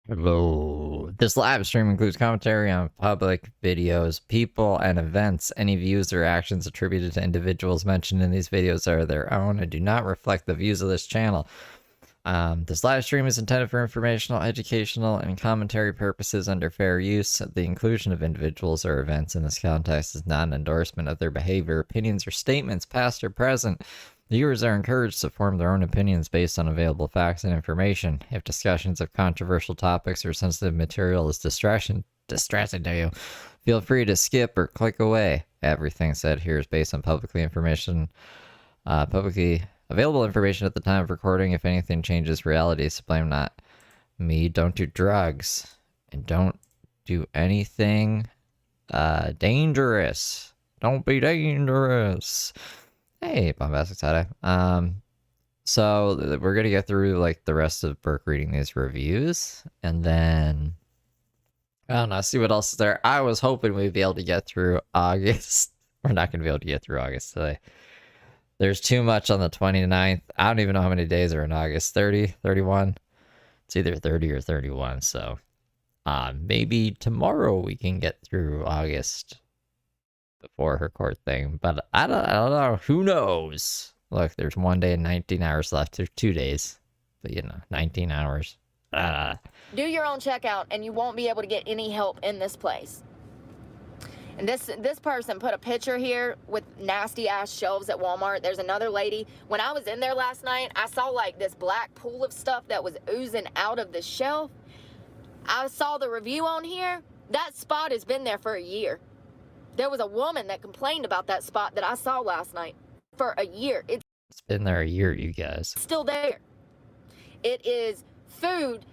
Hello. This live stream includes commentary on public videos, people, and events. Any views or actions attributed to individuals mentioned in these videos are their own and do not reflect the views of this channel. This live stream is intended for informational, educational, and commentary purposes under fair use. The inclusion of individuals or events in this context is not an endorsement of their behavior, opinions, or statements, past or present. Viewers are encouraged to form their own opinions based on available facts and information. If discussions of controversial topics or sensitive material is distressing to you, feel free to skip or click away. Everything said here is based on publicly available information at the time of recording. If anything changes reality, so blame not me. Don't do drugs and don't do anything dangerous. Don't be dangerous. Hey, Bombastic Side. So we're gonna get through like the rest of Brooke reading these reviews, and then I don't know, see what else is there. I was hoping we'd be able to get through August. We're not gonna be able to get through August today. There's too much on the 29th. I don't even know how many days are in August. 30, 31. It's either 30 or 31. So maybe tomorrow we can get through August before her court thing, but I don't know. Who knows? Look, there's 1 day and 19 hours left. There's 2 days, but 19 hours. Do your own checkout, and you won't be able to get any help in this place. And this person put a picture here with nasty ass shelves at Walmart. There's another lady. When I was in there last night, I saw like this black pool of stuff that was oozing out of the shelf. I saw the review on here. That spot has been there for a year. There was a woman that complained about that spot that I saw last night for a year. It's been there a year, you guys. Still there. It is food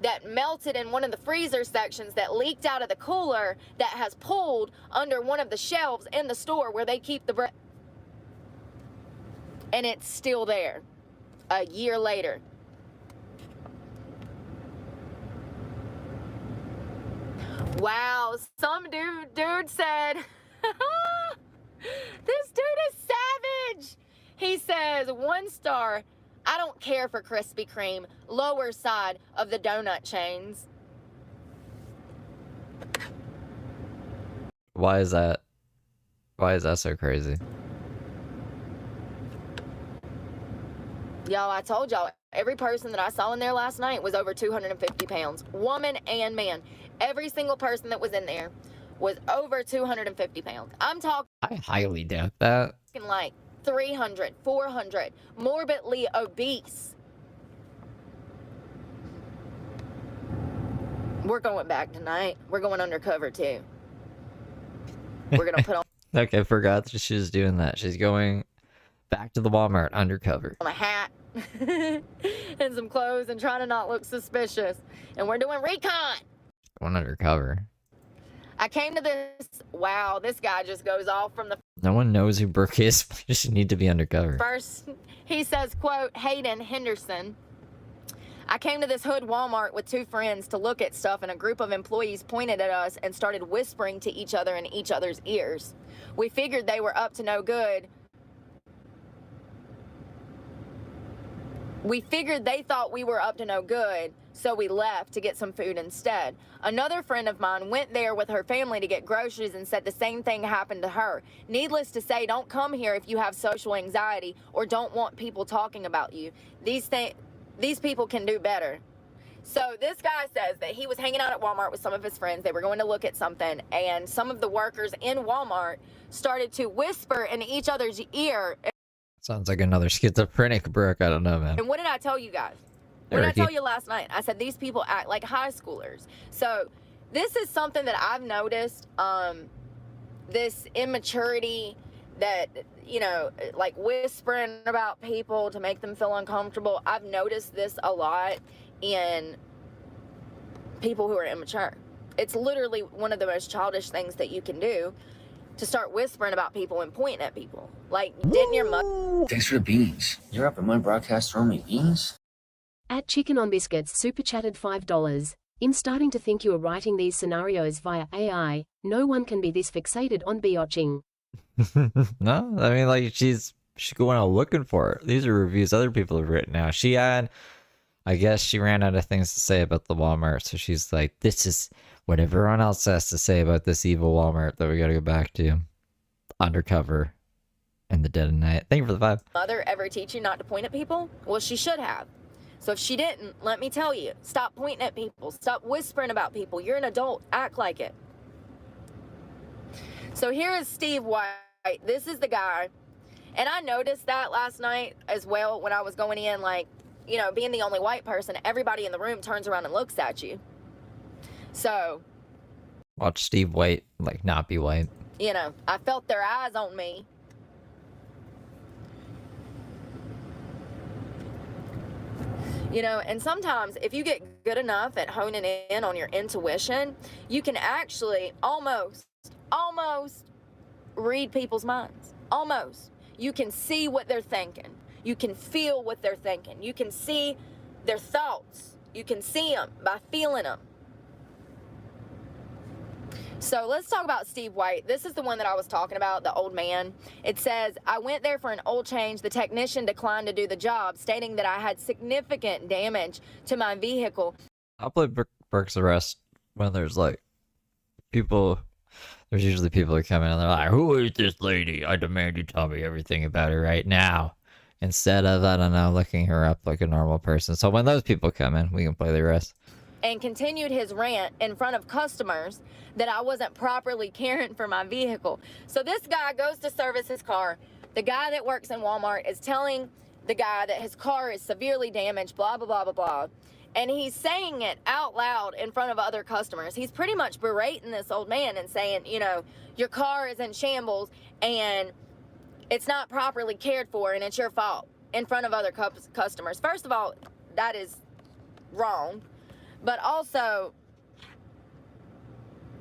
that melted in one of the freezer sections that leaked out of the cooler that has pulled under one of the shelves in the store where they keep the bread. And it's still there a year later. Wow, some dude said, this dude is savage. He says, 1 star, I don't care for Krispy Kreme, lower side of the donut chains. Why is that? Why is that so crazy? Y'all, I told y'all, every person that I saw in there last night was over 250 pounds, woman and man. Every single person that was in there was over 250 pounds. I'm talking. I highly doubt that. Like 300, 400, morbidly obese. We're going back tonight. We're going undercover too. We're gonna put on. Okay, forgot that she was doing that. She's going back to the Walmart undercover. A hat and some clothes and trying to not look suspicious. And we're doing recon. Going undercover. I came to this. Wow, this guy just goes off from the. No one knows who Brooke is. We just need to be undercover. First, he says, quote, Hayden Henderson. I came to this hood Walmart with 2 friends to look at stuff, and a group of employees pointed at us and started whispering to each other in each other's ears. We figured they were up to no good. We figured they thought we were up to no good, so we left to get some food instead. Another friend of mine went there with her family to get groceries and said the same thing happened to her. Needless to say, don't come here if you have social anxiety or don't want people talking about you. These people can do better. So this guy says that he was hanging out at Walmart with some of his friends. They were going to look at something, and some of the workers in Walmart started to whisper in each other's ear. Sounds like another schizophrenic Brooke. I don't know, man. And what did I tell you guys? What did I tell you last night? I said these people act like high schoolers. So this is something that I've noticed, this immaturity that, like whispering about people to make them feel uncomfortable. I've noticed this a lot in people who are immature. It's literally one of the most childish things that you can do, to start whispering about people and pointing at people. Like, didn't your mother... Thanks for the beans. You're up in my broadcast throwing me beans? At Chicken on Biscuits super chatted $5. In starting to think you are writing these scenarios via AI, no one can be this fixated on biotching. No, I mean, like, she's going out looking for it. These are reviews other people have written now. She had I guess she ran out of things to say about the Walmart, so she's like, this is what everyone else has to say about this evil Walmart that we gotta go back to. Undercover in the dead of night. Thank you for the vibe. Mother ever teach you not to point at people? Well, she should have. So if she didn't, let me tell you, stop pointing at people. Stop whispering about people. You're an adult. Act like it. So here is Steve White. This is the guy. And I noticed that last night as well when I was going in, like, you know, being the only white person, everybody in the room turns around and looks at you. So. Watch Steve White, like, not be white. You know, I felt their eyes on me. You know, and sometimes if you get good enough at honing in on your intuition, you can actually almost read people's minds. Almost. You can see what they're thinking. You can feel what they're thinking. You can see their thoughts. You can see them by feeling them. So let's talk about Steve White. This is the one that I was talking about, the old man. It says, I went there for an oil change. The technician declined to do the job, stating that I had significant damage to my vehicle. I'll play Brooke's arrest when there's like people, there's usually people who come in and they're like, who is this lady? I demand you tell me everything about her right now. Instead of, I don't know, looking her up like a normal person. So when those people come in, we can play the arrest. And continued his rant in front of customers that I wasn't properly caring for my vehicle. So this guy goes to service his car. The guy that works in Walmart is telling the guy that his car is severely damaged, blah, blah, blah, blah, blah. And he's saying it out loud in front of other customers. He's pretty much berating this old man and saying, you know, your car is in shambles and it's not properly cared for and it's your fault in front of other customers. First of all, that is wrong. But also,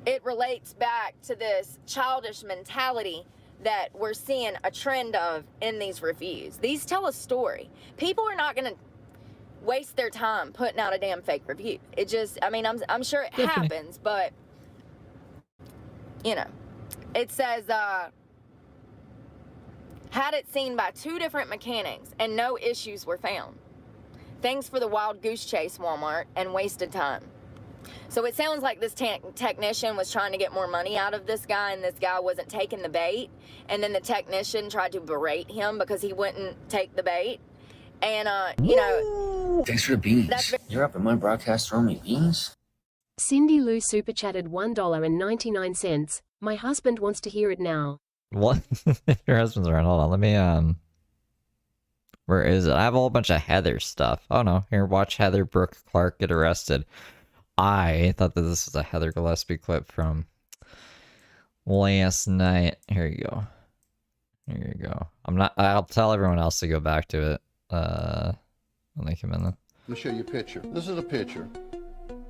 it relates back to this childish mentality that we're seeing a trend of in these reviews. These tell a story. People are not going to waste their time putting out a damn fake review. It just, I mean, I'm sure it happens, but, you know, it says, had it seen by 2 different mechanics and no issues were found. Thanks for the wild goose chase, Walmart, and wasted time. So it sounds like this technician was trying to get more money out of this guy, and this guy wasn't taking the bait. And then the technician tried to berate him because he wouldn't take the bait. And, you know... Thanks for the beans. You're up in my broadcast throwing me beans? Cindy Lou super chatted $1.99. My husband wants to hear it now. What? Your husband's around. Hold on, let me, where is it? I have a whole bunch of Heather stuff. Oh no, here, watch Heather Brooke Clark get arrested. I thought that this was a Heather Gillespie clip from last night. Here you go. Here you go. I'll tell everyone else to go back to it. When they come in. Let me show you a picture. This is a picture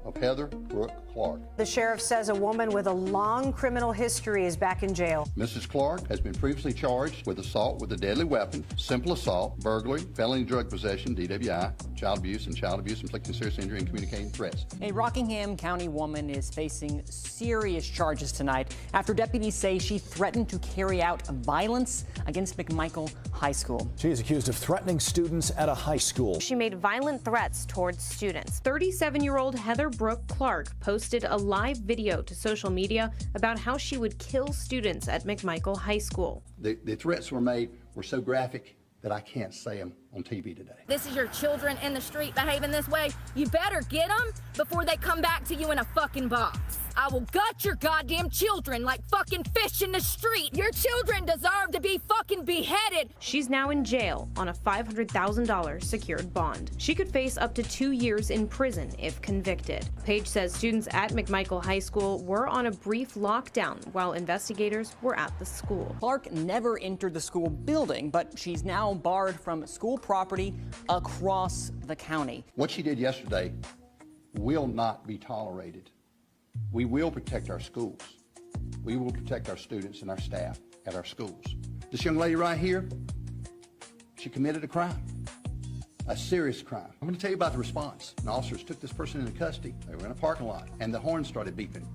of Heather Brooke Clark. The sheriff says a woman with a long criminal history is back in jail. Mrs. Clark has been previously charged with assault with a deadly weapon, simple assault, burglary, felony drug possession, DWI, child abuse, inflicting serious injury, and communicating threats. A Rockingham County woman is facing serious charges tonight after deputies say she threatened to carry out violence against McMichael High School. She is accused of threatening students at a high school. She made violent threats towards students. 37-year-old Heather Brooke Clark posted a live video to social media about how she would kill students at McMichael High School. The threats were made were so graphic that I can't say them on TV today. This is your children in the street behaving this way. You better get them before they come back to you in a fucking box. I will gut your goddamn children like fucking fish in the street. Your children deserve to be fucking beheaded. She's now in jail on a $500,000 secured bond. She could face up to 2 years in prison if convicted. Page says students at McMichael High School were on a brief lockdown while investigators were at the school. Clark never entered the school building, but she's now barred from school property across the county. What she did yesterday will not be tolerated. We will protect our schools. We will protect our students and our staff at our schools. This young lady right here, she committed a crime, a serious crime. I'm going to tell you about the response. The officers took this person into custody. They were in a parking lot, and the horn started beeping.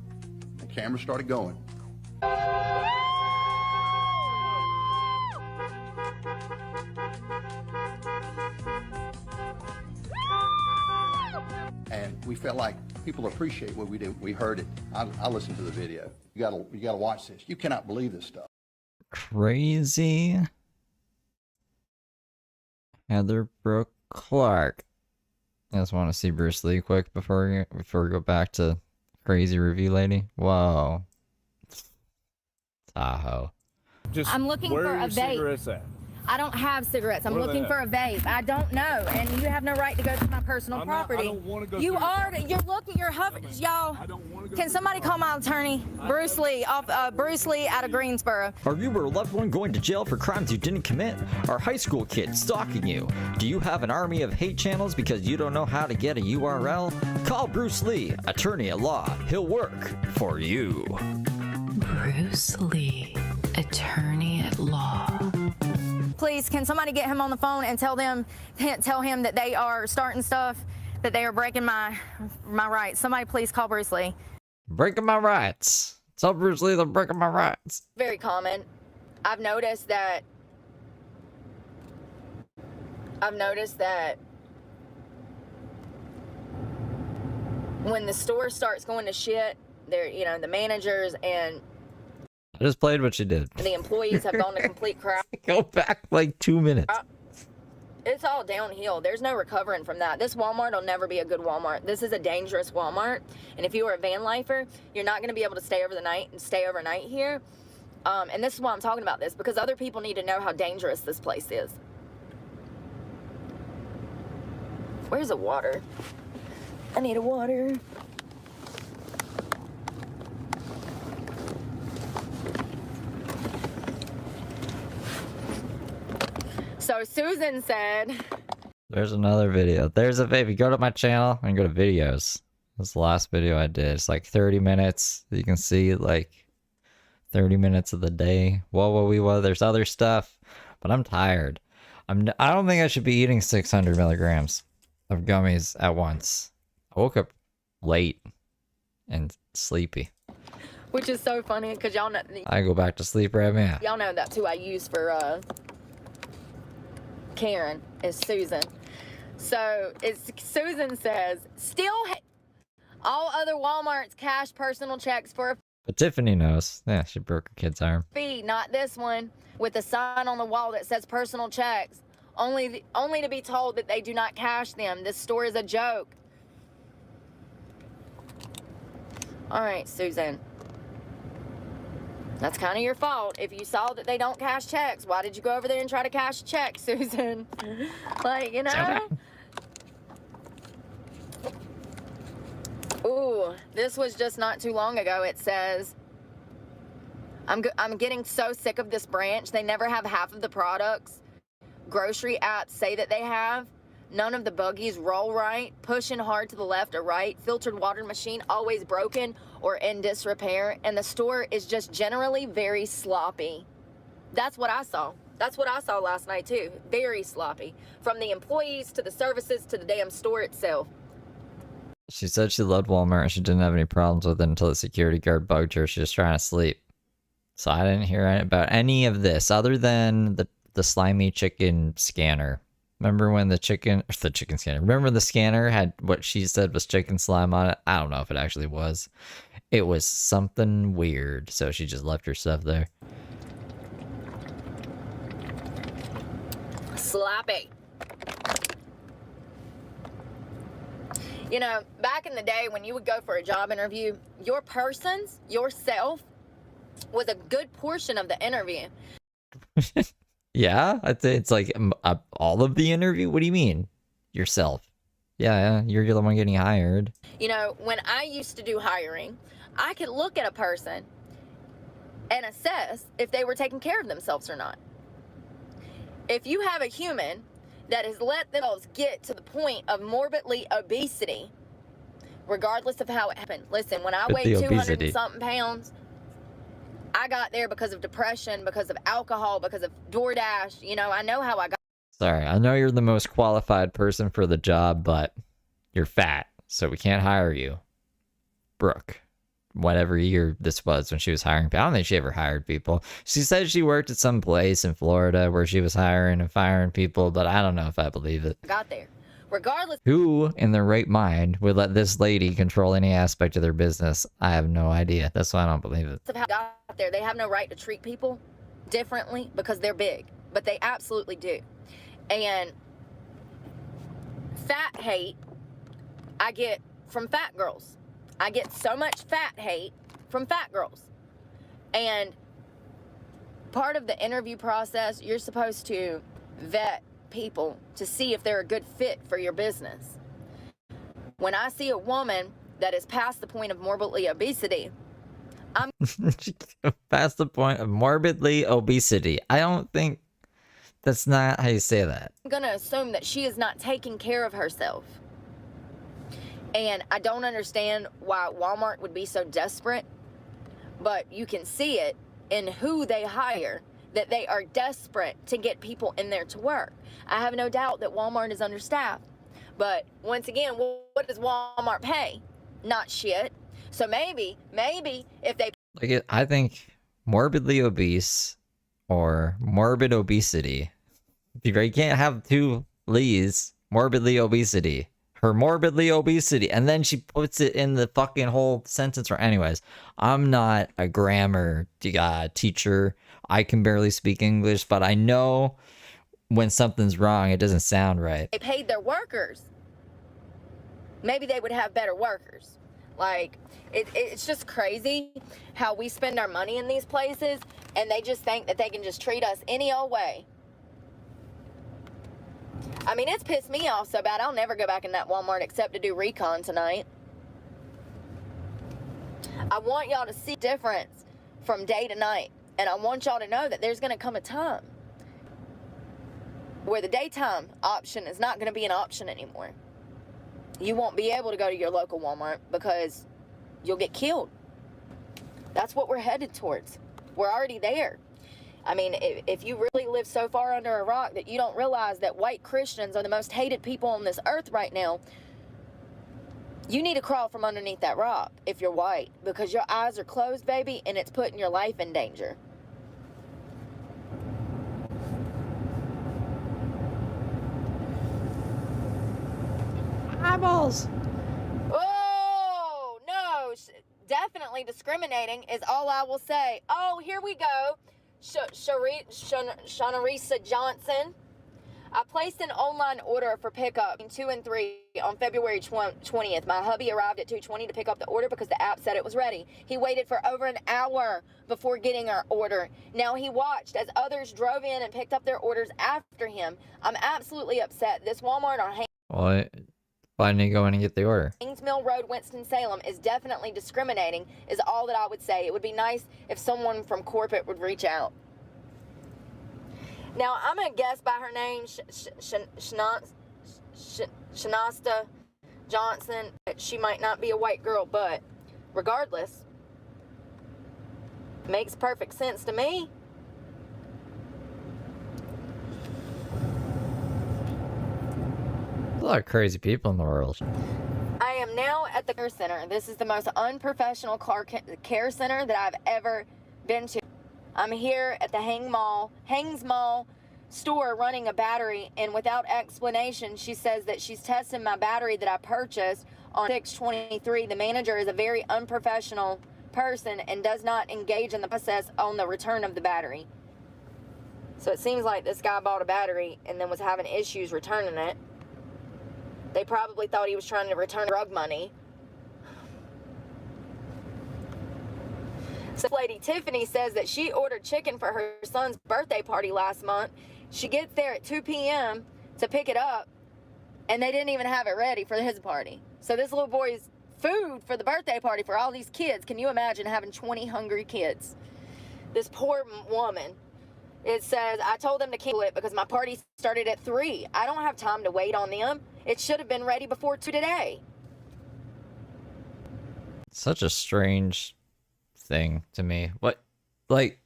The camera started going. And we felt like people appreciate what we do. We heard it. I listened to the video. You gotta watch this. You cannot believe this stuff. Crazy. Heather Brooke Clark. I just want to see Bruce Lee quick before we go back to crazy review lady. Whoa. Tahoe. I'm looking for a vape. I don't have cigarettes. I'm looking for a vape. I don't know, and you have no right to go to my personal property. I don't want to go. You're looking. You're hovering, y'all. I don't want to go. Can somebody call my attorney, Bruce Lee, Bruce Lee out of Greensboro? Are you or a loved one going to jail for crimes you didn't commit? Are high school kids stalking you? Do you have an army of hate channels because you don't know how to get a URL? Call Bruce Lee, attorney at law. He'll work for you. Bruce Lee, attorney at law. Please, can somebody get him on the phone and tell him that they are starting stuff, that they are breaking my rights. Somebody please call Bruce Lee. Breaking my rights. Tell Bruce Lee they're breaking my rights. Very common. I've noticed that when the store starts going to shit, they're, the managers and I just played what you did. the employees have gone to complete crap. Go back like 2 minutes. It's all downhill. There's no recovering from that. This Walmart will never be a good Walmart. This is a dangerous Walmart. And if you are a van lifer, you're not going to be able to stay overnight here. And this is why I'm talking about this, because other people need to know how dangerous this place is. Where's the water? I need a water. So Susan said... There's another video. There's a baby. Go to my channel and go to videos. That's the last video I did. It's like 30 minutes. You can see like 30 minutes of the day. Whoa. There's other stuff. But I'm tired. I don't think I should be eating 600 milligrams of gummies at once. I woke up late and sleepy. Which is so funny because y'all know... I go back to sleep right now. Y'all know that's who I use for... Karen is Susan. So Susan says, still all other Walmarts cash personal checks for a But Tiffany knows. Yeah, she broke her kid's arm. fee, not this one, with a sign on the wall that says personal checks. Only to be told that they do not cash them. This store is a joke. All right, Susan. That's kind of your fault. If you saw that they don't cash checks, why did you go over there and try to cash a check, Susan? Like, Ooh, this was just not too long ago. It says, I'm getting so sick of this branch. They never have half of the products grocery apps say that they have. None of the buggies roll right, pushing hard to the left or right, filtered water machine always broken or in disrepair, and the store is just generally very sloppy. That's what I saw. That's what I saw last night too. Very sloppy. From the employees to the services to the damn store itself. She said she loved Walmart and she didn't have any problems with it until the security guard bugged her. She was trying to sleep. So I didn't hear about any of this other than the slimy chicken scanner. Remember when the chicken scanner, remember the scanner had what she said was chicken slime on it? I don't know if it actually was. It was something weird. So she just left her stuff there. Sloppy. You know, back in the day when you would go for a job interview, yourself, was a good portion of the interview. Yeah, I'd say it's like all of the interview. What do you mean? Yourself. Yeah, you're the one getting hired. You know, when I used to do hiring, I could look at a person and assess if they were taking care of themselves or not. If you have a human that has let themselves get to the point of morbidly obesity, regardless of how it happened. Listen, when I weighed 200 and something pounds, I got there because of depression, because of alcohol, because of DoorDash. You know, I know how I got. Sorry, I know you're the most qualified person for the job, but you're fat, so we can't hire you. Brooke, whatever year this was when she was hiring people. I don't think she ever hired people. She said she worked at some place in Florida where she was hiring and firing people, but I don't know if I believe it. Got there. Regardless Who in their right mind would let this lady control any aspect of their business? I have no idea. That's why I don't believe it. of how they got there, they have no right to treat people differently because they're big, but they absolutely do. And fat hate, I get from fat girls. I get so much fat hate from fat girls. And part of the interview process, you're supposed to vet people to see if they're a good fit for your business. When I see a woman that is past the point of morbidly obesity, I'm past the point of morbidly obesity. I don't think that's not how you say that. gonna assume that she is not taking care of herself. And I don't understand why Walmart would be so desperate, but you can see it in who they hire, that they are desperate to get people in there to work. I have no doubt that Walmart is understaffed. But once again, what does Walmart pay? Not shit. So maybe if they... Like, I think morbidly obese or morbid obesity. You can't have two Lees. Morbidly obesity. Her morbidly obesity. And then she puts it in the fucking whole sentence. Anyways, I'm not a grammar teacher. I can barely speak English, but I know when something's wrong, it doesn't sound right. They paid their workers, maybe they would have better workers. Like, it's just crazy how we spend our money in these places and they just think that they can just treat us any old way. I mean, it's pissed me off so bad, I'll never go back in that Walmart except to do recon tonight. I want y'all to see the difference from day to night. And I want y'all to know that there's going to come a time where the daytime option is not going to be an option anymore. You won't be able to go to your local Walmart because you'll get killed. That's what we're headed towards. We're already there. I mean, if you really live so far under a rock that you don't realize that white Christians are the most hated people on this earth right now, you need to crawl from underneath that rock if you're white, because your eyes are closed, baby, and it's putting your life in danger. Eyeballs. Oh, no. Definitely discriminating is all I will say. Oh, here we go. Shanarisa Johnson. I placed an online order for pickup in 2 and 3 on February 20th. My hubby arrived at 2:20 to pick up the order because the app said it was ready. He waited for over an hour before getting our order. Now he watched as others drove in and picked up their orders after him. I'm absolutely upset. This Walmart on What? Why didn't you go in and get the order? Haynes Mill Road, Winston-Salem is definitely discriminating, is all that I would say. It would be nice if someone from corporate would reach out. Now, I'm going to guess by her name, Shanasta Johnson, she might not be a white girl, but regardless, makes perfect sense to me. A lot of crazy people in the world. I am now at the care center. This is the most unprofessional care center that I've ever been to. I'm here at the Hangs Mall store running a battery, and without explanation, she says that she's testing my battery that I purchased on 6/23. The manager is a very unprofessional person and does not engage in the process on the return of the battery. So it seems like this guy bought a battery and then was having issues returning it. They probably thought he was trying to return drug money. So Lady Tiffany says that she ordered chicken for her son's birthday party last month. She gets there at 2 p.m. to pick it up, and they didn't even have it ready for his party. So this little boy's food for the birthday party for all these kids. Can you imagine having 20 hungry kids? This poor woman. It says, I told them to cancel it because my party started at 3. I don't have time to wait on them. It should have been ready before 2 today. Such a strange thing to me. What, like,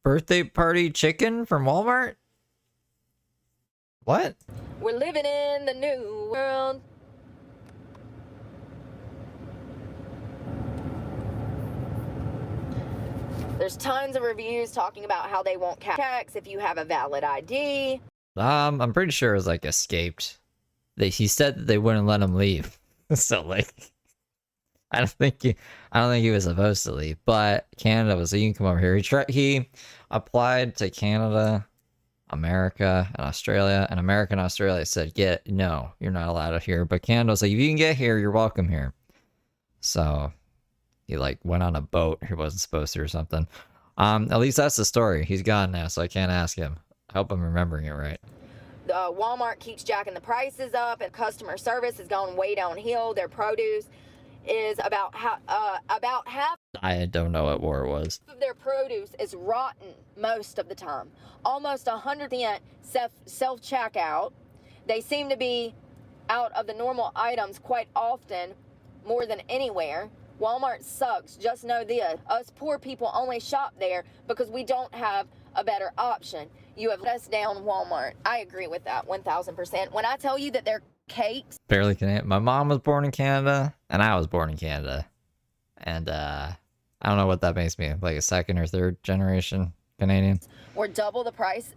birthday party chicken from Walmart? What? We're living in the new world. There's tons of reviews talking about how they won't cash checks if you have a valid ID. I'm pretty sure it was like escaped he said that they wouldn't let him leave. So like, I don't think he was supposed to leave. But Canada was like, you can come over here. He applied to Canada, America, and Australia, and America and Australia said, no, you're not allowed here. But Canada was like, if you can get here, you're welcome here. So he like went on a boat he wasn't supposed to or something. At least that's the story. He's gone now, so I can't ask him. I hope I'm remembering it right. Walmart keeps jacking the prices up, and customer service has gone way downhill. Their produce is about half. I don't know what war it was. Of their produce is rotten most of the time. Almost 100% self-checkout. They seem to be out of the normal items quite often, more than anywhere. Walmart sucks. Just know this. Us poor people only shop there because we don't have a better option. You have let us down, Walmart. I agree with that 1,000%. When I tell you that their cakes... Barely Canadian. My mom was born in Canada, and I was born in Canada. And I don't know what that makes me. Like a second or third generation Canadian. Were double the price.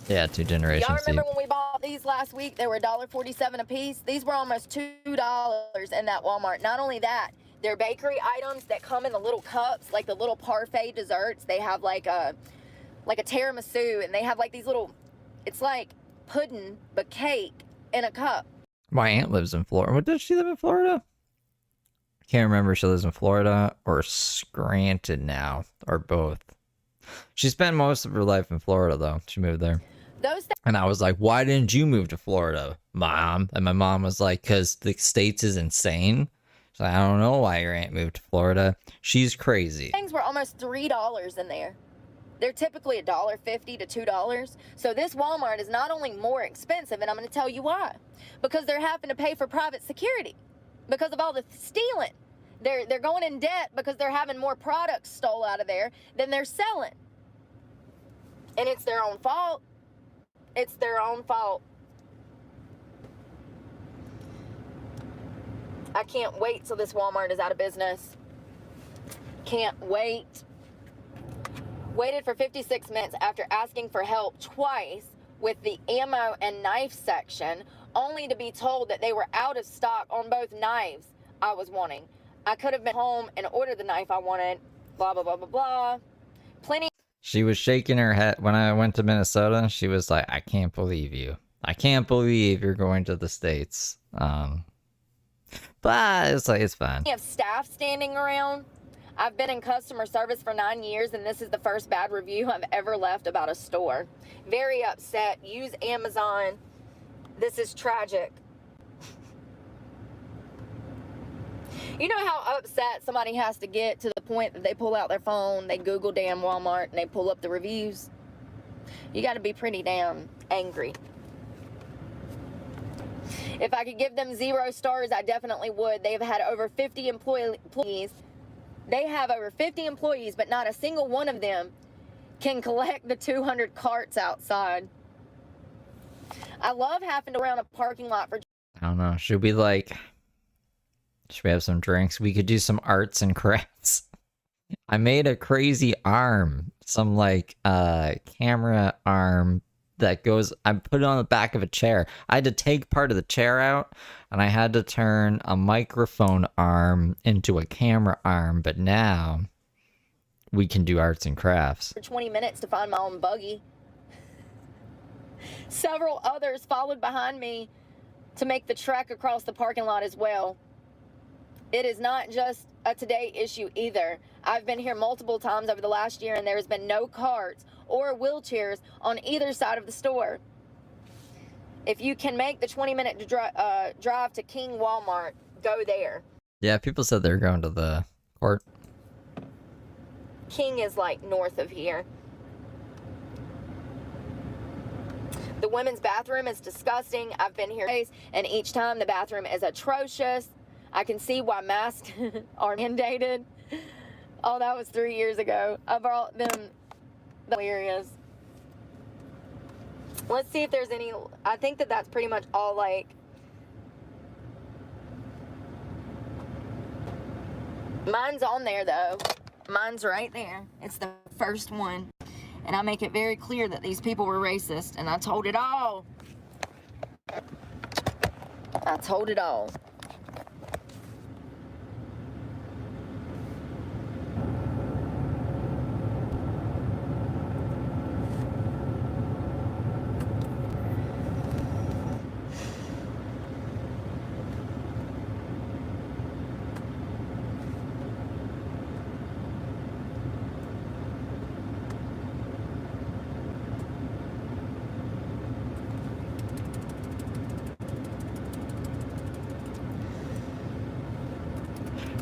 Yeah, 2 generations. Y'all remember when we bought these last week? They were $1.47 a piece. These were almost $2 in that Walmart. Not only that, they're bakery items that come in the little cups, like the little parfait desserts. They have like a tiramisu, and they have like these little, it's like pudding, but cake in a cup. My aunt lives in Florida. What, does she live in Florida? I can't remember if she lives in Florida or Scranton now, or both. She spent most of her life in Florida, though. She moved there. And I was like, why didn't you move to Florida, Mom? And my mom was like, because the States is insane. So I don't know why your aunt moved to Florida. She's crazy. Things were almost $3 in there. They're typically $1.50 to $2. So this Walmart is not only more expensive, and I'm going to tell you why. Because they're having to pay for private security because of all the stealing. They're going in debt because they're having more products stole out of there than they're selling. And it's their own fault. It's their own fault. I can't wait till this Walmart is out of business. Can't wait. Waited for 56 minutes after asking for help twice with the ammo and knife section, only to be told that they were out of stock on both knives I was wanting. I could have been home and ordered the knife I wanted. Blah, blah, blah, blah, blah. Plenty. She was shaking her head when I went to Minnesota. She was like, I can't believe you. I can't believe you're going to the States. But it's like, it's fine. We have staff standing around. I've been in customer service for 9 years, and this is the first bad review I've ever left about a store. Very upset. Use Amazon. This is tragic. You know how upset somebody has to get to the point that they pull out their phone, they Google damn Walmart, and they pull up the reviews? You got to be pretty damn angry. If I could give them 0 stars, I definitely would. They've had over 50 employees. They have over 50 employees, but not a single one of them can collect the 200 carts outside. I love having to run a parking lot for... I don't know. Should we have some drinks? We could do some arts and crafts. I made a crazy arm. Some camera arm that goes... I put it on the back of a chair. I had to take part of the chair out, and I had to turn a microphone arm into a camera arm, but now we can do arts and crafts. For 20 minutes to find my own buggy. Several others followed behind me to make the trek across the parking lot as well. It is not just a today issue either. I've been here multiple times over the last year, and there has been no carts or wheelchairs on either side of the store. If you can make the 20-minute drive to King Walmart, go there. Yeah, people said they were going to the court. King is like north of here. The women's bathroom is disgusting. I've been here, and each time the bathroom is atrocious. I can see why masks are mandated. Oh, that was 3 years ago. I brought them the areas. Let's see if there's any... I think that's pretty much all, Mine's on there, though. Mine's right there. It's the first one. And I make it very clear that these people were racist, and I told it all. I told it all.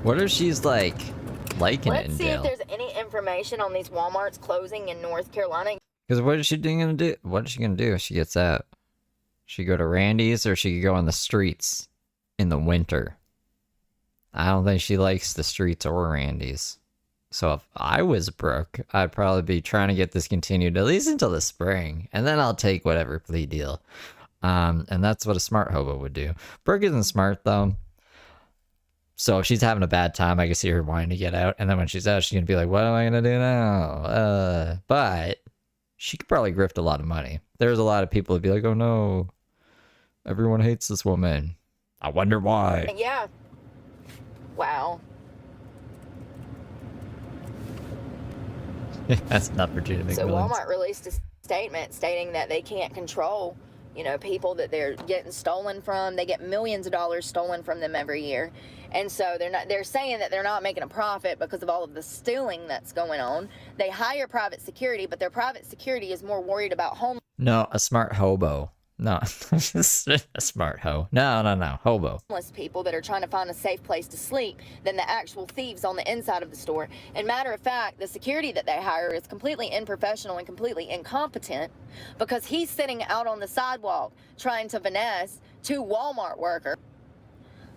What if she's like liking it Let's in see jail? if there's any information on these Walmarts closing in North Carolina. Because what is she gonna do? What is she gonna do if she gets out? She go to Randy's, or she could go on the streets in the winter. I don't think she likes the streets or Randy's. So if I was Brooke, I'd probably be trying to get this continued at least until the spring, and then I'll take whatever plea deal. And that's what a smart hobo would do. Brooke isn't smart though. So if she's having a bad time, I can see her wanting to get out. And then when she's out, she's going to be like, what am I going to do now? But she could probably grift a lot of money. There's a lot of people who'd be like, oh no, everyone hates this woman. I wonder why. Yeah. Wow. That's not Virginia McMillan. So Walmart released a statement stating that they can't control, you know, people that they're getting stolen from. They get millions of dollars stolen from them every year. And so they're saying that they're not making a profit because of all of the stealing that's going on. They hire private security, but their private security is more worried about home. No, a smart hobo. No, a smart hoe. No, hobo. Homeless people that are trying to find a safe place to sleep than the actual thieves on the inside of the store. And matter of fact, the security that they hire is completely unprofessional and completely incompetent because he's sitting out on the sidewalk trying to finesse two Walmart workers.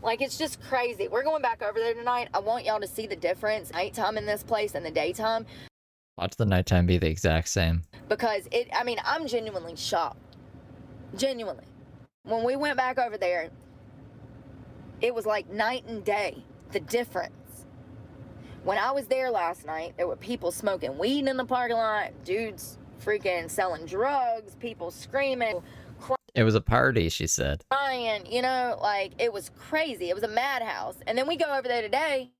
Like, it's just crazy. We're going back over there tonight. I want y'all to see the difference nighttime in this place and the daytime. Watch the nighttime be the exact same. Because I'm genuinely shocked. Genuinely. When we went back over there, it was like night and day, the difference. When I was there last night, there were people smoking weed in the parking lot, dudes freaking selling drugs, people screaming, It was a party, she said. crying, you know, like it was crazy. It was a madhouse. And then we go over there today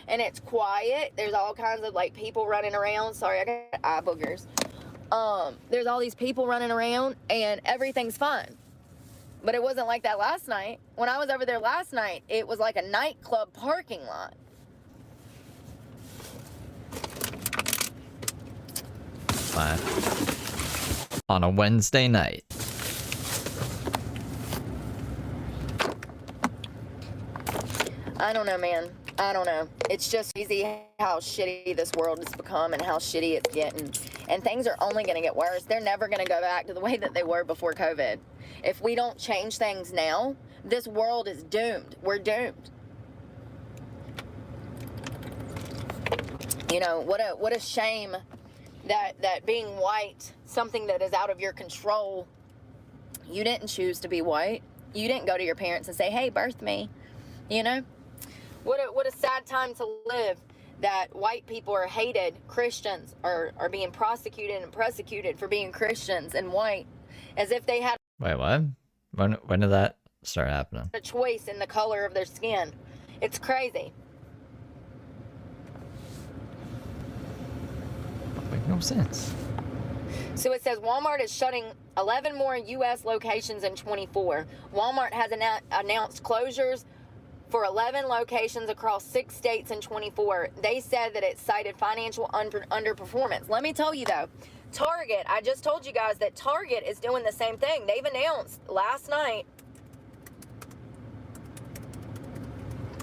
and it's quiet. There's all kinds of like people running around. Sorry, I got eye boogers. There's all these people running around and everything's fine. But it wasn't like that last night. When I was over there last night, it was like a nightclub parking lot. Fine. On a Wednesday night. I don't know, man. I don't know. It's just easy how shitty this world has become and how shitty it's getting. And things are only going to get worse. They're never going to go back to the way that they were before COVID. If we don't change things now, this world is doomed. We're doomed. You know, what a shame that being white, something that is out of your control, you didn't choose to be white. You didn't go to your parents and say, hey, birth me. You know? What a sad time to live, that white people are hated, Christians are being prosecuted and persecuted for being Christians and white, as if they had Wait, what? When did that start happening? a choice in the color of their skin. It's crazy. Makes no sense. So it says Walmart is shutting 11 more U.S. locations in 24. Walmart has announced closures for 11 locations across 6 states in 24. They said that it cited financial underperformance. Let me tell you though, Target, I just told you guys that Target is doing the same thing. They've announced last night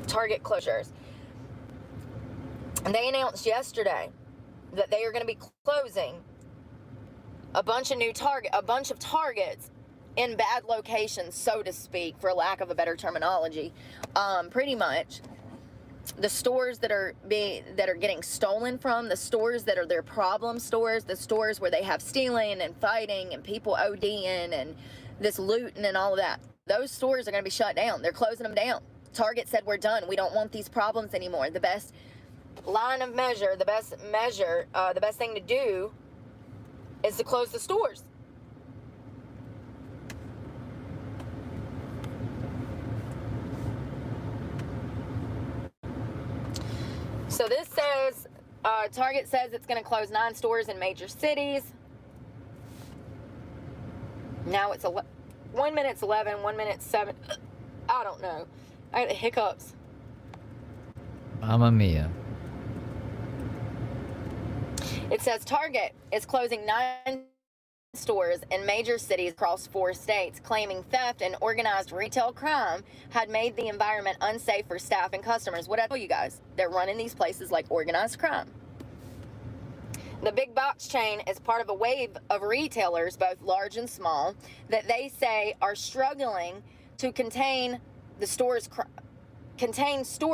Target closures. And they announced yesterday that they are going to be closing a bunch of Targets in bad locations, so to speak, for lack of a better terminology. Pretty much the stores that are getting stolen from, the stores that are their problem stores, the stores where they have stealing and fighting and people ODing and this looting and all of that, those stores are going to be shut down. They're closing them down. Target said, we're done. We don't want these problems anymore. The best line of measure, the best thing to do is to close the stores. So this says, Target says it's going to close 9 stores in major cities. Now it's 1 minute's 11, 1 minute's 7. I don't know. I got the hiccups. Mamma mia. It says Target is closing 9 stores in major cities across 4 states, claiming theft and organized retail crime had made the environment unsafe for staff and customers. What I tell you guys, they're running these places like organized crime. The big box chain is part of a wave of retailers, both large and small, that they say are struggling to contain store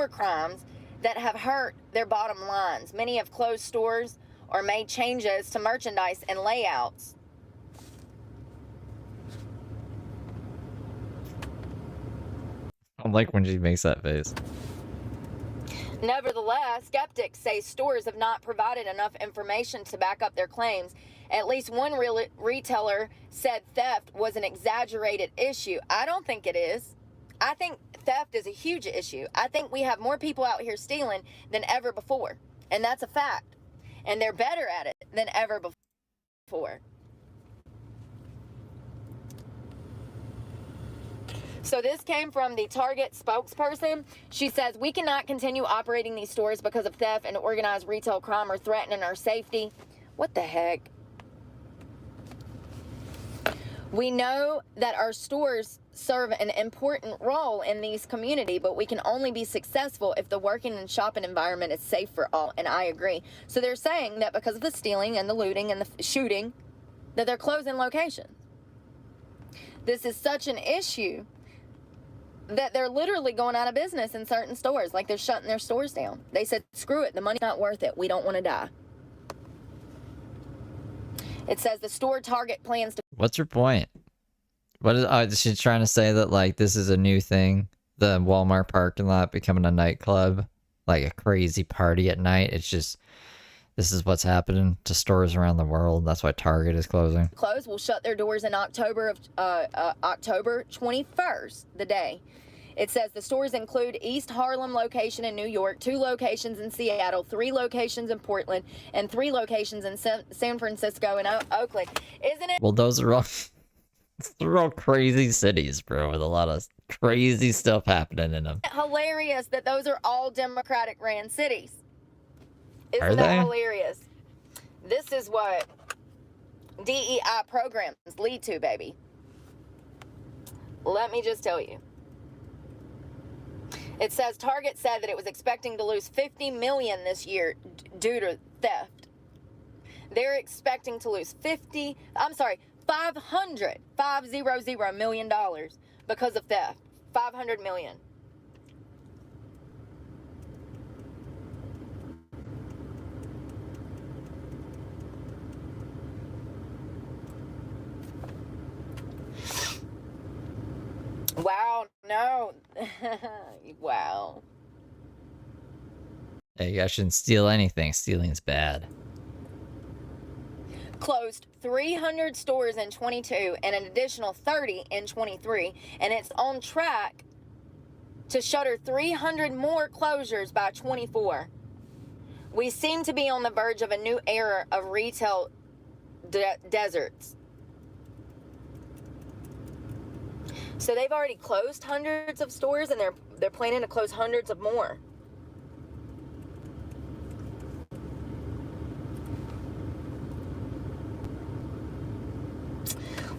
crimes that have hurt their bottom lines. Many have closed stores or made changes to merchandise and layouts. I like when she makes that face. Nevertheless, skeptics say stores have not provided enough information to back up their claims. At least one retailer said theft was an exaggerated issue. I don't think it is. I think theft is a huge issue. I think we have more people out here stealing than ever before. And that's a fact. And they're better at it than ever before. So this came from the Target spokesperson. She says, we cannot continue operating these stores because of theft and organized retail crime or threatening our safety. What the heck? We know that our stores serve an important role in these community, but we can only be successful if the working and shopping environment is safe for all, and I agree. So they're saying that because of the stealing and the looting and the shooting, that they're closing locations. This is such an issue that they're literally going out of business in certain stores, like they're shutting their stores down. They said, screw it, the money's not worth it. We don't want to die. It says the store Target plans to... What's her point? What is she trying to say that like this is a new thing? The Walmart parking lot becoming a nightclub, like a crazy party at night. It's just this is what's happening to stores around the world. That's why Target is closing. Close will shut their doors in October 21st, the day. It says the stores include East Harlem location in New York, 2 locations in Seattle, 3 locations in Portland, and 3 locations in San Francisco and Oakland. Isn't it? Well, those are all they're all crazy cities, bro, with a lot of crazy stuff happening in them. Hilarious that those are all Democratic ran cities. Isn't Are that they? hilarious? This is what DEI programs lead to, baby. Let me just tell you. It says Target said that it was expecting to lose $50 million this year due to theft. They're expecting to lose $500 million because of theft. $500 million. Wow, no. Wow. Hey, you guys shouldn't steal anything. Stealing's bad. Closed 300 stores in 22 and an additional 30 in 23, and it's on track to shutter 300 more closures by 24. We seem to be on the verge of a new era of retail deserts. So they've already closed hundreds of stores, and they're planning to close hundreds of more.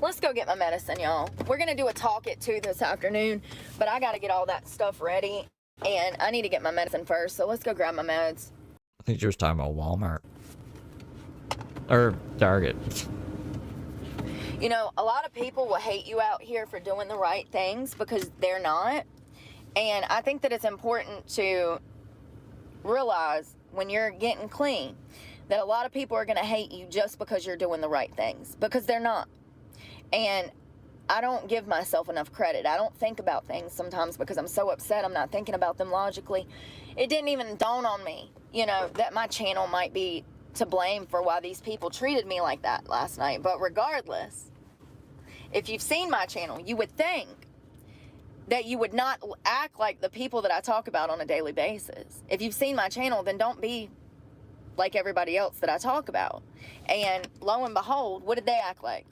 Let's go get my medicine, y'all. We're going to do a talk at 2 this afternoon, but I got to get all that stuff ready, and I need to get my medicine first, so let's go grab my meds. I think you were talking about Walmart. Or Target. You know, a lot of people will hate you out here for doing the right things because they're not. And I think that it's important to realize when you're getting clean that a lot of people are going to hate you just because you're doing the right things, because they're not. And I don't give myself enough credit. I don't think about things sometimes because I'm so upset I'm not thinking about them logically. It didn't even dawn on me, you know, that my channel might be to blame for why these people treated me like that last night. But regardless, if you've seen my channel, you would think that you would not act like the people that I talk about on a daily basis. If you've seen my channel, then don't be like everybody else that I talk about. And lo and behold, what did they act like?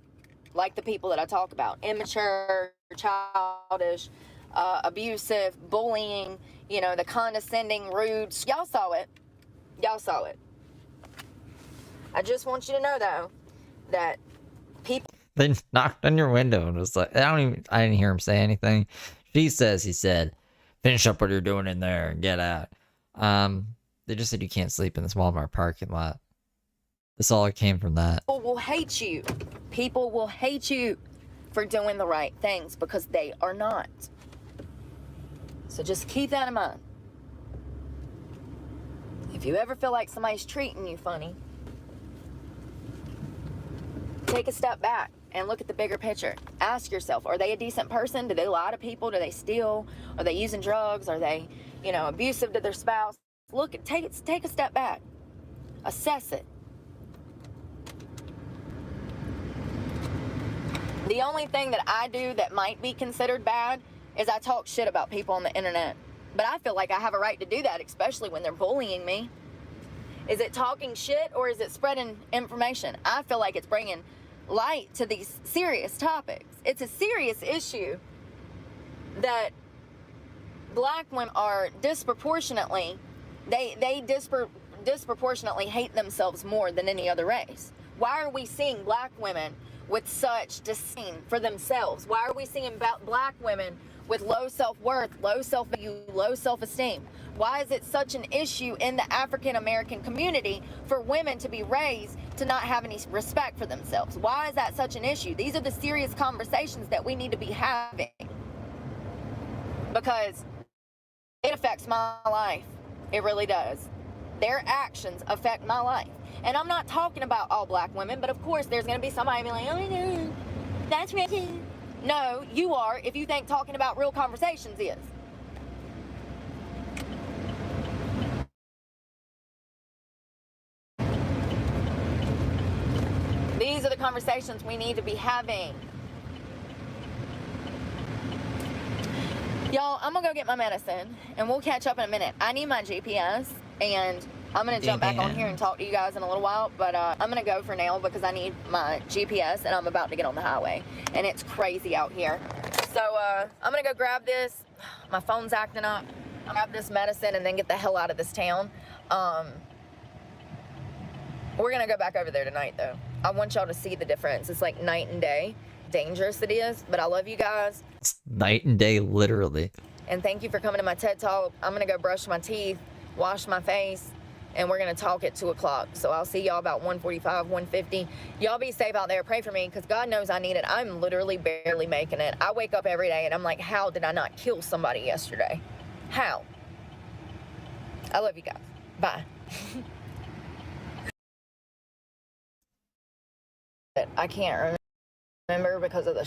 Like the people that I talk about. Immature, childish, abusive, bullying, you know, the condescending, rude. Y'all saw it. Y'all saw it. I just want you to know, though, that people... They knocked on your window and was like, I didn't hear him say anything. She says he said, finish up what you're doing in there and get out. They just said you can't sleep in this Walmart parking lot. This all came from that. People will hate you. People will hate you for doing the right things because they are not. So just keep that in mind. If you ever feel like somebody's treating you funny, take a step back and look at the bigger picture. Ask yourself, are they a decent person? Do they lie to people? Do they steal? Are they using drugs? Are they, you know, abusive to their spouse? Look, take a step back. Assess it. The only thing that I do that might be considered bad is I talk shit about people on the internet. But I feel like I have a right to do that, especially when they're bullying me. Is it talking shit or is it spreading information? I feel like it's bringing light to these serious topics. It's a serious issue that black women are disproportionately, they disproportionately hate themselves more than any other race. Why are we seeing black women with such disdain for themselves? Why are we seeing black women with low self-worth, low self-value, low self-esteem? Why is it such an issue in the African American community for women to be raised to not have any respect for themselves? Why is that such an issue? These are the serious conversations that we need to be having, because it affects my life. It really does. Their actions affect my life. And I'm not talking about all black women, but of course there's going to be somebody be like, oh no, that's racist. No, you are if you think talking about real conversations is. These are the conversations we need to be having. Y'all, I'm gonna go get my medicine and we'll catch up in a minute. I need my GPS and I'm gonna jump back on here and talk to you guys in a little while, but I'm gonna go for now because I need my GPS and I'm about to get on the highway and it's crazy out here. So I'm gonna go grab this. My phone's acting up. I'll grab this medicine and then get the hell out of this town. We're gonna go back over there tonight though. I want y'all to see the difference. It's like night and day. Dangerous it is, but I love you guys. It's night and day, literally. And thank you for coming to my TED Talk. I'm gonna go brush my teeth, wash my face, and we're gonna talk at 2 o'clock. So I'll see y'all about 1:45, 1:50. Y'all be safe out there. Pray for me, because God knows I need it. I'm literally barely making it. I wake up every day and I'm like, how did I not kill somebody yesterday? How? I love you guys. Bye. I can't remember because of the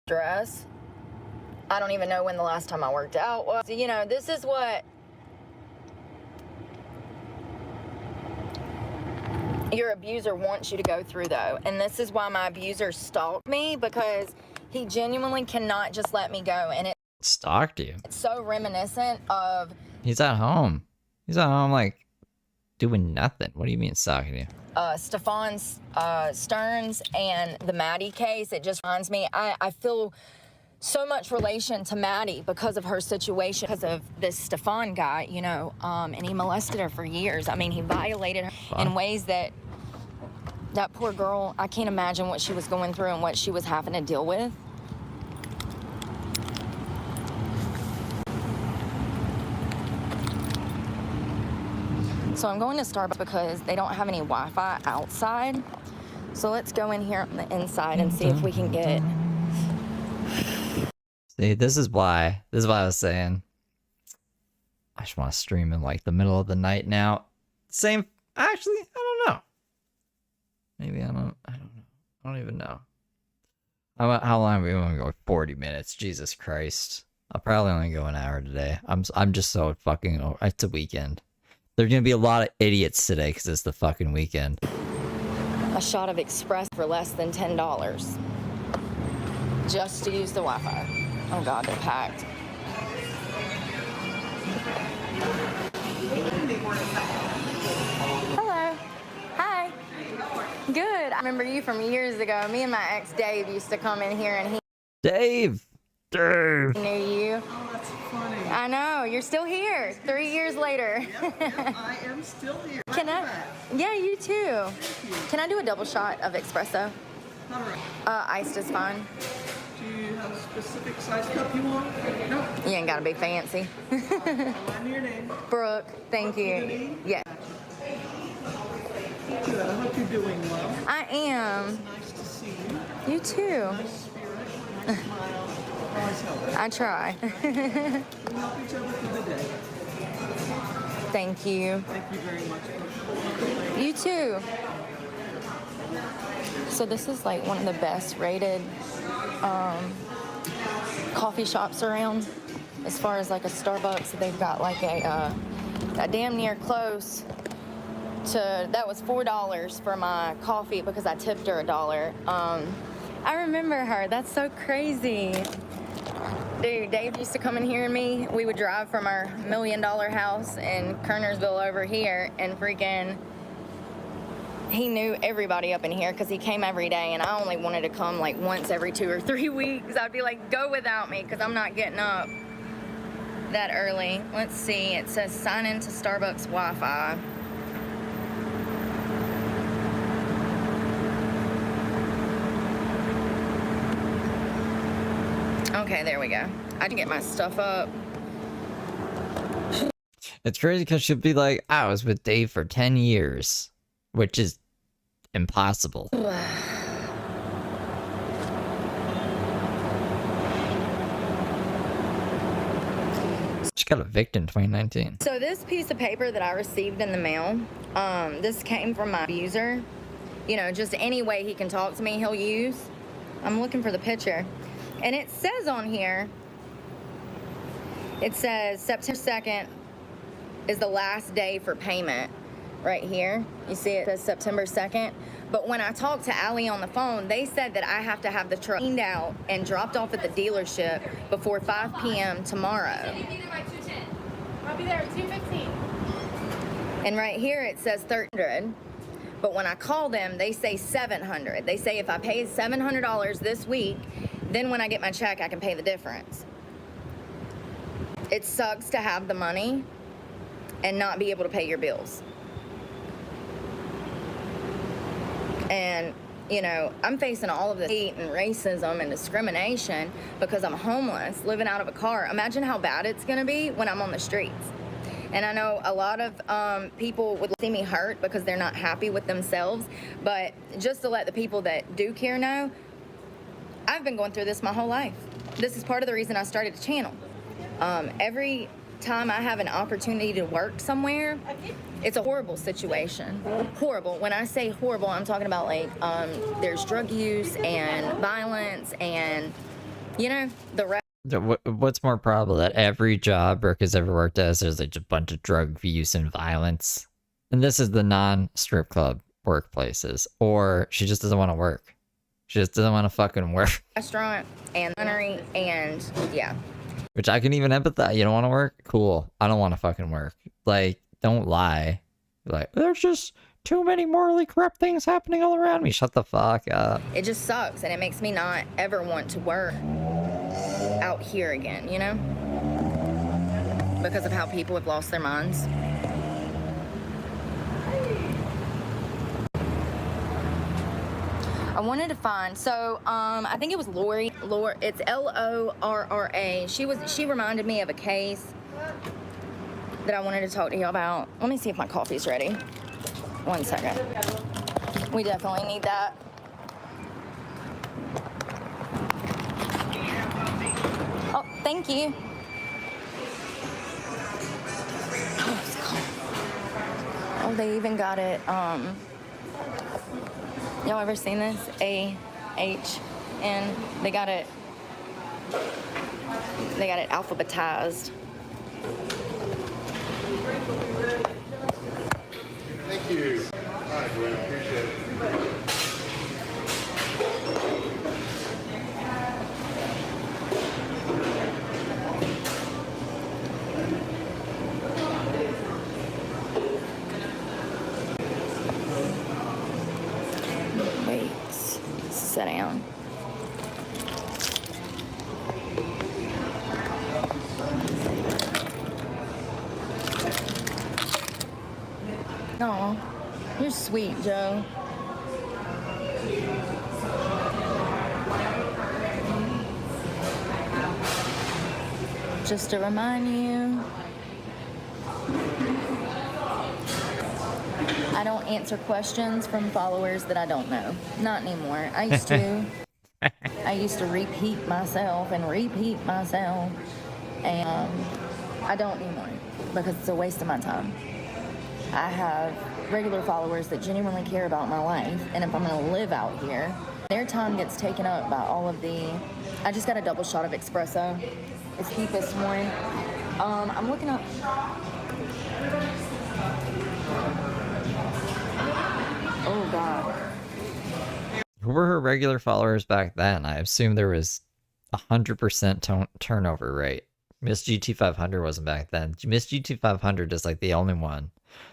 stress. I don't even know when the last time I worked out was. You know, this is what your abuser wants you to go through, though. And this is why my abuser stalked me, because he genuinely cannot just let me go. And it stalked you. It's so reminiscent of... He's at home. He's at home, like, doing nothing. What do you mean stalking you? Stefan Stearns and the Maddie case. It just reminds me, I feel so much relation to Maddie because of her situation, because of this Stefan guy, you know, and he molested her for years. I mean, he violated her in ways that poor girl, I can't imagine what she was going through and what she was having to deal with. So I'm going to Starbucks because they don't have any Wi-Fi outside. So let's go in here on the inside and see if we can get... See, this is why I was saying I just want to stream in like the middle of the night now. Actually, I don't know. Maybe I don't know. I don't even know. How long are we going to go? 40 minutes. Jesus Christ. I'll probably only go an hour today. I'm just so fucking over. It's a weekend. There's going to be a lot of idiots today because it's the fucking weekend. A shot of Express for less than $10. Just to use the Wi-Fi. Oh God, they're packed. Hello. Hi. Good. I remember you from years ago. Me and my ex Dave used to come in here and he Dave. knew you. Oh, that's funny. I know. You're still here. 3 years later. I am still here. Can I? Yeah, you too. Can I do a double shot of espresso? Iced is fine. Do you have a specific size cup you want? No. You ain't gotta be fancy. Remind me your name. Brooke, thank you. Yeah. Good. I hope you're doing well. I am. It's nice to see you. You too. Nice spirit, nice smile. Always helps. I try. We help each other through the day. Thank you. Thank you very much. You too. So this is like one of the best rated coffee shops around. As far as like a Starbucks, they've got like a damn near close to, that was $4 for my coffee because I tipped her $1. I remember her. That's so crazy. Dude, Dave used to come in here and me. We would drive from our $1 million house in Kernersville over here and freaking, he knew everybody up in here because he came every day and I only wanted to come like once every 2 or 3 weeks. I'd be like, go without me because I'm not getting up that early. Let's see, it says sign into Starbucks Wi-Fi. Okay, there we go. I can get my stuff up. It's crazy because she'll be like, I was with Dave for 10 years, which is impossible. She got evicted in 2019. So this piece of paper that I received in the mail, this came from my abuser. You know, just any way he can talk to me, he'll use. I'm looking for the picture. And it says on here, it says September 2nd is the last day for payment. Right here, you see it says September 2nd. But when I talked to Allie on the phone, they said that I have to have the truck cleaned out and dropped off at the dealership before 5 p.m. tomorrow. I'll be there at 2:15. And right here it says $1,300. But when I call them, they say $700. They say if I pay $700 this week, then when I get my check, I can pay the difference. It sucks to have the money and not be able to pay your bills. And, you know, I'm facing all of this hate and racism and discrimination because I'm homeless, living out of a car. Imagine how bad it's going to be when I'm on the streets. And I know a lot of people would see me hurt because they're not happy with themselves. But just to let the people that do care know, I've been going through this my whole life. This is part of the reason I started the channel. Every time I have an opportunity to work somewhere, it's a horrible situation. Horrible. When I say horrible, I'm talking about like there's drug use and violence and, you know, the rest. What's more probable, that every job Brooke has ever worked as, there's like a bunch of drug use and violence? And this is the non-strip club workplaces. Or she just doesn't want to work. She just doesn't want to fucking work. Restaurant and culinary and, yeah. Which I can even empathize. You don't want to work? Cool. I don't want to fucking work. Like, don't lie. Like, there's just too many morally corrupt things happening all around me. Shut the fuck up. It just sucks, and it makes me not ever want to work out here again, you know? Because of how people have lost their minds. I wanted to find, so I think it was Lori. It's Lorra. She reminded me of a case that I wanted to talk to you about. Let me see if my coffee's ready. 1 second. We definitely need that. Oh, thank you. Oh, they even got it. Y'all ever seen this? A-H-N. They got it alphabetized. Thank you. All right, Gwen, appreciate it. Sit down. Aw, you're sweet, Joe. Just to remind you, I don't answer questions from followers that I don't know. Not anymore. I used to. I used to repeat myself, and I don't anymore because it's a waste of my time. I have regular followers that genuinely care about my life, and if I'm going to live out here, their time gets taken up by all of the... I just got a double shot of espresso. It's deepest one. I'm looking up... Oh, God. Who were her regular followers back then? I assume there was 100% turnover rate. Miss GT500 wasn't back then. Miss GT500 is like the only one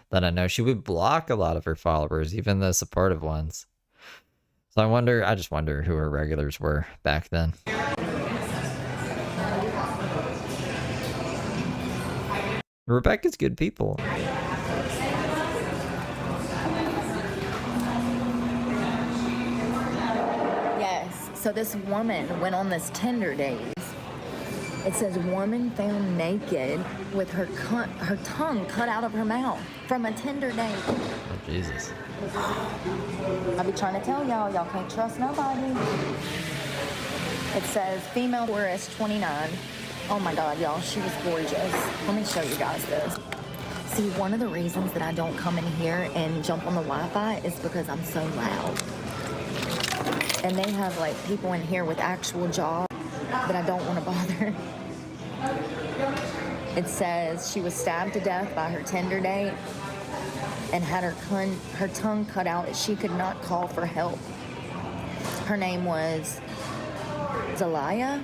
that I know. She would block a lot of her followers, even the supportive ones. So I just wonder who her regulars were back then. Rebecca's good people. Yes, so this woman went on this Tinder date. It says, woman found naked with her tongue cut out of her mouth from a Tinder date. Oh, Jesus. I be trying to tell y'all can't trust nobody. It says, female tourist, 29. Oh my God, y'all, she was gorgeous. Let me show you guys this. See, one of the reasons that I don't come in here and jump on the Wi-Fi is because I'm so loud. And they have like people in here with actual jobs that I don't want to bother. It says she was stabbed to death by her Tinder date and had her tongue cut out. She could not call for help. Her name was Zelaya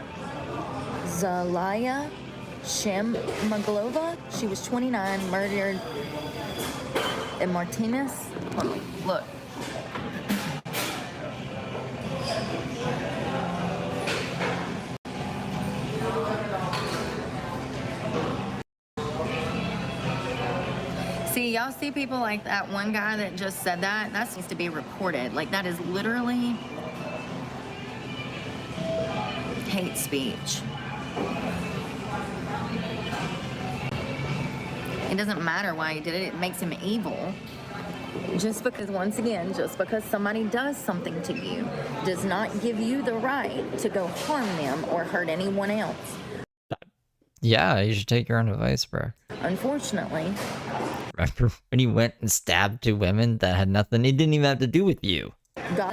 Shemaglova. She was 29, murdered in Martinez. Hold on, look. See, y'all see people like that one guy that just said that? That needs to be reported. Like, that is literally hate speech. It doesn't matter why he did it. It makes him evil. Just because, once again, just because somebody does something to you does not give you the right to go harm them or hurt anyone else. Yeah, you should take your own advice, Brooke. Unfortunately. Remember when you went and stabbed two women that had nothing, it didn't even have to do with you.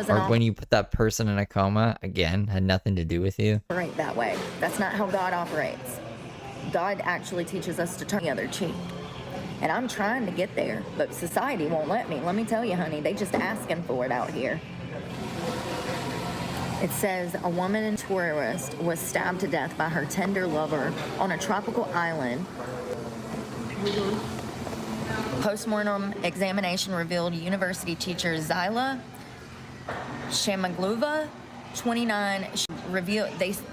Or when you put that person in a coma, again, had nothing to do with you. Operate that way. That's not how God operates. God actually teaches us to turn the other cheek. And I'm trying to get there, but society won't let me. Let me tell you, honey, they just asking for it out here. It says a woman and tourist was stabbed to death by her Tinder lover on a tropical island. Postmortem examination revealed university teacher Zyla Shemaglova, 29,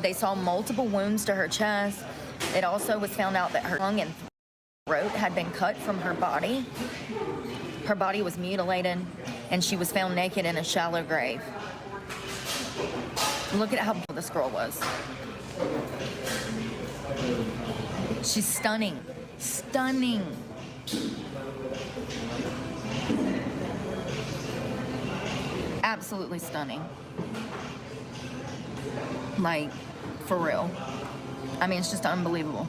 they saw multiple wounds to her chest. It also was found out that her tongue and throat had been cut from her body. Her body was mutilated, and she was found naked in a shallow grave. Look at how beautiful this girl was. She's stunning. Stunning. Absolutely stunning. Like, for real. I mean, it's just unbelievable.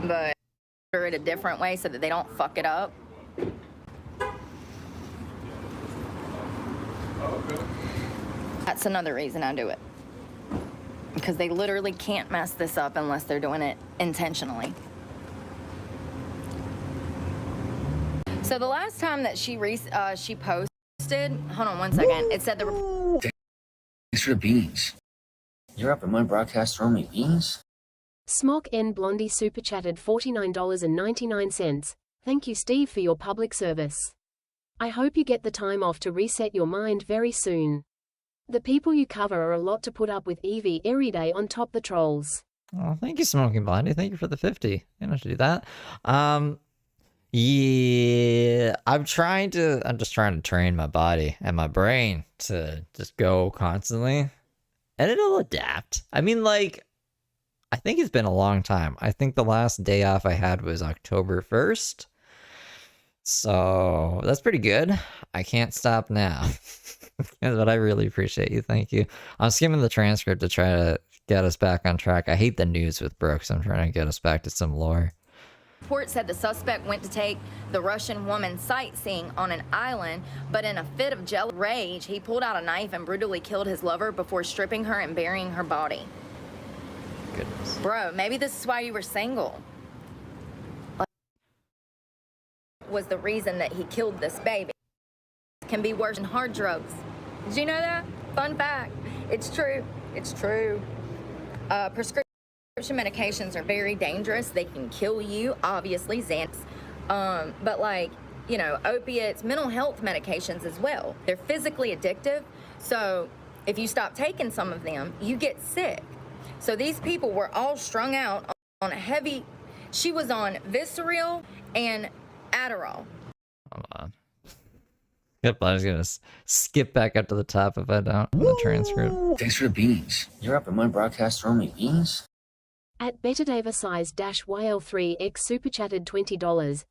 But do it a different way so that they don't fuck it up. That's another reason I do it. Because they literally can't mess this up unless they're doing it intentionally. So the last time that she posted, hold on one second, it said Thanks for the beans. You're up in my broadcast throwing me beans? Smock N Blondie super chatted $49.99. Thank you, Steve, for your public service. I hope you get the time off to reset your mind very soon. The people you cover are a lot to put up with, Evie every day on top the trolls. Oh, thank you, Smoking Blondie. Thank you for the 50. You don't have to do that. Yeah, I'm just trying to train my body and my brain to just go constantly, and it'll adapt. I mean, like, I think it's been a long time. I think the last day off I had was October 1st. So that's pretty good. I can't stop now. But I really appreciate you. Thank you. I'm skimming the transcript to try to get us back on track. I hate the news with Brooke, so I'm trying to get us back to some lore. Report said the suspect went to take the Russian woman sightseeing on an island, but in a fit of jealous rage, he pulled out a knife and brutally killed his lover before stripping her and burying her body. Goodness. Bro, maybe this is why you were single. Was the reason that he killed this baby. Can be worse than hard drugs. Did you know that? Fun fact. It's true. It's true. Prescription medications are very dangerous. They can kill you, obviously, Xanax. But like, you know, opiates, mental health medications as well. They're physically addictive. So if you stop taking some of them, you get sick. So these people were all strung out on a heavy, she was on Visceral and Adderall. Hold on. Yep, I was gonna skip back up to the top if I don't in the transcript. Thanks for the beans. You're up in my broadcast throwing me beans? At Betterdava size -YL3X super chatted $20.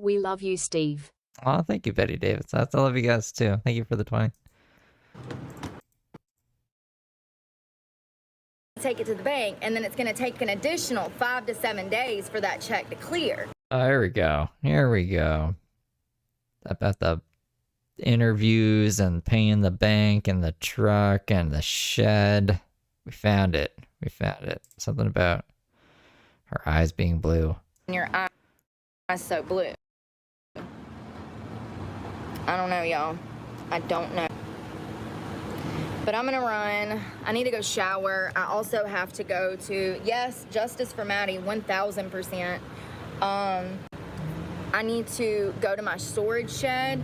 We love you, Steve. Oh, thank you, Betty Davis. I love you guys too. Thank you for the 20. Take it to the bank, and then it's going to take an additional 5 to 7 days for that check to clear. Oh, here we go. Here we go. About the interviews and paying the bank and the truck and the shed. We found it. We found it. Something about her eyes being blue. And your eyes so blue. I don't know, y'all. I don't know. But I'm gonna run. I need to go shower. I also have to go to, yes, Justice for Maddie, 1000%. I need to go to my storage shed,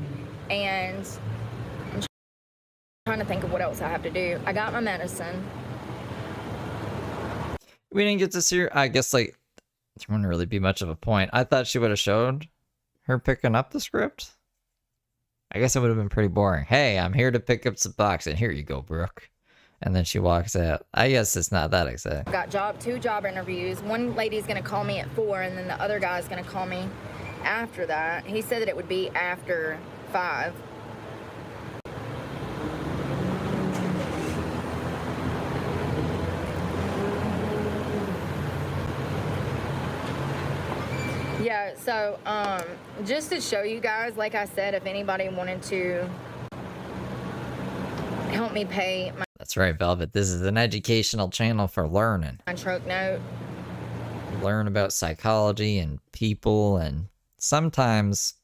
and I'm trying to think of what else I have to do. I got my medicine. We didn't get to see her. I guess, like, there wouldn't really be much of a point. I thought she would have showed her picking up the script. I guess it would have been pretty boring. Hey, I'm here to pick up some box, and here you go, Brooke. And then she walks out. I guess it's not that exciting. I got 2 job interviews. One lady's gonna call me at 4, and then the other guy's gonna call me after that. He said that it would be after 5. Yeah, so just to show you guys, like I said, if anybody wanted to help me pay That's right, Velvet. This is an educational channel for learning. my truck note. Learn about psychology and people and sometimes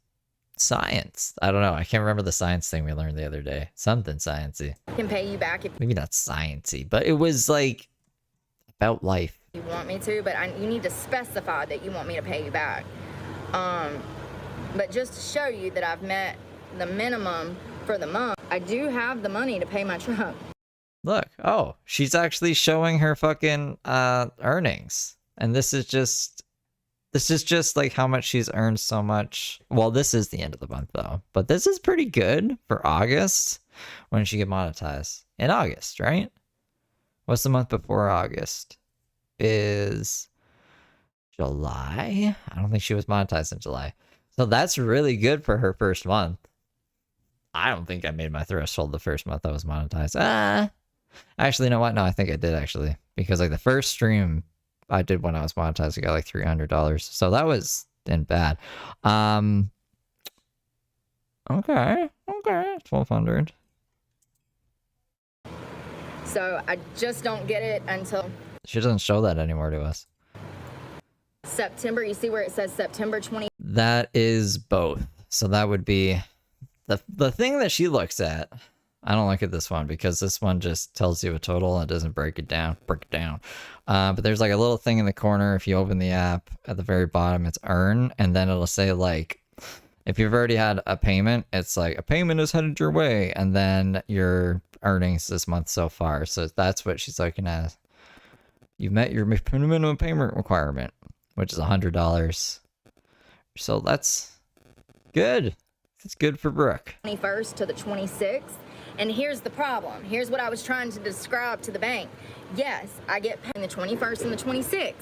science. I don't know. I can't remember the science thing we learned the other day. Something sciencey. I can pay you back if Maybe not sciencey, but it was like about life. you want me to, but you need to specify that you want me to pay you back. But just to show you that I've met the minimum for the month, I do have the money to pay my truck. Look, oh, she's actually showing her fucking earnings. And this is just like how much she's earned so much. Well, this is the end of the month though, but this is pretty good for August when she get monetized. In August, right? What's the month before August? Is July? I don't think she was monetized in July. So that's really good for her first month. I don't think I made my threshold the first month I was monetized. Actually, you know what? No, I think I did actually. Because like the first stream I did when I was monetized, I got like $300. So that wasn't bad. Okay. 1,200. So I just don't get it until She doesn't show that anymore to us. September. You see where it says September 20. That is both. So that would be the thing that she looks at I don't look at this one because this one just tells you a total and it doesn't break it down. But there's like a little thing in the corner. If you open the app at the very bottom, it's earn, and then it'll say like, if you've already had a payment, it's like a payment is headed your way, and then your earnings this month so far. So that's what she's looking at. You've met your minimum payment requirement, which is $100. So that's good. It's good for Brooke. 21st to the 26th. And here's the problem. Here's what I was trying to describe to the bank. Yes, I get paid the 21st and the 26th,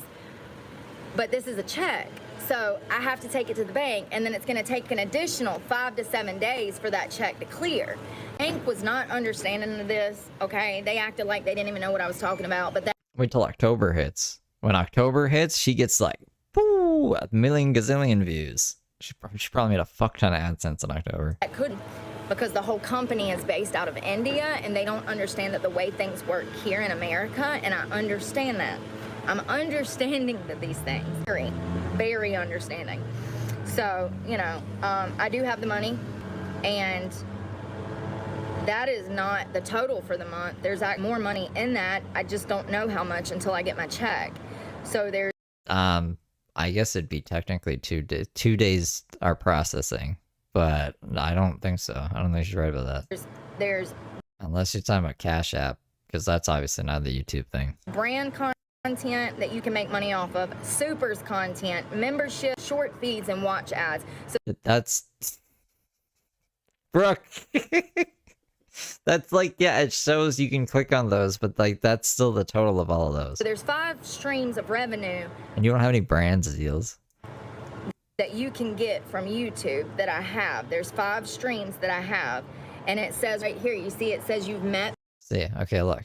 but this is a check. So I have to take it to the bank, and then it's going to take an additional 5 to 7 days for that check to clear. Bank was not understanding of this, okay? They acted like they didn't even know what I was talking about, but that... Wait till October hits. When October hits, she gets like, woo, a million gazillion views. She probably made a fuck ton of AdSense in October. I couldn't, because the whole company is based out of India, and they don't understand that the way things work here in America, and I understand that. I'm understanding that these things. Very, very understanding. So, you know, I do have the money, and that is not the total for the month. There's more money in that. I just don't know how much until I get my check. So there's... I guess it'd be technically 2 days. 2 days are processing, but I don't think so. I don't think she's right about that. There's unless you're talking about Cash App, because that's obviously not the YouTube thing. Brand content that you can make money off of, supers content, membership, short feeds, and watch ads. So that's Brooke. That's like, yeah, it shows you can click on those, but like that's still the total of all of those. So there's 5 streams of revenue. And you don't have any brands deals That you can get from YouTube that I have. There's 5 streams that I have. And it says right here, you see it says you've met. See, okay, look.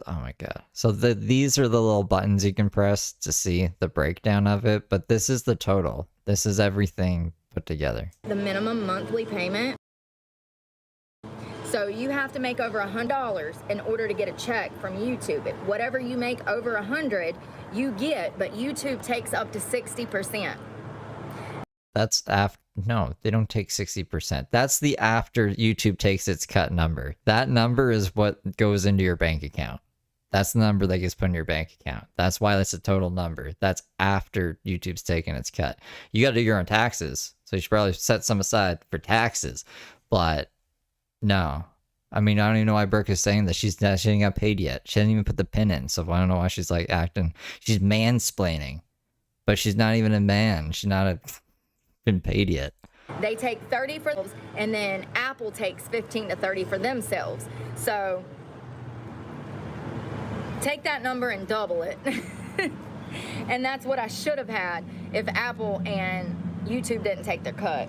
Oh my god. So these are the little buttons you can press to see the breakdown of it, but this is the total. This is everything put together. The minimum monthly payment. So you have to make over $100 in order to get a check from YouTube. Whatever you make over 100, you get, but YouTube takes up to 60%. That's after, no, they don't take 60%. That's the after YouTube takes its cut number. That number is what goes into your bank account. That's the number that gets put in your bank account. That's why that's a total number. That's after YouTube's taken its cut. You got to do your own taxes. So you should probably set some aside for taxes. But no. I mean, I don't even know why Brooke is saying that. She didn't get paid yet. She didn't even put the pin in. So I don't know why she's like acting. She's mansplaining. But she's not even a man. She's not been paid yet. They take 30 for themselves, and then Apple takes 15 to 30 for themselves. So take that number and double it. And that's what I should have had if Apple and YouTube didn't take their cut.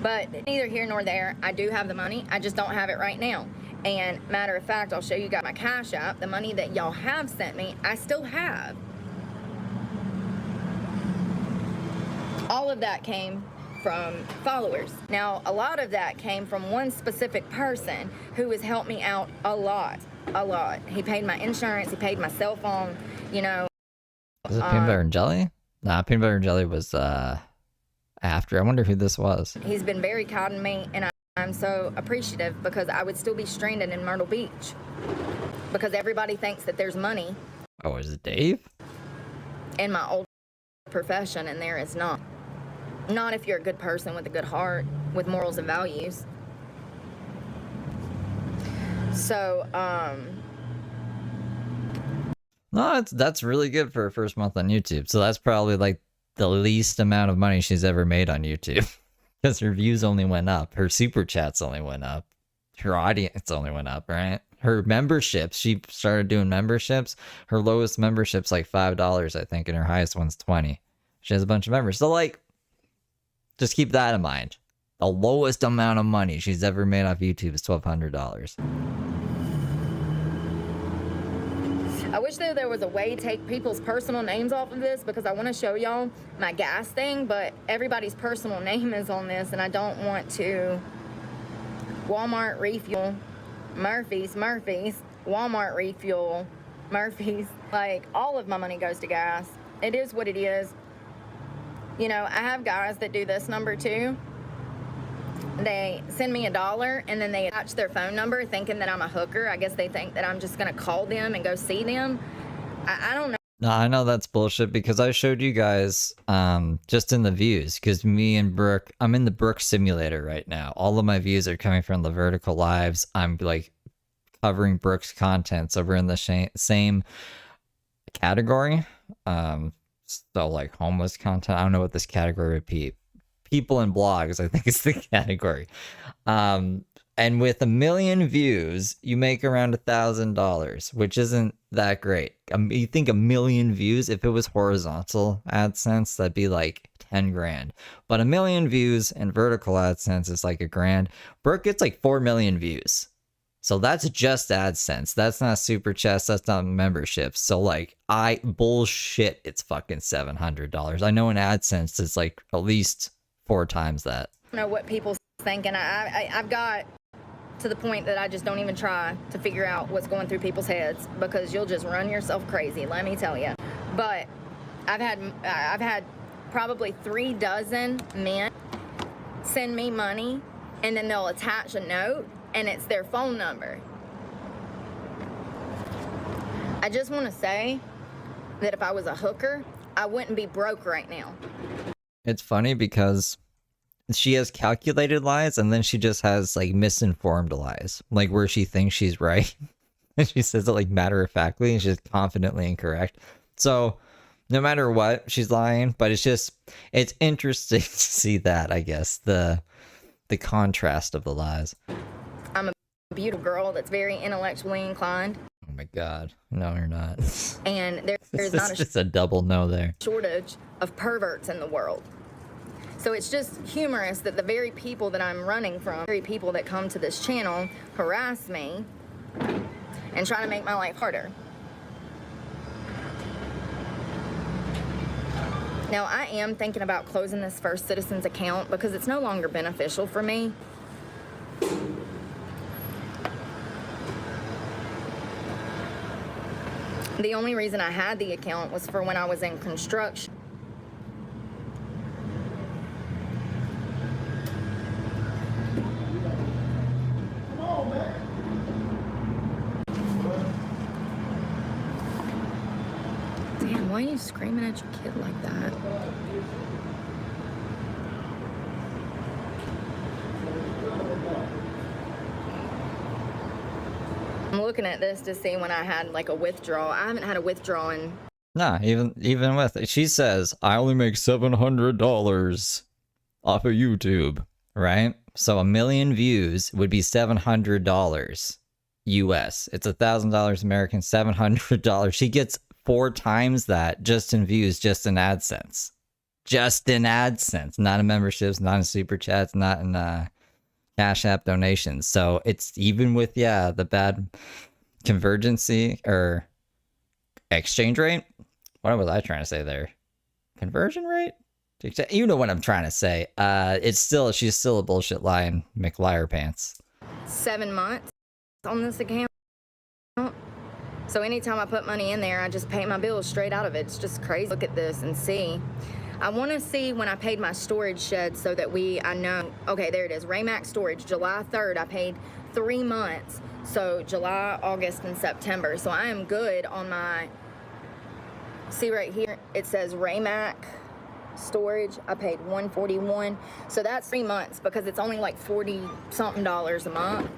But neither here nor there. I do have the money. I just don't have it right now. And matter of fact, I'll show you guys my Cash App. The money that y'all have sent me, I still have. All of that came from followers. Now, a lot of that came from one specific person who has helped me out a lot. He paid my insurance, he paid my cell phone, you know. Was it Peanut Butter and Jelly? Nah, Peanut Butter and Jelly was after. I wonder who this was. He's been very kind to me, and I'm so appreciative, because I would still be stranded in Myrtle Beach because everybody thinks that there's money. Oh, is it Dave? In my old profession, and there is not. Not if you're a good person with a good heart, with morals and values. So, no, that's really good for her first month on YouTube. So that's probably like the least amount of money she's ever made on YouTube. Because her views only went up. Her super chats only went up. Her audience only went up, right? Her memberships, she started doing memberships. Her lowest membership's like $5, I think, and her highest one's $20. She has a bunch of members. So like, just keep that in mind. The lowest amount of money she's ever made off YouTube is $1,200. I wish that there was a way to take people's personal names off of this, because I want to show y'all my gas thing, but everybody's personal name is on this, and I don't want to. Walmart refuel, Murphy's, Walmart refuel, Murphy's. Like, all of my money goes to gas. It is what it is. You know, I have guys that do this number too, they send me $1 and then they attach their phone number thinking that I'm a hooker. I guess they think that I'm just gonna call them and go see them. I don't know. No, I know that's bullshit because I showed you guys just in the views, because me and Brooke, I'm in the Brooke simulator right now. All of my views are coming from the vertical lives. I'm like covering Brooke's content, so we're in the same category. So like homeless content. I don't know what this category would be. People and blogs, I think is the category. And with 1 million views, you make around $1,000, which isn't that great. You think 1 million views, if it was horizontal AdSense, that'd be like 10 grand. But 1 million views and vertical AdSense is like $1 grand. Brooke gets like 4 million views. So that's just AdSense. That's not super chats. That's not memberships. So like, bullshit, it's fucking $700. I know in AdSense it's like at least 4 times that. I don't know what people think, and I've got to the point that I just don't even try to figure out what's going through people's heads, because you'll just run yourself crazy, let me tell you. But I've had probably 3 dozen men send me money, and then they'll attach a note, and it's their phone number. I just want to say that if I was a hooker, I wouldn't be broke right now. It's funny because she has calculated lies, and then she just has like misinformed lies, like where she thinks she's right. And she says it like matter-of-factly, and she's confidently incorrect. So no matter what, she's lying, but it's interesting to see that, I guess, the contrast of the lies. I'm a beautiful girl that's very intellectually inclined. Oh my God. No, you're not. And there's not just a double no there. Shortage of perverts in the world. So it's just humorous that the very people that I'm running from, the very people that come to this channel, harass me and try to make my life harder. Now, I am thinking about closing this First Citizens account because it's no longer beneficial for me. The only reason I had the account was for when I was in construction. Damn, why are you screaming at your kid like that? I'm looking at this to see when I had like a withdrawal. I haven't had a withdrawal in... Nah, even with it. She says, I only make $700 off of YouTube, right? So 1 million views would be $700 US. It's $1,000 American, $700. She gets 4 times that just in views, just in AdSense. Just in AdSense, not in memberships, not in super chats, not in Cash App donations. So it's even with, the bad convergency or exchange rate. What was I trying to say there? Conversion rate? You know what I'm trying to say. She's still a bullshit lying McLiar pants. 7 months on this account. So anytime I put money in there, I just pay my bills straight out of it. It's just crazy. Look at this and see. I want to see when I paid my storage shed so that I know. Okay, there it is. Raymax Storage, July 3rd. I paid 3 months. So July, August, and September. So I am good on my, see right here, it says Raymax Storage. I paid $141. So that's 3 months because it's only like $40-something a month.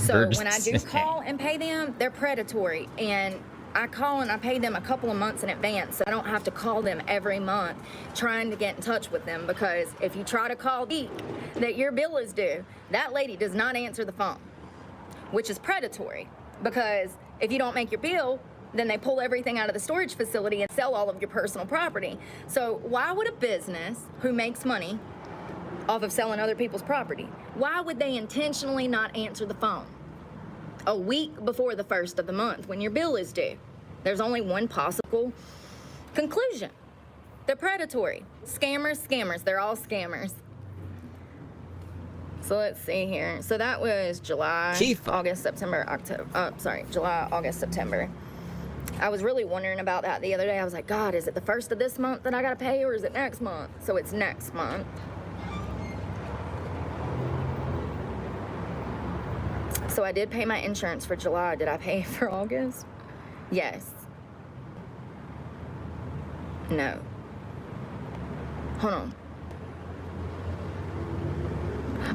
So when I do call and pay them, they're predatory. And I call and I pay them a couple of months in advance, so I don't have to call them every month trying to get in touch with them, because if you try to call that your bill is due, that lady does not answer the phone, which is predatory, because if you don't make your bill, then they pull everything out of the storage facility and sell all of your personal property. So why would a business who makes money off of selling other people's property, why would they intentionally not answer the phone a week before the 1st of the month when your bill is due? There's only one possible conclusion. They're predatory. Scammers. They're all scammers. So let's see here. So that was July, August, September, October. July, August, September. I was really wondering about that the other day. I was like, God, is it the 1st of this month that I gotta pay, or is it next month? So it's next month. So I did pay my insurance for July. Did I pay for August? Yes. No. Hold on.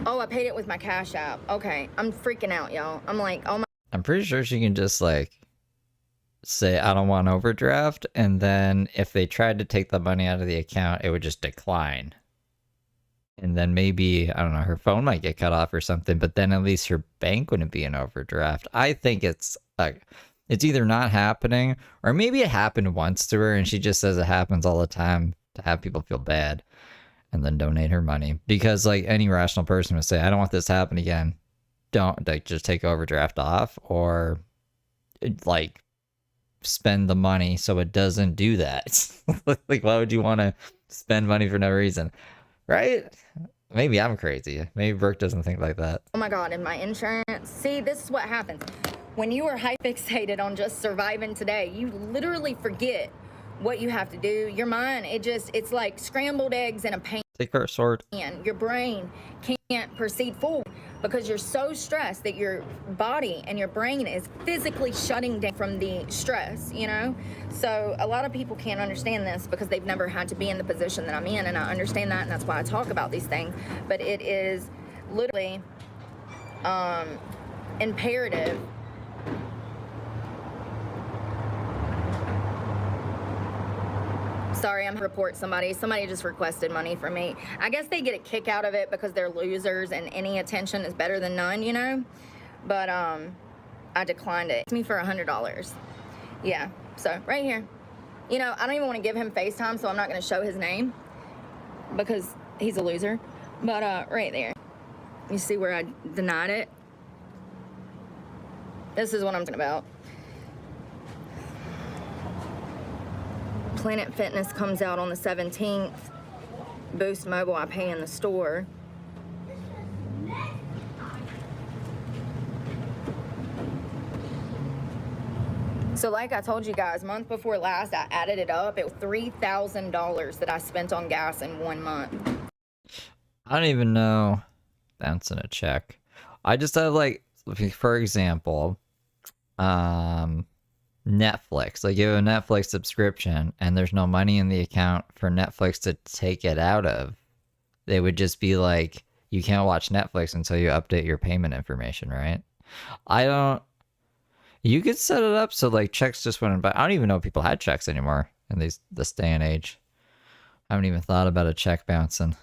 Oh, I paid it with my Cash App. Okay, I'm freaking out, y'all. I'm like, oh my. I'm pretty sure she can just like say, I don't want overdraft. And then if they tried to take the money out of the account, it would just decline. And then maybe, I don't know, her phone might get cut off or something, but then at least her bank wouldn't be an overdraft. I think it's like, it's either not happening, or maybe it happened once to her and she just says it happens all the time to have people feel bad and then donate her money. Because like any rational person would say, I don't want this to happen again. Don't, like, just take overdraft off, or like spend the money so it doesn't do that. Like, why would you want to spend money for no reason? Right? Maybe I'm crazy. Maybe Brooke doesn't think like that. Oh my God, and my insurance. See, this is what happens. When you are fixated on just surviving today, you literally forget what you have to do. Your mind, it's like scrambled eggs in a pan. Take her sword. And your brain can't proceed forward because you're so stressed that your body and your brain is physically shutting down from the stress, you know? So a lot of people can't understand this because they've never had to be in the position that I'm in, and I understand that, and that's why I talk about these things. But it is literally imperative. Sorry, I'm gonna report somebody. Somebody just requested money from me. I guess they get a kick out of it because they're losers and any attention is better than none, you know? But I declined it. It's me for $100. Yeah, so right here. You know, I don't even want to give him FaceTime, so I'm not gonna show his name because he's a loser. But right there, you see where I denied it? This is what I'm talking about. Planet Fitness comes out on the 17th. Boost Mobile I pay in the store. So like I told you guys, month before last, I added it up. It was $3,000 that I spent on gas in 1 month. I don't even know. Bouncing a check. I just have, like, for example, Netflix. Like, you have a Netflix subscription and there's no money in the account for Netflix to take it out of. They would just be like, you can't watch Netflix until you update your payment information, right? You could set it up so like checks just went in, but I don't even know if people had checks anymore in this day and age. I haven't even thought about a check bouncing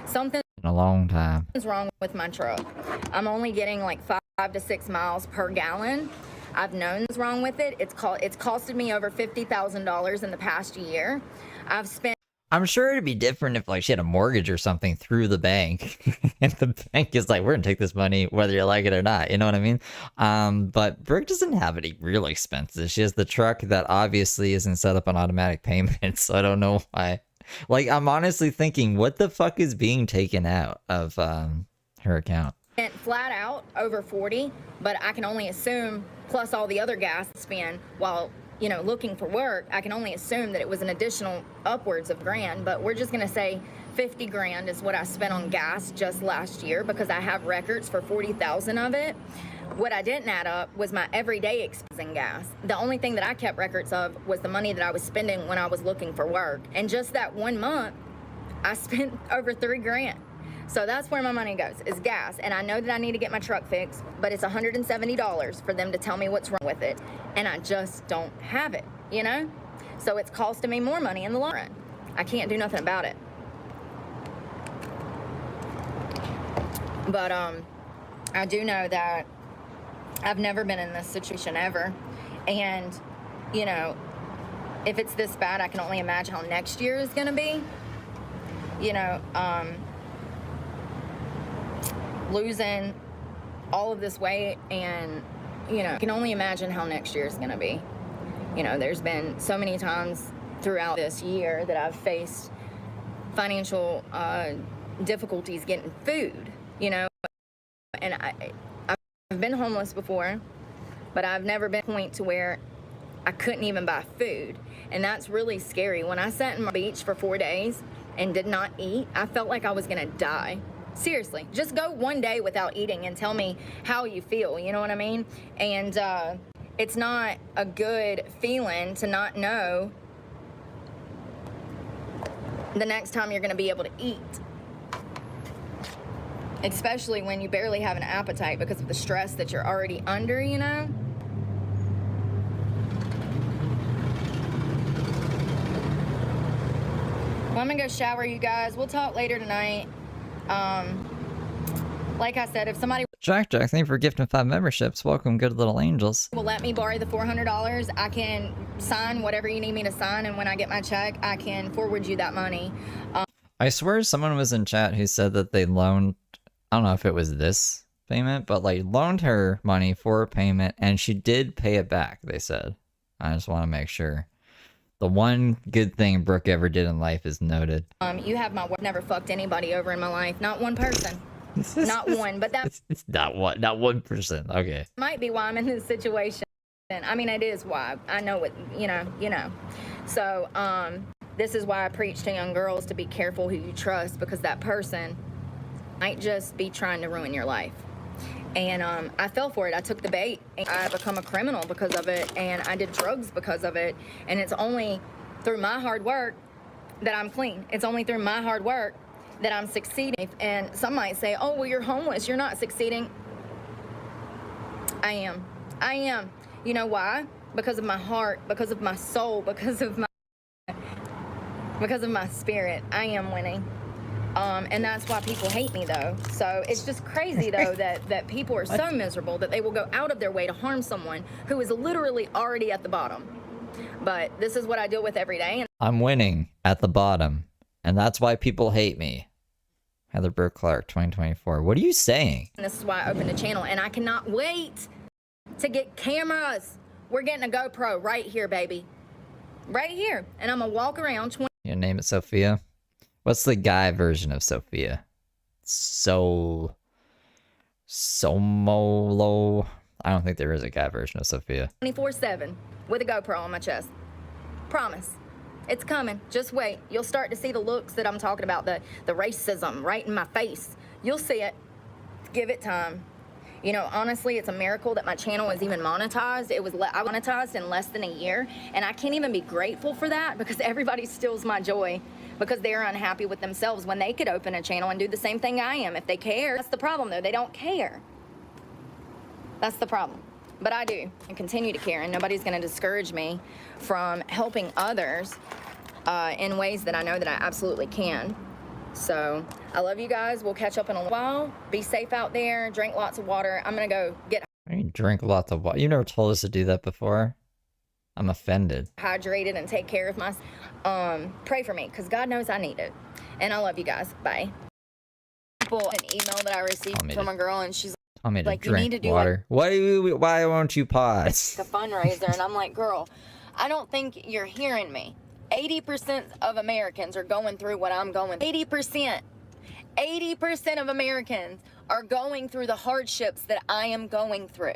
Something in a long time. is wrong with my truck. I'm only getting like 5 to 6 miles per gallon. I've known what's wrong with it. It's costed me over $50,000 in the past year. I've spent. I'm sure it'd be different if like she had a mortgage or something through the bank, and the bank is like, we're gonna take this money whether you like it or not. You know what I mean? But Brooke doesn't have any real expenses. She has the truck that obviously isn't set up on automatic payments. So I don't know why. Like, I'm honestly thinking, what the fuck is being taken out of her account? Flat out over 40, but I can only assume, plus all the other gas spend while, you know, looking for work, I can only assume that it was an additional upwards of $1,000, but we're just gonna say 50 grand is what I spent on gas just last year because I have records for 40,000 of it. What I didn't add up was my everyday expense in gas. The only thing that I kept records of was the money that I was spending when I was looking for work. And just that 1 month, I spent over 3 grand. So that's where my money goes, is gas. And I know that I need to get my truck fixed, but it's $170 for them to tell me what's wrong with it. And I just don't have it, you know? So it's costing me more money in the long run. I can't do nothing about it. But I do know that I've never been in this situation ever. And, you know, if it's this bad, I can only imagine how next year is gonna be. You know, losing all of this weight, and you know, I can only imagine how next year is going to be. You know, there's been so many times throughout this year that I've faced financial difficulties getting food, you know, and I've been homeless before, but I've never been to a point to where I couldn't even buy food, and that's really scary. When I sat in my beach for 4 days and did not eat, I felt like I was going to die. Seriously, just go one day without eating and tell me how you feel, you know what I mean? And it's not a good feeling to not know the next time you're gonna be able to eat. Especially when you barely have an appetite because of the stress that you're already under, you know? Well, I'm gonna go shower, you guys. We'll talk later tonight. Like I said, if somebody Jack, thank you for gifting 5 memberships. Welcome, good little angels. will let me borrow the $400, I can sign whatever you need me to sign, and when I get my check, I can forward you that money. I swear someone was in chat who said that they loaned, I don't know if it was this payment, but like loaned her money for a payment and she did pay it back, they said. I just want to make sure. The one good thing Brooke ever did in life is noted. You have my word. Never fucked anybody over in my life. Not one person. Not one. But that It's not 1%. Okay. might be why I'm in this situation. I mean, it is why. I know it, you know. So, this is why I preach to young girls to be careful who you trust, because that person might just be trying to ruin your life. And I fell for it. I took the bait. I become a criminal because of it, and I did drugs because of it. And it's only through my hard work that I'm clean. It's only through my hard work that I'm succeeding. And some might say, oh, well, you're homeless. You're not succeeding. I am. I am. You know why? Because of my heart, because of my soul, because of my spirit. I am winning. And that's why people hate me, though. So it's just crazy, though, that people are so miserable that they will go out of their way to harm someone who is literally already at the bottom. But this is what I deal with every day. I'm winning at the bottom, and that's why people hate me. Heather Brooke Clark, 2024. What are you saying? And this is why I opened a channel, and I cannot wait to get cameras. We're getting a GoPro right here, baby. Right here. And I'm going to walk around. You name it Sophia? What's the guy version of Sophia? Somolo. I don't think there is a guy version of Sophia. 24/7 with a GoPro on my chest. Promise. It's coming. Just wait. You'll start to see the looks that I'm talking about, the racism right in my face. You'll see it. Give it time. You know, honestly, it's a miracle that my channel is even monetized. I monetized in less than a year, and I can't even be grateful for that because everybody steals my joy because they're unhappy with themselves when they could open a channel and do the same thing I am if they care. That's the problem, though. They don't care. That's the problem. But I do and continue to care, and nobody's going to discourage me from helping others in ways that I know that I absolutely can. So I love you guys. We'll catch up in a while. Be safe out there. Drink lots of water. I'm going to go get Drink lots of water. You never told us to do that before. I'm offended. hydrated and take care of myself. Pray for me because God knows I need it. And I love you guys. Bye. An email that I received from a girl, and she's Tell me to like, you drink need to do water. Why won't you pause? a fundraiser. And I'm like, girl, I don't think you're hearing me. 80% of Americans are going through what I'm going through. 80%. 80% of Americans are going through the hardships that I am going through.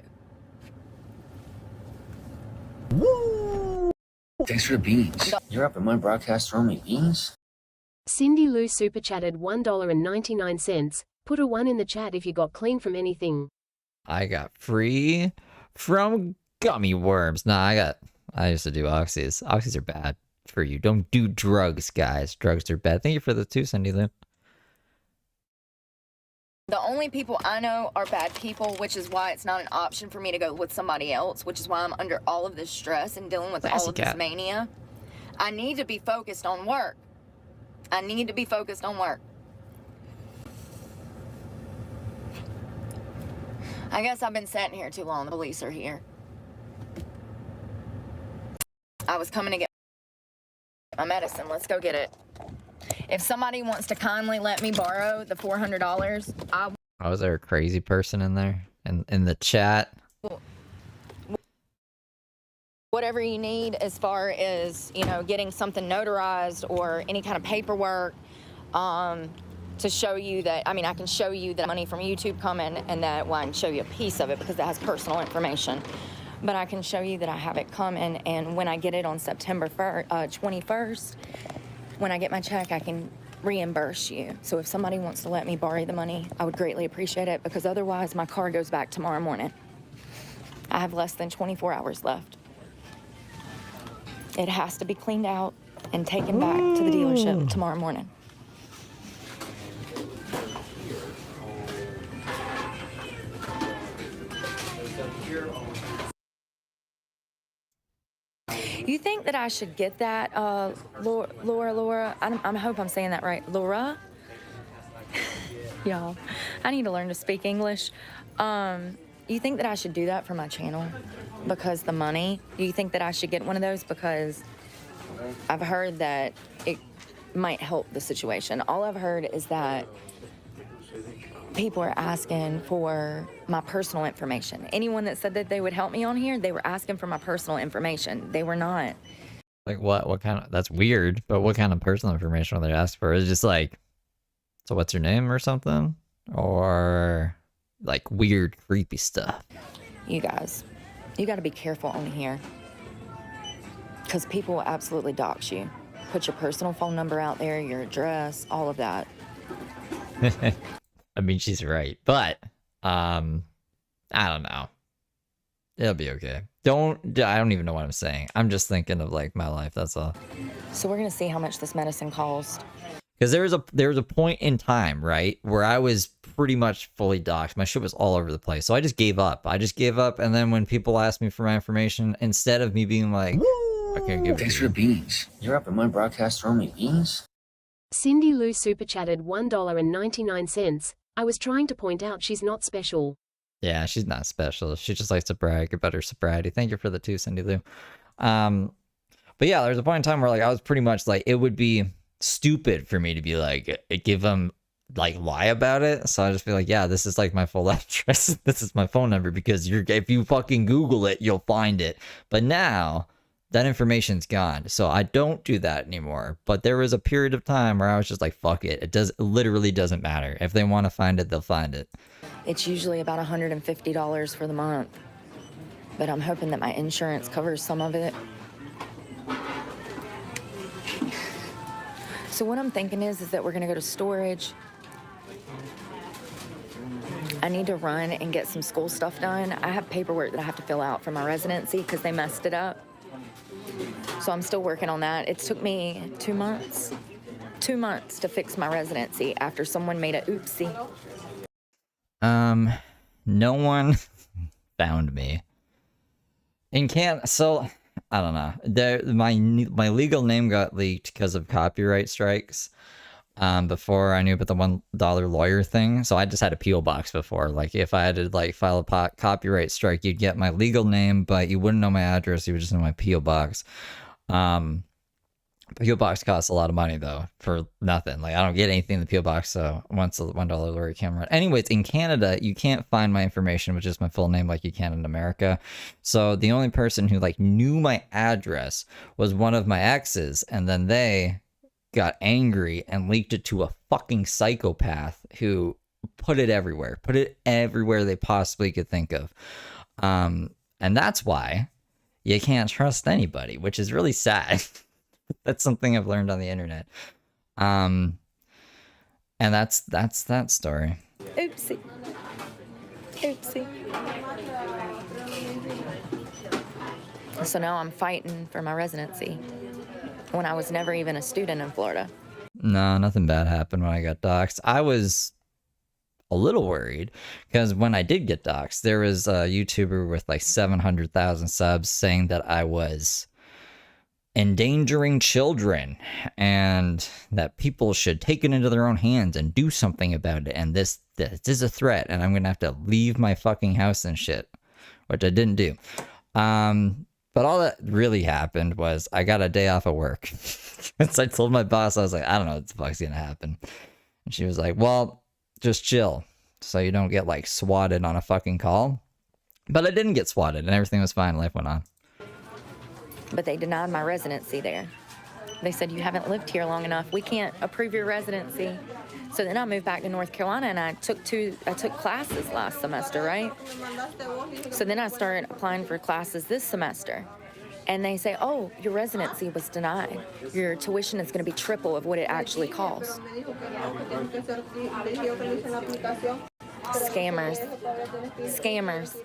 Thanks for the beans. You're up at my broadcast throwing me beans? Cindy Lou super chatted $1.99. Put a 1 in the chat if you got clean from anything. I got free from gummy worms. Nah, I used to do oxys. Oxys are bad for you. Don't do drugs, guys. Drugs are bad. Thank you for the 2, Cindy Lou. The only people I know are bad people, which is why it's not an option for me to go with somebody else, which is why I'm under all of this stress and dealing with all of this mania. I need to be focused on work. I need to be focused on work. I guess I've been sitting here too long. The police are here. I was coming to get my medicine. Let's go get it. If somebody wants to kindly let me borrow the $400, Oh, was there a crazy person in there? In the chat? whatever you need as far as, you know, getting something notarized or any kind of paperwork to show you that, I mean, I can show you the money from YouTube coming and that, well, I can show you a piece of it because that has personal information. But I can show you that I have it coming, and when I get it on September 21st, when I get my check, I can reimburse you. So if somebody wants to let me borrow the money, I would greatly appreciate it, because otherwise my car goes back tomorrow morning. I have less than 24 hours left. It has to be cleaned out and taken back to the dealership tomorrow morning. You think that I should get that, Laura? I hope I'm saying that right. Laura? Y'all, I need to learn to speak English. You think that I should do that for my channel? Because the money? Do you think that I should get one of those? Because I've heard that it might help the situation. All I've heard is that people are asking for my personal information. Anyone that said that they would help me on here, they were asking for my personal information. They were not. Like what? What kind of? That's weird. But what kind of personal information are they asking for? Is it just like, so what's your name or something, or like weird, creepy stuff? You guys, you got to be careful on here, because people will absolutely dox you. Put your personal phone number out there, your address, all of that. I mean, she's right, but I don't know. It'll be okay. I don't even know what I'm saying. I'm just thinking of like my life. That's all. So we're gonna see how much this medicine cost. Because there was a point in time, right, where I was pretty much fully doxxed. My shit was all over the place. So I just gave up. And then when people asked me for my information, instead of me being like, I can't give it. Thanks for the beans. You're up at my broadcast throwing me beans? Cindy Lou super chatted $1.99. I was trying to point out she's not special. Yeah, she's not special. She just likes to brag about her sobriety. Thank you for the 2, Cindy Lou. But yeah, there's a point in time where like I was pretty much like, it would be stupid for me to be like, give them like lie about it. So I just feel like, yeah, this is like my full address. This is my phone number, because if you fucking Google it, you'll find it. But now that information's gone. So I don't do that anymore. But there was a period of time where I was just like, fuck it. It literally doesn't matter. If they want to find it, they'll find it. It's usually about $150 for the month, but I'm hoping that my insurance covers some of it. So what I'm thinking is that we're gonna go to storage. I need to run and get some school stuff done. I have paperwork that I have to fill out for my residency because they messed it up. So I'm still working on that. It took me 2 months. 2 months to fix my residency after someone made a oopsie. No one found me. So I don't know. My legal name got leaked because of copyright strikes. Before I knew about the $1 lawyer thing. So I just had a P.O. box before. Like if I had to like file a copyright strike, you'd get my legal name, but you wouldn't know my address. You would just know my P.O. box. P.O. box costs a lot of money though for nothing. Like I don't get anything in the P.O. box. So once the $1 lawyer came around. Anyways, in Canada, you can't find my information, which is my full name, like you can in America. So the only person who like knew my address was one of my exes, and then they got angry and leaked it to a fucking psychopath who put it everywhere they possibly could think of. And that's why you can't trust anybody, which is really sad. That's something I've learned on the internet. And that's that story. Oopsie. Oopsie. So now I'm fighting for my residency when I was never even a student in Florida. No, nothing bad happened when I got doxxed. I was a little worried because when I did get doxxed, there was a YouTuber with like 700,000 subs saying that I was endangering children and that people should take it into their own hands and do something about it. And this is a threat, and I'm going to have to leave my fucking house and shit, which I didn't do. But all that really happened was I got a day off of work. So I told my boss, I was like, I don't know what the fuck's gonna happen. And she was like, well, just chill so you don't get like swatted on a fucking call. But I didn't get swatted and everything was fine. Life went on. But they denied my residency there. They said, you haven't lived here long enough. We can't approve your residency. So then I moved back to North Carolina and I took classes last semester, right? So then I started applying for classes this semester. and they say, oh, your residency was denied. Your tuition is going to be triple of what it actually costs. Scammers. Scammers.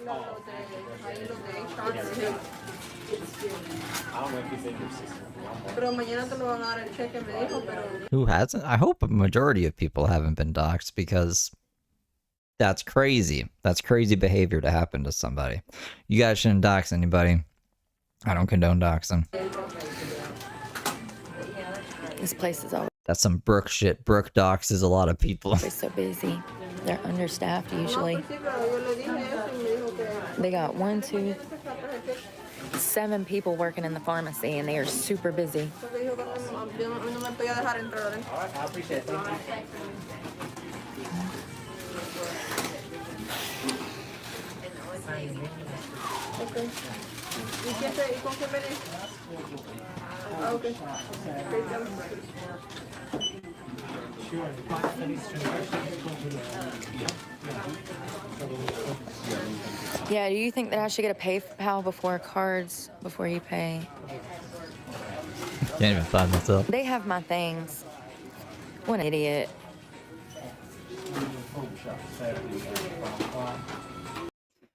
Who hasn't? I hope a majority of people haven't been doxxed, because that's crazy. That's crazy behavior to happen to somebody. You guys shouldn't dox anybody. I don't condone doxing. This place is always That's some Brooke shit. Brooke doxes a lot of people. so busy. They're understaffed usually. They got 7 people working in the pharmacy, and they are super busy. Yeah, do you think that I should get a PayPal before cards before you pay? Can't even find myself. They have my things. What an idiot.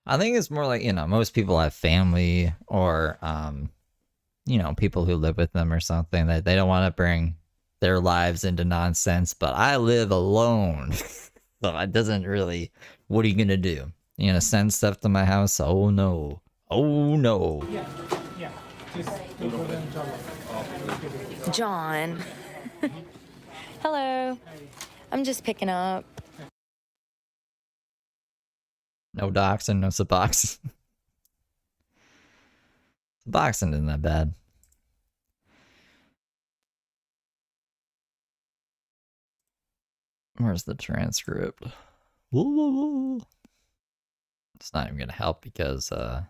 I think it's more like, you know, most people have family or, you know, people who live with them or something, that they don't want to bring their lives into nonsense, but I live alone. So it doesn't really, what are you going to do? You gonna send stuff to my house? Oh no. Oh no. Yeah. John. Hello. I'm just picking up. No doxing, no suboxing. Suboxing isn't that bad. Where's the transcript? It's not even gonna help because Oh.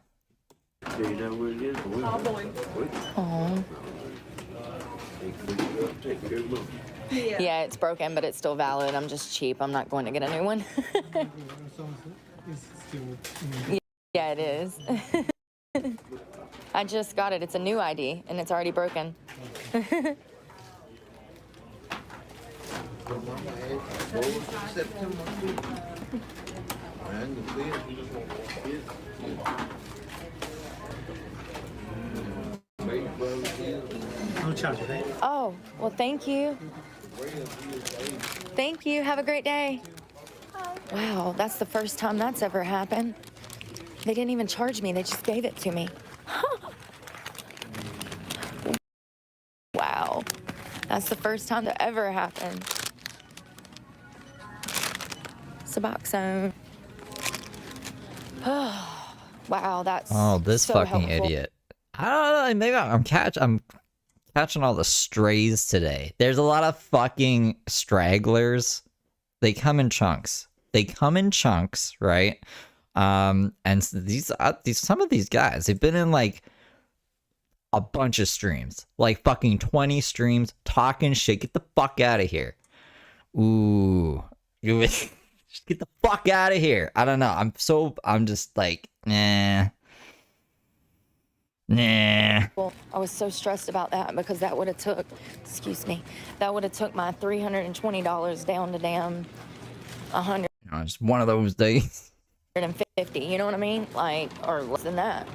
Yeah, it's broken, but it's still valid. I'm just cheap. I'm not going to get a new one. Yeah, it is. I just got it. It's a new ID, and it's already broken. Oh, well, thank you. Thank you. Have a great day. Wow, that's the first time that's ever happened. They didn't even charge me. They just gave it to me. Wow. That's the first time that ever happened. Suboxone. Wow, that's this so fucking helpful. idiot. I don't know, maybe I'm catching all the strays today. There's a lot of fucking stragglers. They come in chunks. Right? And these some of these guys, they've been in like a bunch of streams, like fucking 20 streams, talking shit. Get the fuck out of here. Ooh. Just get the fuck out of here. I don't know. I'm just like, nah. Well, I was so stressed about that because that would have took, that would have took my $320 down to damn 100. It's one of those days. 150, you know what I mean? Like, or less than that.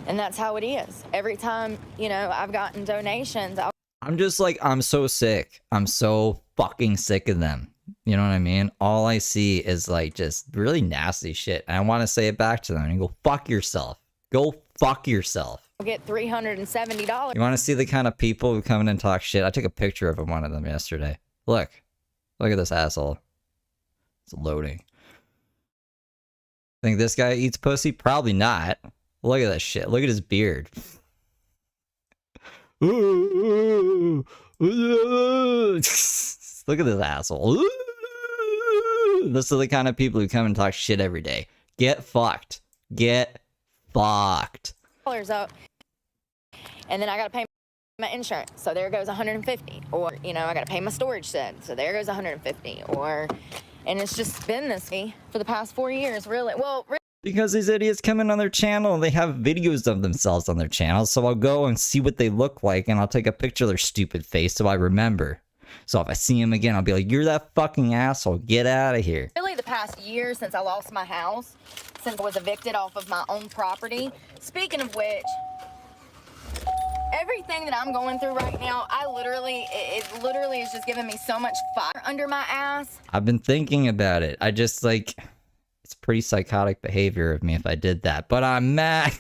And that's how it is. Every time, you know, I've gotten donations. I'm just like, I'm so sick. I'm so fucking sick of them. You know what I mean? All I see is like just really nasty shit. And I want to say it back to them and go, fuck yourself. Go fuck yourself. I'll get $370. You want to see the kind of people who come in and talk shit? I took a picture of one of them yesterday. Look at this asshole. It's loading. Think this guy eats pussy? Probably not. Look at that shit. Look at his beard. Look at this asshole. Those are the kind of people who come and talk shit every day. Get fucked. Get fucked. Up, and then I gotta pay my insurance, so there goes 150. Or, you know, I gotta pay my storage shed, so there goes 150. Or, and it's just been this way for the past 4 years, really. Well, Because these idiots come in on their channel and they have videos of themselves on their channel. So I'll go and see what they look like and I'll take a picture of their stupid face so I remember. So if I see him again, I'll be like, you're that fucking asshole. Get out of here. Really the past year since I lost my house, since I was evicted off of my own property. Speaking of which, everything that I'm going through right now, it literally is just giving me so much fire under my ass. I've been thinking about it. I just like, it's pretty psychotic behavior of me if I did that, but I'm mad.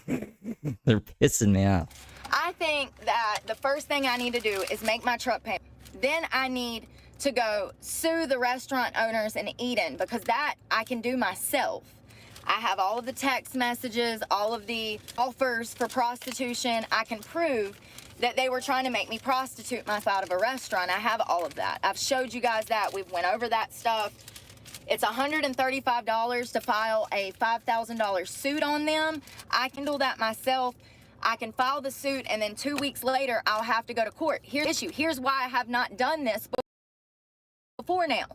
They're pissing me off. I think that the first thing I need to do is make my truck payment. Then I need to go sue the restaurant owners in Eden because that I can do myself. I have all of the text messages, all of the offers for prostitution. I can prove that they were trying to make me prostitute myself out of a restaurant. I have all of that. I've showed you guys that. We've went over that stuff. It's $135 to file a $5,000 suit on them. I can do that myself. I can file the suit, and then 2 weeks later, I'll have to go to court. Here's the issue. Here's why I have not done this before now.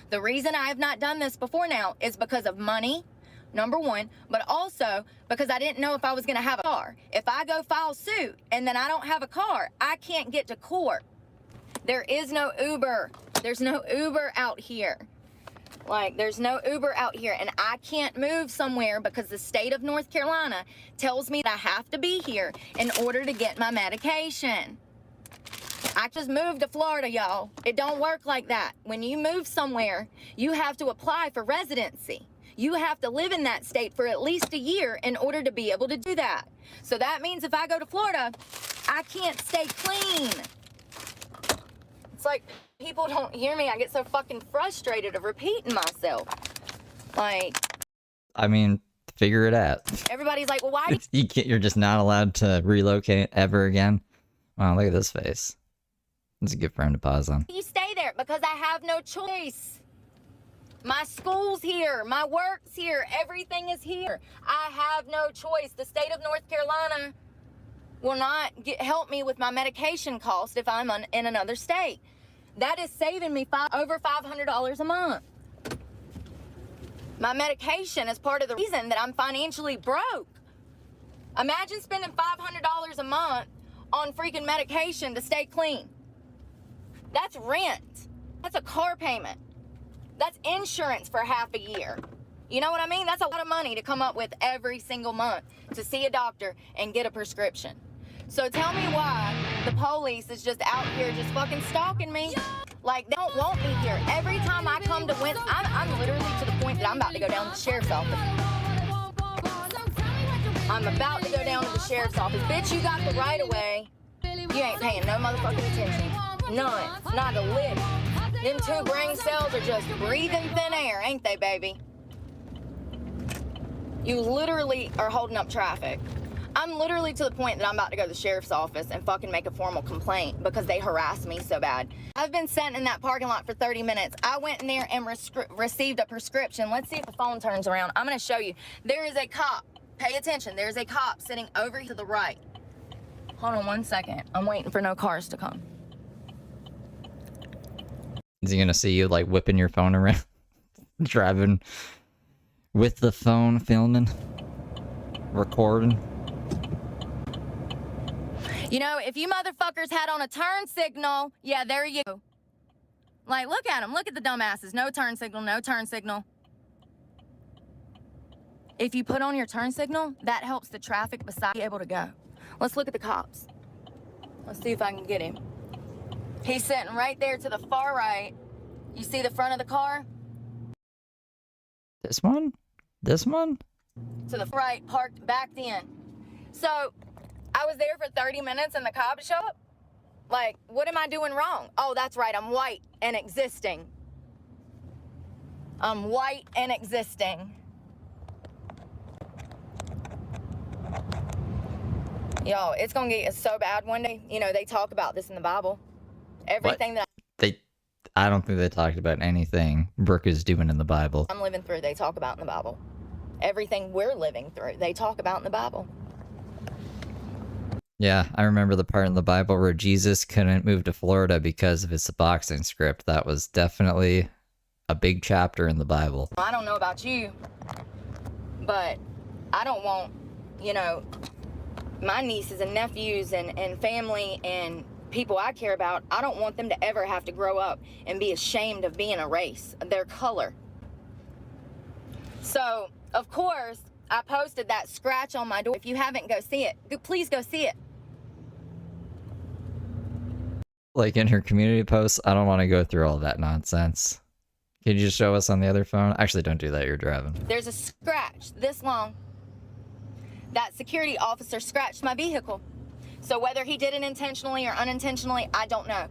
The reason I have not done this before now is because of money, number one, but also because I didn't know if I was going to have a car. If I go file suit and then I don't have a car, I can't get to court. There is no Uber. There's no Uber out here. Like, there's no Uber out here, and I can't move somewhere because the state of North Carolina tells me that I have to be here in order to get my medication. I just moved to Florida, y'all. It don't work like that. When you move somewhere, you have to apply for residency. You have to live in that state for at least a year in order to be able to do that. So that means if I go to Florida, I can't stay clean. It's like, people don't hear me. I get so fucking frustrated of repeating myself. Like, I mean, figure it out. everybody's like, well, why do You're just not allowed to relocate ever again. Wow, look at this face. It's a good friend to pause on. you stay there? Because I have no choice. My school's here. My work's here. Everything is here. I have no choice. The state of North Carolina will not help me with my medication cost if I'm in another state. That is saving me over $500 a month. My medication is part of the reason that I'm financially broke. Imagine spending $500 a month on freaking medication to stay clean. That's rent. That's a car payment. That's insurance for half a year. You know what I mean? That's a lot of money to come up with every single month to see a doctor and get a prescription. So tell me why the police is just out here just fucking stalking me. Like, they don't want me here. Every time I come to Winston, I'm literally to the point that I'm about to go down to the sheriff's office. I'm about to go down to the sheriff's office. Bitch, you got the right of way. You ain't paying no motherfucking attention. None. Not a lick. Them 2 brain cells are just breathing thin air, ain't they, baby? You literally are holding up traffic. I'm literally to the point that I'm about to go to the sheriff's office and fucking make a formal complaint because they harass me so bad. I've been sitting in that parking lot for 30 minutes. I went in there and received a prescription. Let's see if the phone turns around. I'm going to show you. There is a cop. Pay attention. There's a cop sitting over to the right. Hold on 1 second. I'm waiting for no cars to come. Is he gonna see you like whipping your phone around? Driving with the phone, filming, recording? You know, if you motherfuckers had on a turn signal, yeah, there you go. Like, look at them. Look at the dumbasses. No turn signal, no turn signal. If you put on your turn signal, that helps the traffic beside be able to go. Let's look at the cops. Let's see if I can get him. He's sitting right there to the far right. You see the front of the car? This one? This one? To the right, parked, backed in. So, I was there for 30 minutes and the cops show up? Like, what am I doing wrong? Oh, that's right, I'm white and existing. I'm white and existing. Yo, it's gonna get so bad one day. You know, they talk about this in the Bible. Everything that I don't think they talked about anything Brooke is doing in the Bible. I'm living through, they talk about in the Bible. Everything we're living through, they talk about in the Bible. Yeah, I remember the part in the Bible where Jesus couldn't move to Florida because of his boxing script. That was definitely a big chapter in the Bible. I don't know about you, but I don't want, you know, my nieces and nephews and family and people I care about, I don't want them to ever have to grow up and be ashamed of being a race, their color. So, of course, I posted that scratch on my door. If you haven't, go see it. Please go see it. Like in her community posts, I don't want to go through all that nonsense. Can you just show us on the other phone? Actually, don't do that. You're driving. There's a scratch this long. That security officer scratched my vehicle. So whether he did it intentionally or unintentionally, I don't know.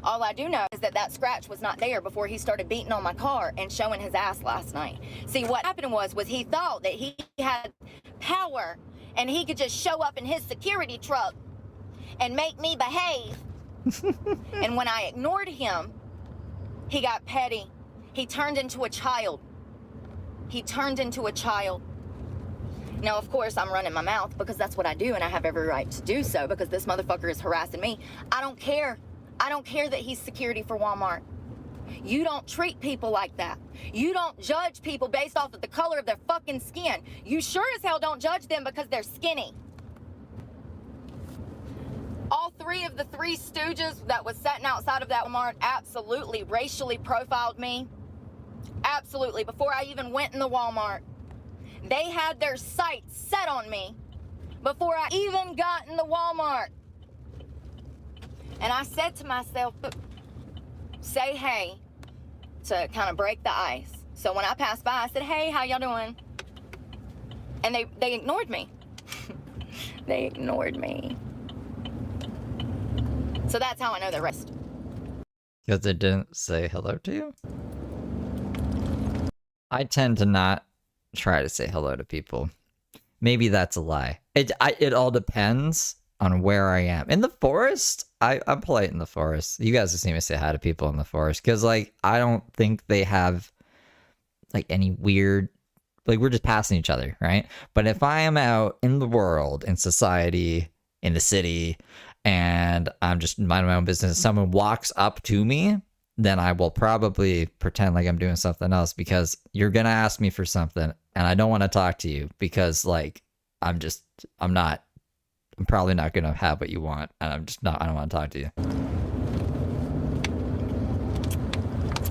All I do know is that that scratch was not there before he started beating on my car and showing his ass last night. See, what happened was he thought that he had power and he could just show up in his security truck and make me behave. And when I ignored him, he got petty. He turned into a child. He turned into a child. Now, of course, I'm running my mouth because that's what I do, and I have every right to do so because this motherfucker is harassing me. I don't care. I don't care that he's security for Walmart. You don't treat people like that. You don't judge people based off of the color of their fucking skin. You sure as hell don't judge them because they're skinny. All three of the three stooges that was sitting outside of that Walmart absolutely racially profiled me. Absolutely. Before I even went in the Walmart. They had their sights set on me before I even got in the Walmart. And I said to myself, say hey to kind of break the ice. So when I passed by, I said, hey, how y'all doing? And they ignored me. They ignored me. So that's how I know the rest. Because they didn't say hello to you? I tend to not try to say hello to people. Maybe that's a lie. It all depends on where I am. In the forest, I'm polite in the forest. You guys have seen me say hi to people in the forest because, like, I don't think they have, like, any weird, like, we're just passing each other, right? But if I am out in the world, in society, in the city, and I'm just minding my own business, someone walks up to me, then I will probably pretend like I'm doing something else because you're going to ask me for something and I don't want to talk to you because, like, I'm probably not going to have what you want and I don't want to talk to you.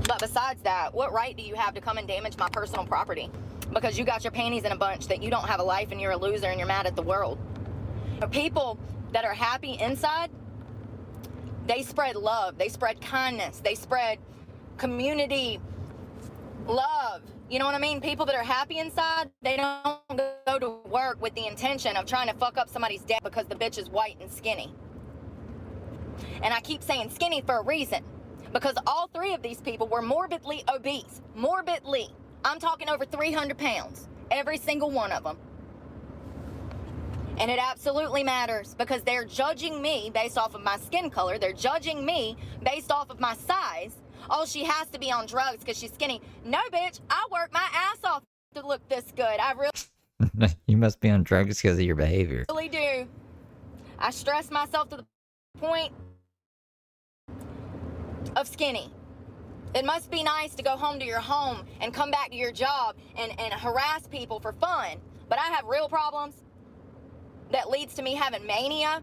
But besides that, what right do you have to come and damage my personal property? Because you got your panties in a bunch that you don't have a life and you're a loser and you're mad at the world. People that are happy inside, they spread love, they spread kindness, they spread community love. You know what I mean? People that are happy inside, they don't go to work with the intention of trying to fuck up somebody's day because the bitch is white and skinny. And I keep saying skinny for a reason. Because all three of these people were morbidly obese. Morbidly. I'm talking over 300 pounds. Every single one of them. And it absolutely matters because they're judging me based off of my skin color. They're judging me based off of my size. Oh, she has to be on drugs because she's skinny. No, bitch, I work my ass off to look this good. I really You must be on drugs because of your behavior. Really do. I stress myself to the point of skinny. It must be nice to go home to your home and come back to your job and harass people for fun. But I have real problems that leads to me having mania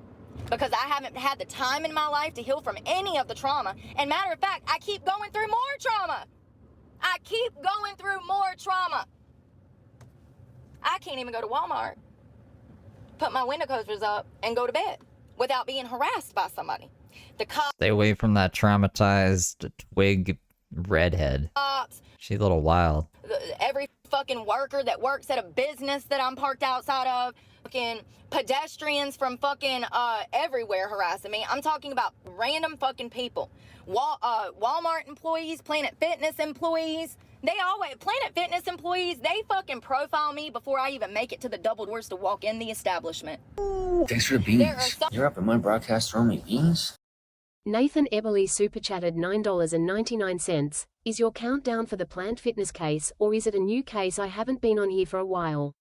because I haven't had the time in my life to heal from any of the trauma. And matter of fact, I keep going through more trauma. I keep going through more trauma. I can't even go to Walmart, put my window closers up, and go to bed without being harassed by somebody. The cops. Stay away from that traumatized twig redhead. She's a little wild. Every fucking worker that works at a business that I'm parked outside of, fucking pedestrians from fucking everywhere harassing me. I'm talking about random fucking people. Walmart employees, Planet Fitness employees. They always, Planet Fitness employees, they fucking profile me before I even make it to the double doors to walk in the establishment. Thanks for the beans. You're up at my broadcast throwing me beans? Nathan Eberly super chatted $9.99. Is your countdown for the Plant Fitness case, or is it a new case? I haven't been on here for a while.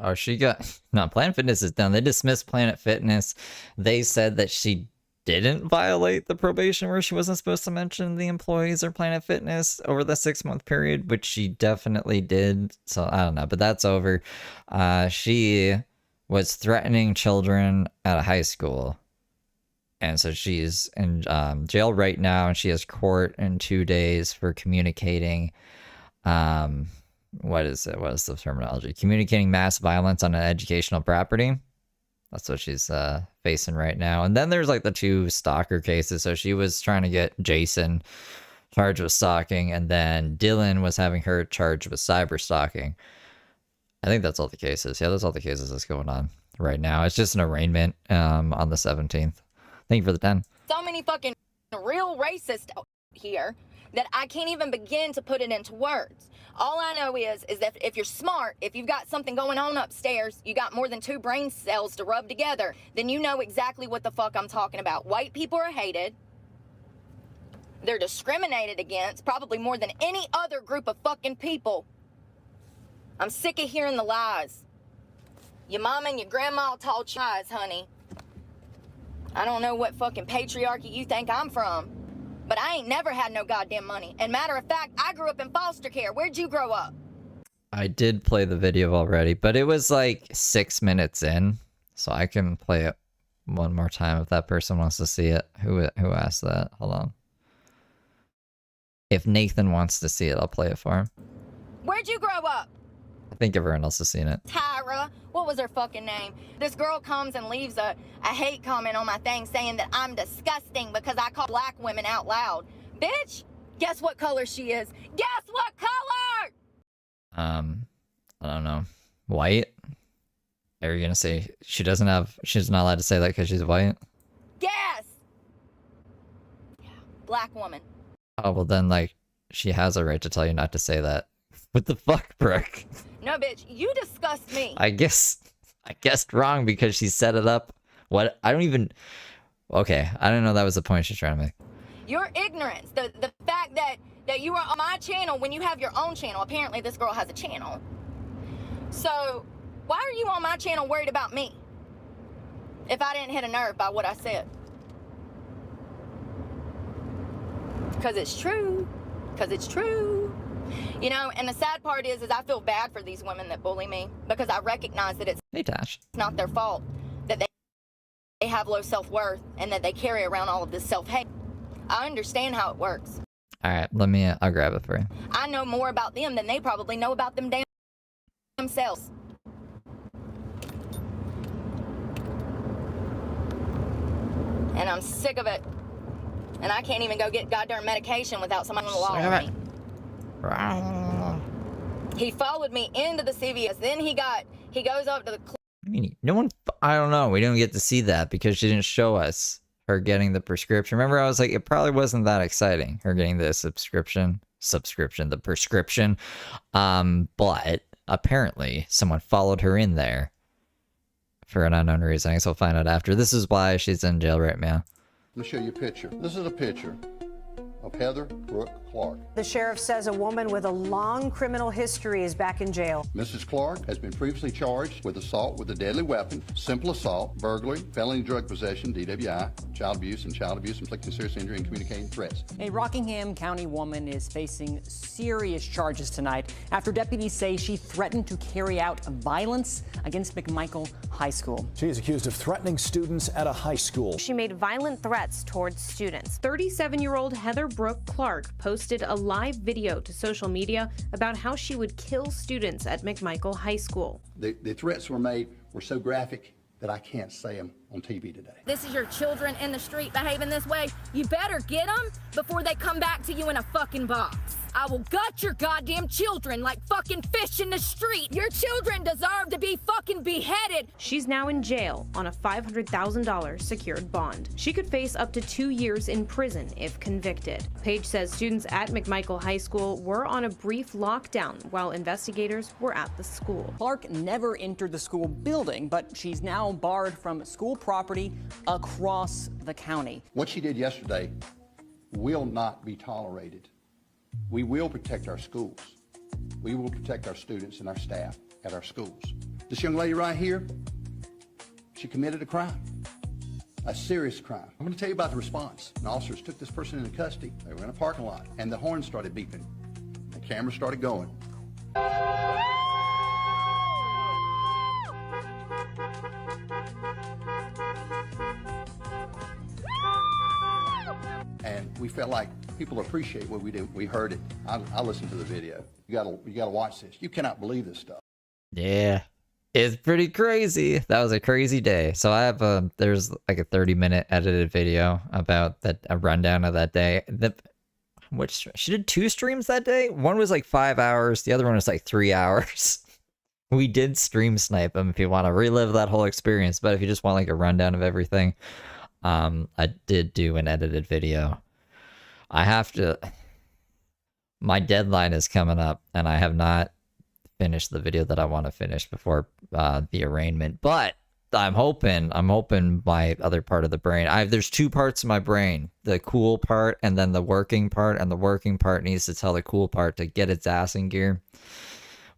Oh, she got... No, Planet Fitness is done. They dismissed Planet Fitness. They said that she didn't violate the probation where she wasn't supposed to mention the employees or Planet Fitness over the 6-month period, which she definitely did. So I don't know, but that's over. She was threatening children at a high school. And so she's in jail right now, and she has court in 2 days for communicating. What is it? What is the terminology? Communicating mass violence on an educational property. That's what she's facing right now. And then there's like the 2 stalker cases. So she was trying to get Jason charged with stalking, and then Dylan was having her charged with cyber stalking. I think that's all the cases. Yeah, that's all the cases that's going on right now. It's just an arraignment on the 17th. Thank you for the 10. So many fucking real racists here that I can't even begin to put it into words. All I know is that if you're smart, if you've got something going on upstairs, you got more than 2 brain cells to rub together, then you know exactly what the fuck I'm talking about. White people are hated. They're discriminated against, probably more than any other group of fucking people. I'm sick of hearing the lies. Your mama and your grandma taught you lies, honey. I don't know what fucking patriarchy you think I'm from, but I ain't never had no goddamn money. And matter of fact, I grew up in foster care. Where'd you grow up? I did play the video already, but it was like 6 minutes in, so I can play it one more time if that person wants to see it. Who asked that? Hold on. If Nathan wants to see it, I'll play it for him. Where'd you grow up? I think everyone else has seen it. Tyra, what was her fucking name? This girl comes and leaves a hate comment on my thing saying that I'm disgusting because I call black women out loud. Bitch, guess what color she is? Guess what color? I don't know. White? Are you gonna say she's not allowed to say that because she's white? Guess. Yeah, black woman. Oh, well then, like, she has a right to tell you not to say that. What the fuck, Brooke? No, bitch, you disgust me. I guessed wrong because she set it up. What? I don't even... Okay, I didn't know that was the point she's trying to make. Your ignorance, the fact that you are on my channel when you have your own channel. Apparently this girl has a channel. So, why are you on my channel worried about me? If I didn't hit a nerve by what I said. Because it's true. Because it's true. You know, and the sad part is I feel bad for these women that bully me because I recognize that it's not their fault, that they have low self-worth and that they carry around all of this self-hate. I understand how it works. All right, I'll grab it for you. I know more about them than they probably know about them damn themselves. And I'm sick of it. And I can't even go get goddamn medication without someone on the wall on me. He followed me into the CVS. Then he goes up to the... I mean, I don't know. We didn't get to see that because she didn't show us her getting the prescription. Remember, I was like, it probably wasn't that exciting, her getting the the prescription. But apparently someone followed her in there for an unknown reason. I guess we'll find out after. This is why she's in jail right now. Let me show you a picture. This is a picture of Heather Brooke Clark. The sheriff says a woman with a long criminal history is back in jail. Mrs. Clark has been previously charged with assault with a deadly weapon, simple assault, burglary, felony drug possession, DWI, child abuse, inflicting serious injury, and communicating threats. A Rockingham County woman is facing serious charges tonight after deputies say she threatened to carry out violence against McMichael High School. She is accused of threatening students at a high school. She made violent threats towards students. 37-year-old Heather Brooke Clark posted a live video to social media about how she would kill students at McMichael High School. The threats were made were so graphic that I can't say them on TV today. This is your children in the street behaving this way. You better get them before they come back to you in a fucking box. I will gut your goddamn children like fucking fish in the street. Your children deserve to be fucking beheaded. She's now in jail on a $500,000 secured bond. She could face up to 2 years in prison if convicted. Page says students at McMichael High School were on a brief lockdown while investigators were at the school. Clark never entered the school building, but she's now barred from school property across the county. What she did yesterday will not be tolerated. We will protect our schools. We will protect our students and our staff at our schools. This young lady right here, she committed a crime. A serious crime. I'm going to tell you about the response. And officers took this person into custody. They were in a parking lot, and the horn started beeping. The camera started going. And we felt like people appreciate what we do. We heard it. I listened to the video. You gotta watch this. You cannot believe this stuff. Yeah. It's pretty crazy. That was a crazy day. So I have there's like a 30-minute edited video about a rundown of that day. Which she did 2 streams that day. One was like 5 hours. The other one was like 3 hours. We did stream snipe them if you want to relive that whole experience. But if you just want like a rundown of everything, I did do an edited video. I have to. My deadline is coming up, and I have not finish the video that I want to finish before the arraignment, but I'm hoping my other part of the brain, there's 2 parts of my brain, the cool part and then the working part, and the working part needs to tell the cool part to get its ass in gear.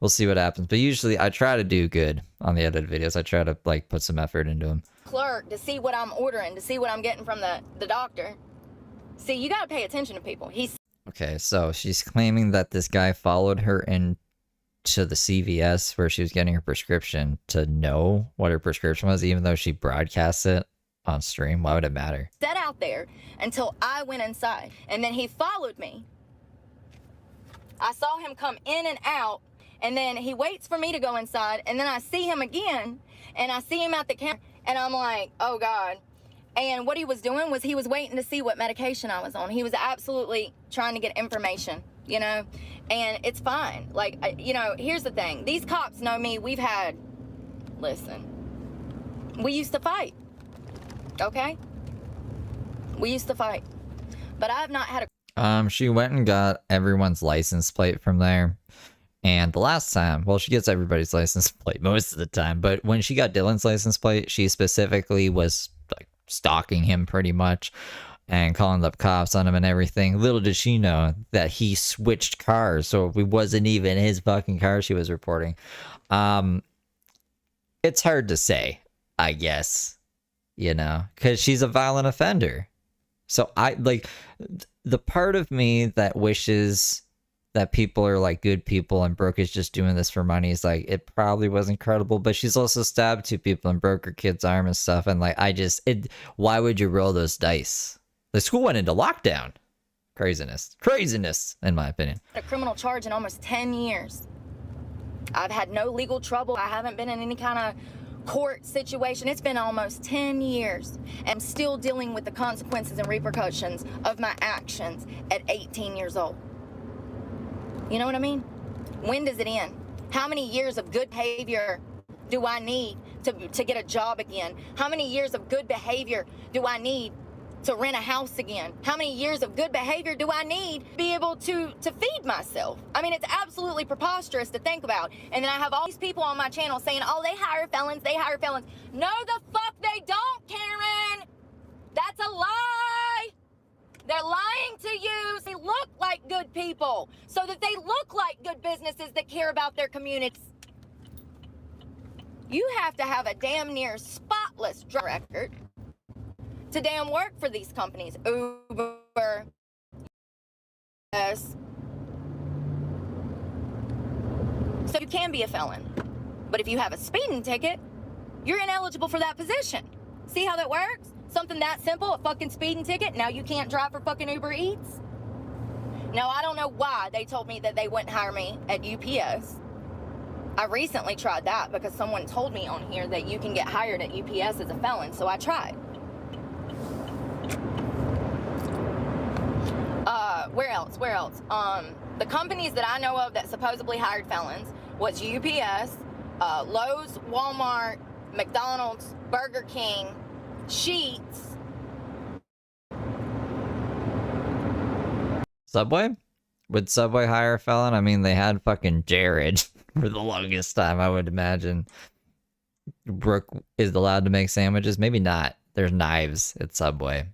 We'll see what happens, but usually I try to do good on the edited videos. I try to like put some effort into them. Clerk to see what I'm ordering, to see what I'm getting from the doctor. See, you got to pay attention to people. Okay, so she's claiming that this guy followed her in to the CVS where she was getting her prescription to know what her prescription was, even though she broadcasts it on stream. Why would it matter? Sat out there until I went inside, and then he followed me. I saw him come in and out, and then he waits for me to go inside, and then I see him again, and I see him at the counter, and I'm like, oh God. And what he was doing was he was waiting to see what medication I was on. He was absolutely trying to get information, you know? And it's fine. Like, you know, here's the thing. These cops know me. Listen, we used to fight, okay? We used to fight. But I have not had a... She went and got everyone's license plate from there. And the last time, well, she gets everybody's license plate most of the time. But when she got Dylan's license plate, she specifically was, like, stalking him pretty much. And calling up cops on him and everything. Little did she know that he switched cars, so it wasn't even his fucking car she was reporting. It's hard to say, I guess, you know, because she's a violent offender. So the part of me that wishes that people are like good people and Brooke is just doing this for money is like, it probably wasn't credible, but she's also stabbed 2 people and broke her kid's arm and stuff. And like, why would you roll those dice? The school went into lockdown. Craziness, in my opinion. A criminal charge in almost 10 years. I've had no legal trouble. I haven't been in any kind of court situation. It's been almost 10 years. I'm still dealing with the consequences and repercussions of my actions at 18 years old. You know what I mean? When does it end? How many years of good behavior do I need to get a job again? How many years of good behavior do I need to rent a house again? How many years of good behavior do I need to be able to feed myself? I mean, it's absolutely preposterous to think about. And then I have all these people on my channel saying, oh, they hire felons. No, the fuck they don't, Karen. That's a lie. They're lying to you. They look like good people so that they look like good businesses that care about their communities. You have to have a damn near spotless drug record to damn work for these companies. Uber, yes. So you can be a felon. But if you have a speeding ticket, you're ineligible for that position. See how that works? Something that simple, a fucking speeding ticket, now you can't drive for fucking Uber Eats? Now, I don't know why they told me that they wouldn't hire me at UPS. I recently tried that because someone told me on here that you can get hired at UPS as a felon, so I tried. Where else? The companies that I know of that supposedly hired felons was UPS, Lowe's, Walmart, McDonald's, Burger King, Sheetz. Subway? Would Subway hire a felon? I mean, they had fucking Jared for the longest time, I would imagine. Brooke is allowed to make sandwiches? Maybe not. There's knives at Subway.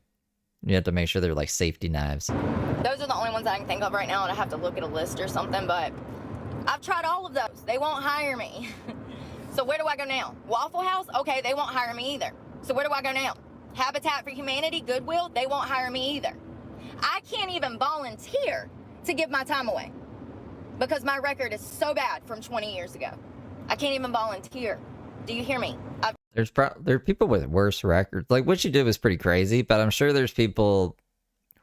You have to make sure they're like safety knives. Those are the only ones I can think of right now, and I have to look at a list or something, but I've tried all of those. They won't hire me. So where do I go now? Waffle House? Okay, they won't hire me either. So where do I go now? Habitat for Humanity, Goodwill, they won't hire me either. I can't even volunteer to give my time away because my record is so bad from 20 years ago. I can't even volunteer. Do you hear me? There are people with worse records. Like, what you did was pretty crazy, but I'm sure there's people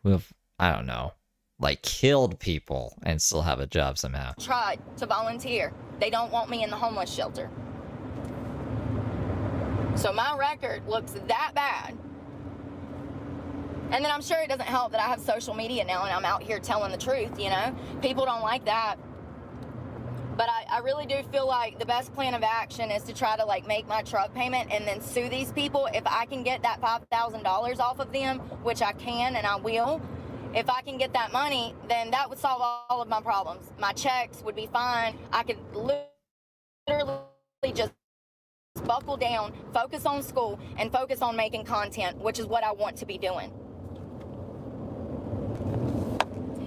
who have, I don't know, like killed people and still have a job somehow. Tried to volunteer. They don't want me in the homeless shelter. So my record looks that bad. And then I'm sure it doesn't help that I have social media now and I'm out here telling the truth, you know? People don't like that. But I really do feel like the best plan of action is to try to like make my truck payment and then sue these people. If I can get that $5,000 off of them, which I can and I will, if I can get that money, then that would solve all of my problems. My checks would be fine. I could literally just buckle down, focus on school, and focus on making content, which is what I want to be doing.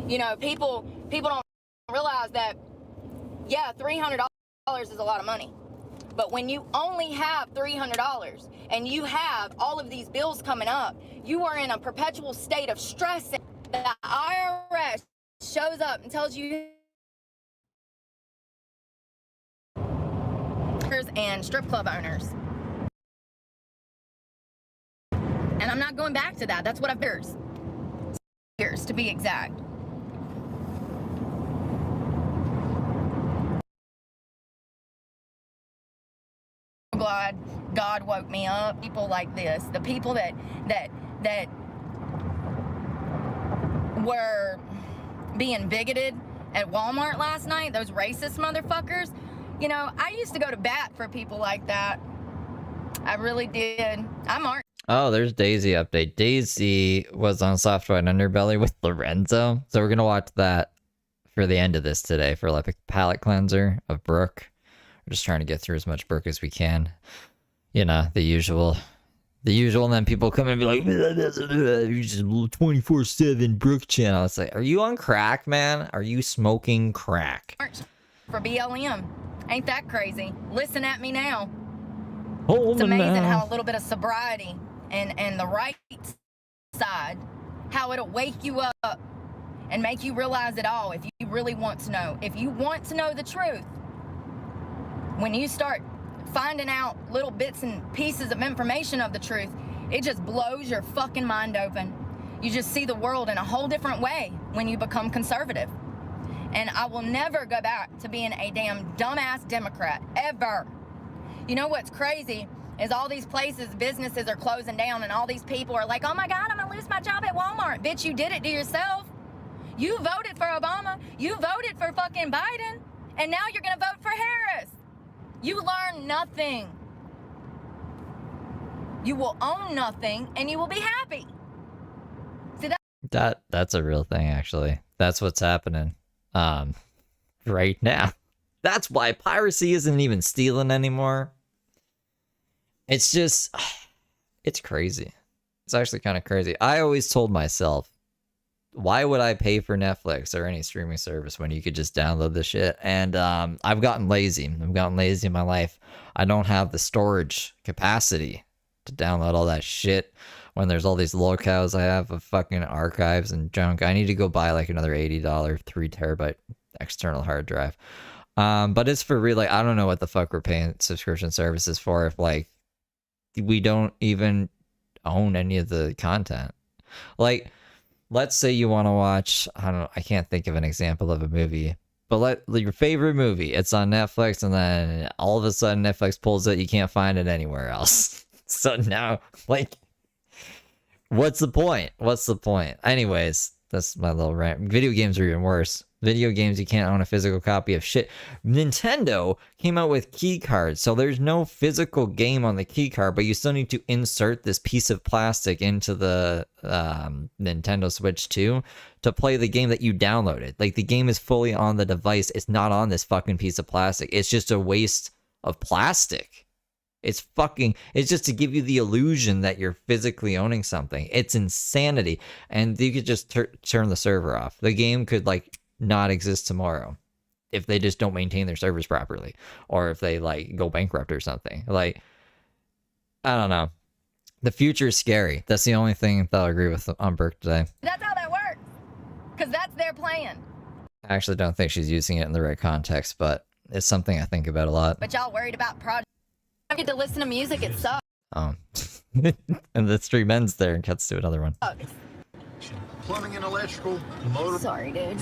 You know, people don't realize that, yeah, $300 is a lot of money. But when you only have $300 and you have all of these bills coming up, you are in a perpetual state of stress. The IRS shows up and tells you and strip club owners. And I'm not going back to that. That's what I've years to be exact. Glad God woke me up. People like this, the people that were being bigoted at Walmart last night, those racist motherfuckers. You know, I used to go to bat for people like that. I really did. Oh, there's Daisy update. Daisy was on Soft White Underbelly with Lorenzo. So we're going to watch that for the end of this today for like a palate cleanser of Brooke. We're just trying to get through as much Brooke as we can. You know, the usual. And then people come and be like, you just 24/7 Brooke channel. It's like, are you on crack, man? Are you smoking crack? For BLM. Ain't that crazy? Listen at me now. Hold it's amazing now. How a little bit of sobriety and the right side, how it'll wake you up and make you realize it all if you really want to know. If you want to know the truth, when you start finding out little bits and pieces of information of the truth, it just blows your fucking mind open. You just see the world in a whole different way when you become conservative. And I will never go back to being a damn dumbass Democrat, ever. You know what's crazy is all these places, businesses are closing down and all these people are like, oh my God, I'm gonna lose my job at Walmart. Bitch, you did it to yourself. You voted for Obama. You voted for fucking Biden. And now you're gonna vote for Harris. You learn nothing. You will own nothing and you will be happy. See That's a real thing, actually. That's what's happening right now. That's why piracy isn't even stealing anymore. It's just, it's crazy. It's actually kind of crazy. I always told myself, why would I pay for Netflix or any streaming service when you could just download the shit? And I've gotten lazy. I've gotten lazy in my life. I don't have the storage capacity to download all that shit when there's all these locales I have of fucking archives and junk. I need to go buy like another $80 3 terabyte external hard drive. But it's for real. Like, I don't know what the fuck we're paying subscription services for if like we don't even own any of the content. Like, let's say you want to watch, I don't know, I can't think of an example of a movie, but your favorite movie, it's on Netflix, and then all of a sudden Netflix pulls it, you can't find it anywhere else. So now, like, what's the point? What's the point? Anyways, that's my little rant. Video games are even worse. Video games, you can't own a physical copy of shit. Nintendo came out with key cards, so there's no physical game on the key card, but you still need to insert this piece of plastic into the Nintendo Switch 2 to play the game that you downloaded. Like, the game is fully on the device. It's not on this fucking piece of plastic. It's just a waste of plastic. It's just to give you the illusion that you're physically owning something. It's insanity. And you could just turn the server off. The game could, like, not exist tomorrow if they just don't maintain their servers properly, or if they like go bankrupt or something. Like, I don't know. The future is scary. That's the only thing that I'll agree with on Brooke today. That's how that works. Because that's their plan. I actually don't think she's using it in the right context, but it's something I think about a lot. But y'all worried about projects. I get to listen to music, it sucks. Oh. And the stream ends there and cuts to another one. Plumbing and electrical, motor. Sorry, dude.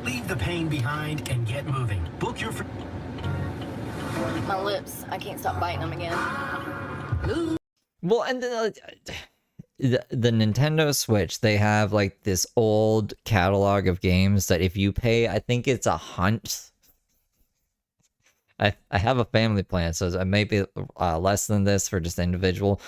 Leave the pain behind and get moving. Book your. My lips, I can't stop biting them again. Well, and the Nintendo Switch, they have like this old catalog of games that if you pay, I think it's $100. I have a family plan, so it may be less than this for just individual,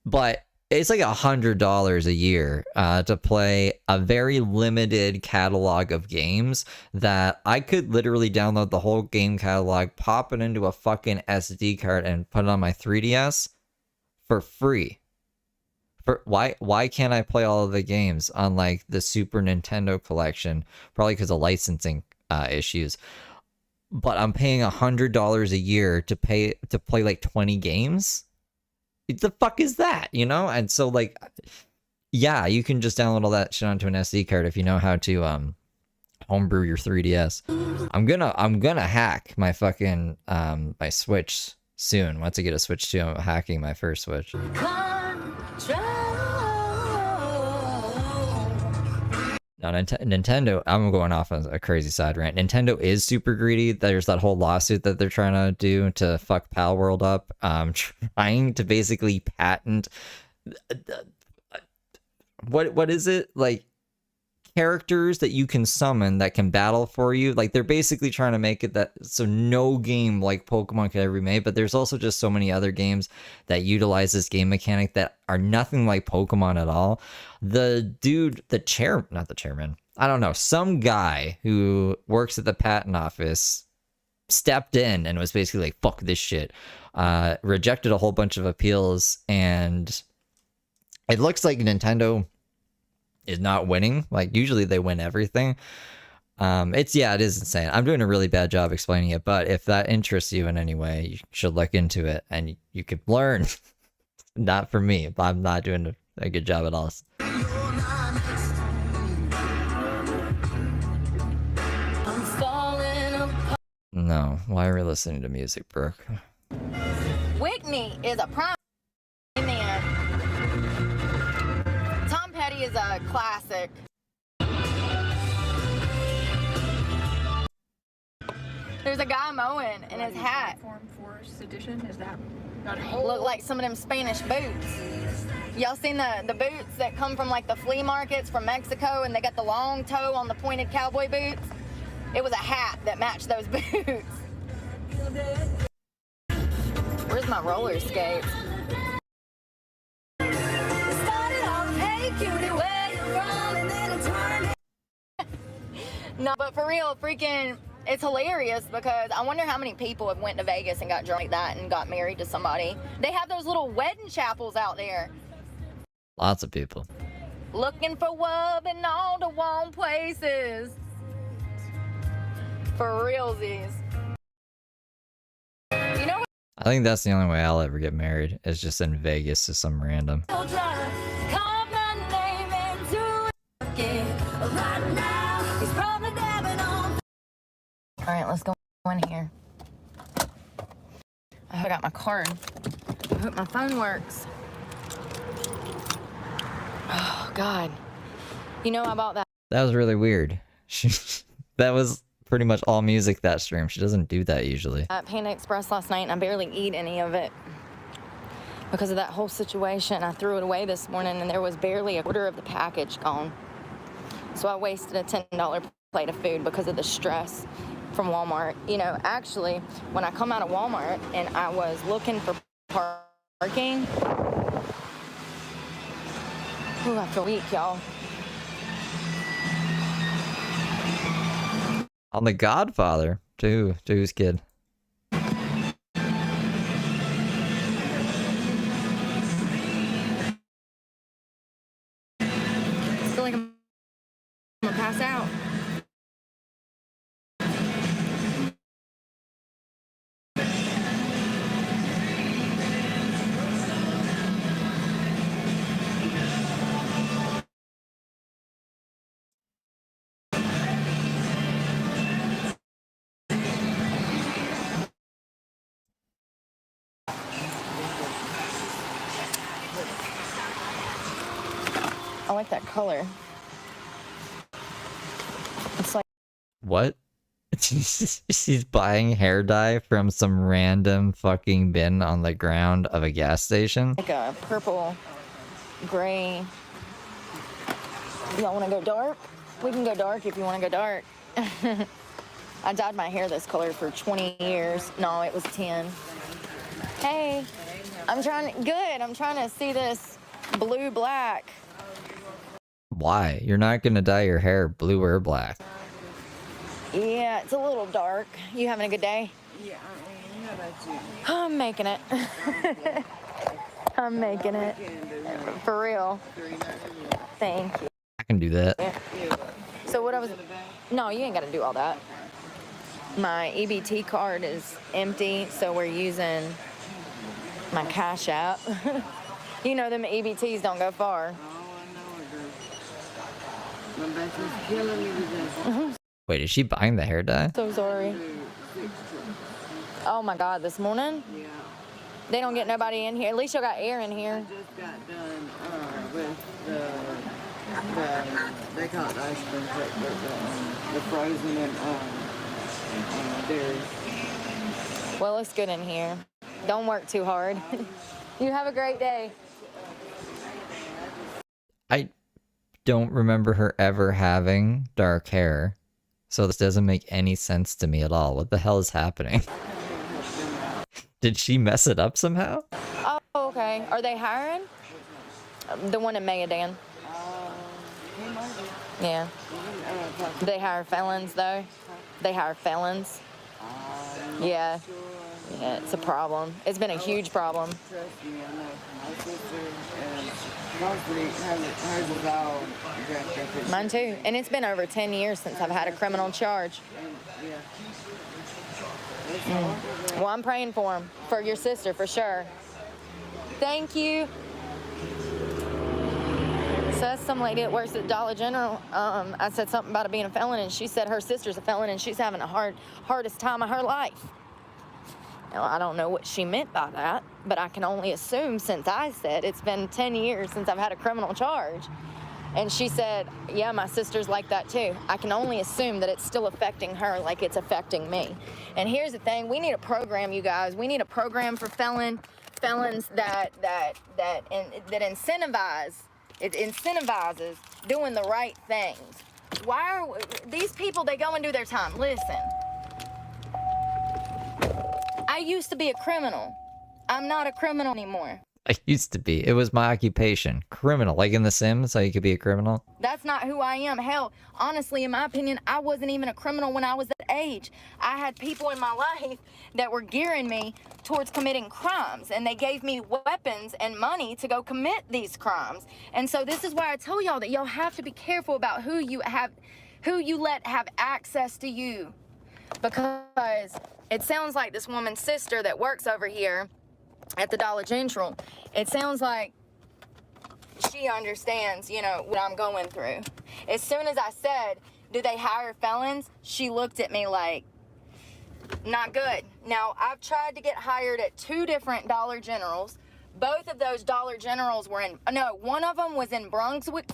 but it's like $100 a year to play a very limited catalog of games that I could literally download the whole game catalog, pop it into a fucking SD card, and put it on my 3DS for free. Why can't I play all of the games on like the Super Nintendo collection? Probably because of licensing issues. But I'm paying $100 a year to play like 20 games. What the fuck is that, you know? And so like, yeah, you can just download all that shit onto an SD card if you know how to homebrew your 3DS. I'm gonna hack my fucking my Switch soon. Once I get a Switch 2, I'm hacking my first Switch. Now, Nintendo, I'm going off on a crazy side rant. Nintendo is super greedy. There's that whole lawsuit that they're trying to do to fuck Pal World up. Trying to basically patent... What is it? Like, characters that you can summon that can battle for you. Like, they're basically trying to make it that so no game like Pokemon could ever be made, but there's also just so many other games that utilize this game mechanic that are nothing like Pokemon at all. The dude, not the chairman, I don't know, some guy who works at the patent office stepped in and was basically like, fuck this shit, rejected a whole bunch of appeals, and it looks like Nintendo is not winning. Like, usually they win everything. It is insane. I'm doing a really bad job explaining it, but if that interests you in any way, you should look into it and you could learn. Not for me, but I'm not doing a good job at all. No, why are we listening to music, Brooke? Whitney is a prime man. Tom Petty is a classic. There's a guy mowing in his hat. For sedition, is that Look like some of them Spanish boots. Y'all seen the boots that come from like the flea markets from Mexico, and they got the long toe on the pointed cowboy boots? It was a hat that matched those boots. Where's my roller skates? No, but for real, freaking, it's hilarious because I wonder how many people have went to Vegas and got drunk like that and got married to somebody. They have those little wedding chapels out there. Lots of people. Looking for love in all the wrong places. For realsies. You know what? I think that's the only way I'll ever get married, is just in Vegas to some random. All right, let's go in here. I got my card. I hope my phone works. Oh, God. You know about that? That was really weird. That was pretty much all music that stream. She doesn't do that usually. At Panda Express last night, and I barely eat any of it. Because of that whole situation, I threw it away this morning, and there was barely a quarter of the package gone. So I wasted a $10 plate of food because of the stress from Walmart. You know, actually, when I come out of Walmart and I was looking for parking, ooh, I feel weak, y'all. On The Godfather, to whose kid? I feel like I'm gonna pass out. I like that color. It's like What? She's buying hair dye from some random fucking bin on the ground of a gas station. like a purple, gray. Y'all want to go dark? We can go dark if you want to go dark. I dyed my hair this color for 20 years. No, it was 10. Hey, I'm trying to see this blue black. Why? You're not gonna dye your hair blue or black. Yeah, it's a little dark. You having a good day? Yeah, how about you? I'm making it. I'm making it. For real. Thank you. I can do that. So what I was... No, you ain't got to do all that. My EBT card is empty, so we're using my Cash App. You know them EBTs don't go far. My back is killing me today. Wait, is she buying the hair dye? So sorry. Oh my God, this morning? Yeah. They don't get nobody in here. At least y'all got air in here. I just got done with they call it ice cream truck, but the frozen and dairy. Well, it's good in here. Don't work too hard. You have a great day. I don't remember her ever having dark hair, so this doesn't make any sense to me at all. What the hell is happening? Did she mess it up somehow? Oh, okay. Are they hiring? The one in Mayadan. Yeah. Do they hire felons, though? They hire felons? Yeah. Yeah, it's a problem. It's been a huge problem. Trust me, I know. My sister mostly hers is all jacked up. Mine too. And it's been over 10 years since I've had a criminal charge. Yeah. Well, I'm praying for him. For your sister, for sure. Thank you. So that's some lady that works at Dollar General. I said something about it being a felon, and she said her sister's a felon, and she's having the hardest time of her life. Now, I don't know what she meant by that, but I can only assume, since I said it's been 10 years since I've had a criminal charge. And she said, yeah, my sister's like that too. I can only assume that it's still affecting her like it's affecting me. And here's the thing, we need a program, you guys. We need a program for felons that incentivizes doing the right things. Why are these people, they go and do their time. Listen, I used to be a criminal. I'm not a criminal anymore. I used to be. It was my occupation. Criminal. Like in The Sims, how you could be a criminal? That's not who I am. Hell, honestly, in my opinion, I wasn't even a criminal when I was that age. I had people in my life that were gearing me towards committing crimes, and they gave me weapons and money to go commit these crimes. And so this is why I tell y'all that y'all have to be careful about who you let have access to you. Because it sounds like this woman's sister that works over here at the Dollar General, it sounds like she understands, you know, what I'm going through. As soon as I said, do they hire felons? She looked at me like, not good. Now, I've tried to get hired at 2 different Dollar Generals. Both of those Dollar Generals were one of them was in Brunswick,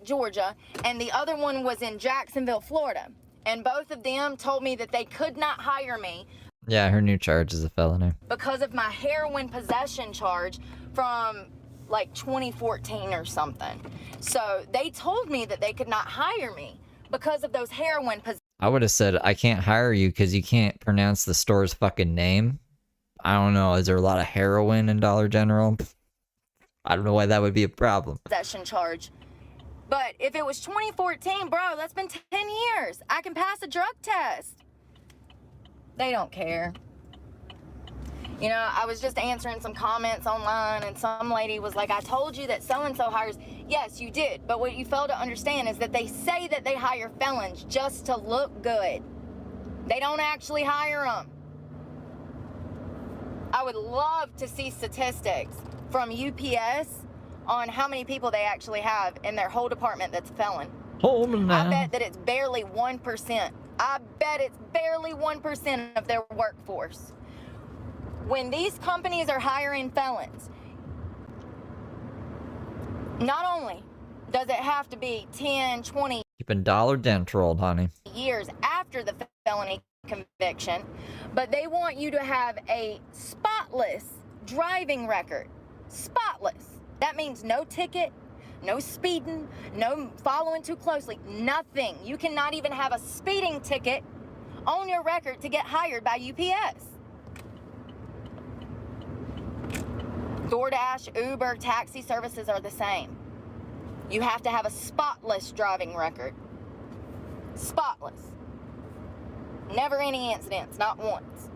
Georgia, and the other one was in Jacksonville, Florida. And both of them told me that they could not hire me. Yeah, her new charge is a felony. Because of my heroin possession charge from like 2014 or something. So they told me that they could not hire me because of those heroin possession. I would have said, I can't hire you because you can't pronounce the store's fucking name. I don't know, is there a lot of heroin in Dollar General? I don't know why that would be a problem. Possession charge. But if it was 2014, bro, that's been 10 years. I can pass a drug test. They don't care. You know, I was just answering some comments online, and some lady was like, I told you that so-and-so hires. Yes, you did. But what you fail to understand is that they say that they hire felons just to look good. They don't actually hire them. I would love to see statistics from UPS on how many people they actually have in their whole department that's a felon. Hold on now. I bet that it's barely 1%. I bet it's barely 1% of their workforce. When these companies are hiring felons, Not only does it have to be 10, 20 Keeping dollar dent rolled, honey. years after the felony conviction, but they want you to have a spotless driving record. Spotless. That means no ticket, no speeding, no following too closely, nothing. You cannot even have a speeding ticket on your record to get hired by UPS. DoorDash, Uber, taxi services are the same. You have to have a spotless driving record. Spotless. Never any incidents, not once.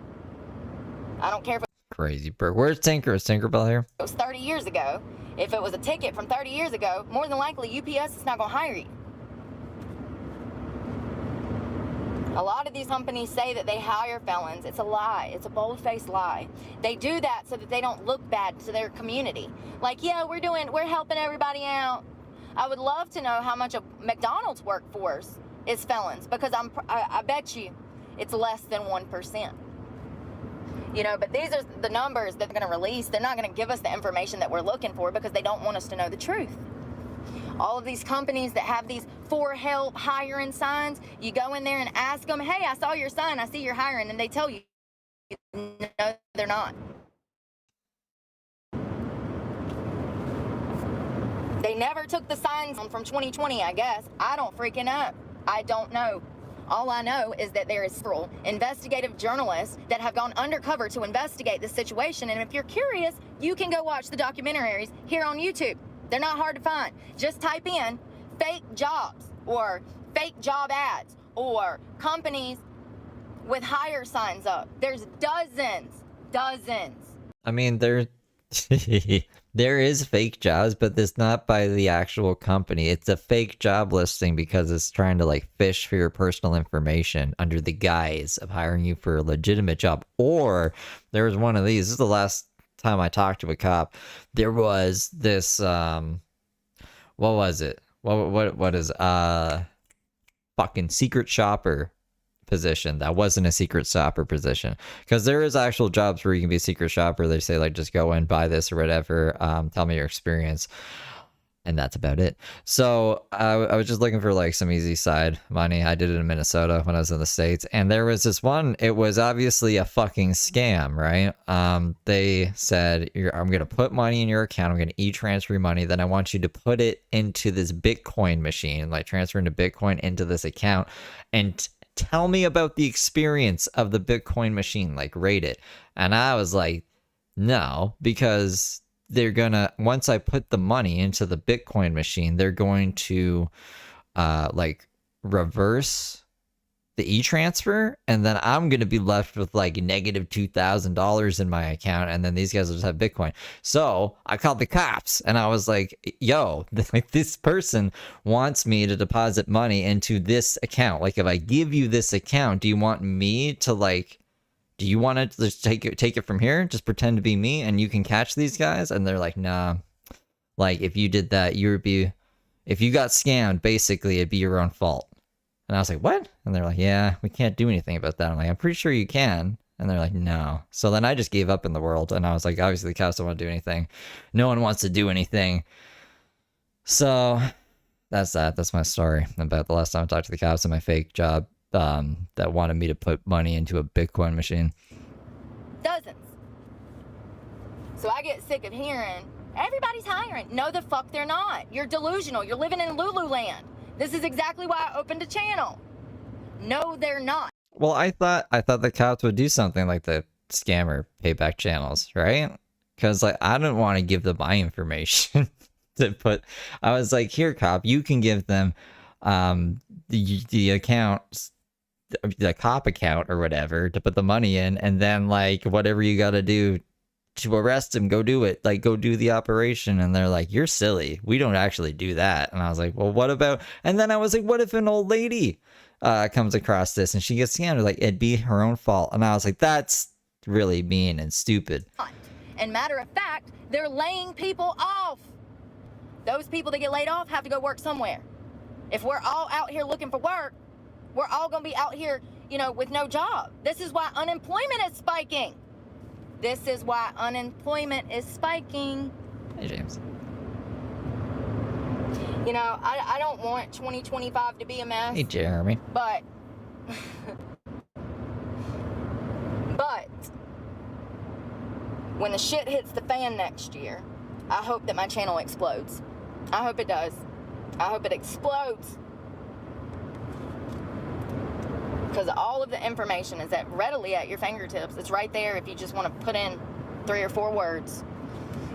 I don't care if Crazy, Brooke. Where's Tinker? Is Tinkerbell here? it was 30 years ago. If it was a ticket from 30 years ago, more than likely UPS is not going to hire you. A lot of these companies say that they hire felons. It's a lie. It's a bold-faced lie. They do that so that they don't look bad to their community. Like, yeah, we're helping everybody out. I would love to know how much of McDonald's workforce is felons, because I bet you it's less than 1%. You know, but these are the numbers that they're going to release. They're not going to give us the information that we're looking for because they don't want us to know the truth. All of these companies that have these for help hiring signs, you go in there and ask them, hey, I saw your sign, I see you're hiring, and they tell you, no, they're not. They never took the signs from 2020, I guess. I don't freaking know. I don't know. All I know is that there is several investigative journalists that have gone undercover to investigate this situation, and if you're curious, you can go watch the documentaries here on YouTube. They're not hard to find. Just type in fake jobs or fake job ads or companies with hire signs up. There's dozens. I mean, there is fake jobs, but it's not by the actual company. It's a fake job listing because it's trying to like fish for your personal information under the guise of hiring you for a legitimate job. Or there was one of these. This is the last time I talked to a cop. There was this what was it? What is fucking secret shopper position that wasn't a secret shopper position, because there is actual jobs where you can be a secret shopper. They say like just go and buy this or whatever, tell me your experience, and that's about it. So I was just looking for like some easy side money. I did it in Minnesota when I was in the States, and there was this one. It was obviously a fucking scam, right? They said, I'm gonna put money in your account, I'm gonna e-transfer your money, then I want you to put it into this Bitcoin machine, like transfer into Bitcoin into this account, and tell me about the experience of the Bitcoin machine, like rate it. And I was like, no, because they're gonna, once I put the money into the Bitcoin machine, they're going to like reverse the e-transfer, and then I'm gonna be left with like negative $2,000 in my account, and then these guys will just have Bitcoin. So I called the cops and I was like, yo, like this person wants me to deposit money into this account. Like if I give you this account, do you want me to like, do you want to just take it from here, just pretend to be me and you can catch these guys? And they're like, nah, like if you did that, if you got scammed, basically it'd be your own fault. And I was like, what? And they're like, yeah, we can't do anything about that. I'm like, I'm pretty sure you can. And they're like, no. So then I just gave up in the world. And I was like, obviously the cops don't want to do anything. No one wants to do anything. So that's that. That's my story about the last time I talked to the cops and my fake job that wanted me to put money into a Bitcoin machine. Dozens. So I get sick of hearing, everybody's hiring. No, the fuck they're not. You're delusional. You're living in Lululand. This is exactly why I opened a channel. No, they're not. Well, I thought the cops would do something like the scammer payback channels, right? Because like I didn't want to give them my information to put. I was like, here, cop, you can give them the account, the cop account or whatever to put the money in, and then like whatever you got to do to arrest him, go do it, like go do the operation. And they're like, you're silly, we don't actually do that. And I was like, well, what about, and then I was like, what if an old lady comes across this and she gets scammed? Like it'd be her own fault. And I was like, that's really mean and stupid. And matter of fact, they're laying people off. Those people that get laid off have to go work somewhere. If we're all out here looking for work, we're all gonna be out here, you know, with no job. This is why unemployment is spiking. This is why unemployment is spiking. Hey, James. You know, I don't want 2025 to be a mess. Hey, Jeremy. But when the shit hits the fan next year, I hope that my channel explodes. I hope it does. I hope it explodes. Because all of the information is readily at your fingertips. It's right there if you just want to put in 3 or 4 words.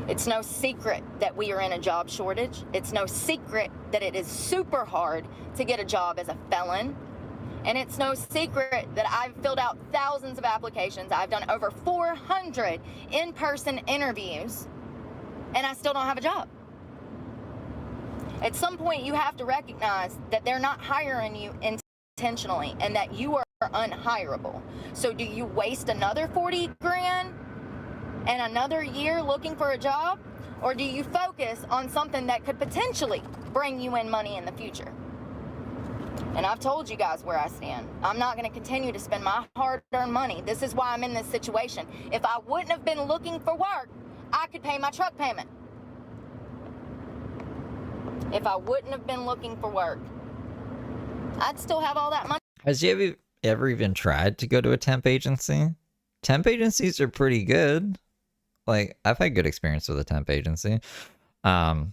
It's no secret that we are in a job shortage. It's no secret that it is super hard to get a job as a felon. And it's no secret that I've filled out thousands of applications. I've done over 400 in-person interviews, and I still don't have a job. At some point, you have to recognize that they're not hiring you intentionally and that you are unhireable. So do you waste another 40 grand and another year looking for a job? Or do you focus on something that could potentially bring you in money in the future? And I've told you guys where I stand. I'm not going to continue to spend my hard-earned money. This is why I'm in this situation. If I wouldn't have been looking for work, I could pay my truck payment. If I wouldn't have been looking for work, I'd still have all that money. Has you ever even tried to go to a temp agency? Temp agencies are pretty good. Like, I've had good experience with a temp agency. Why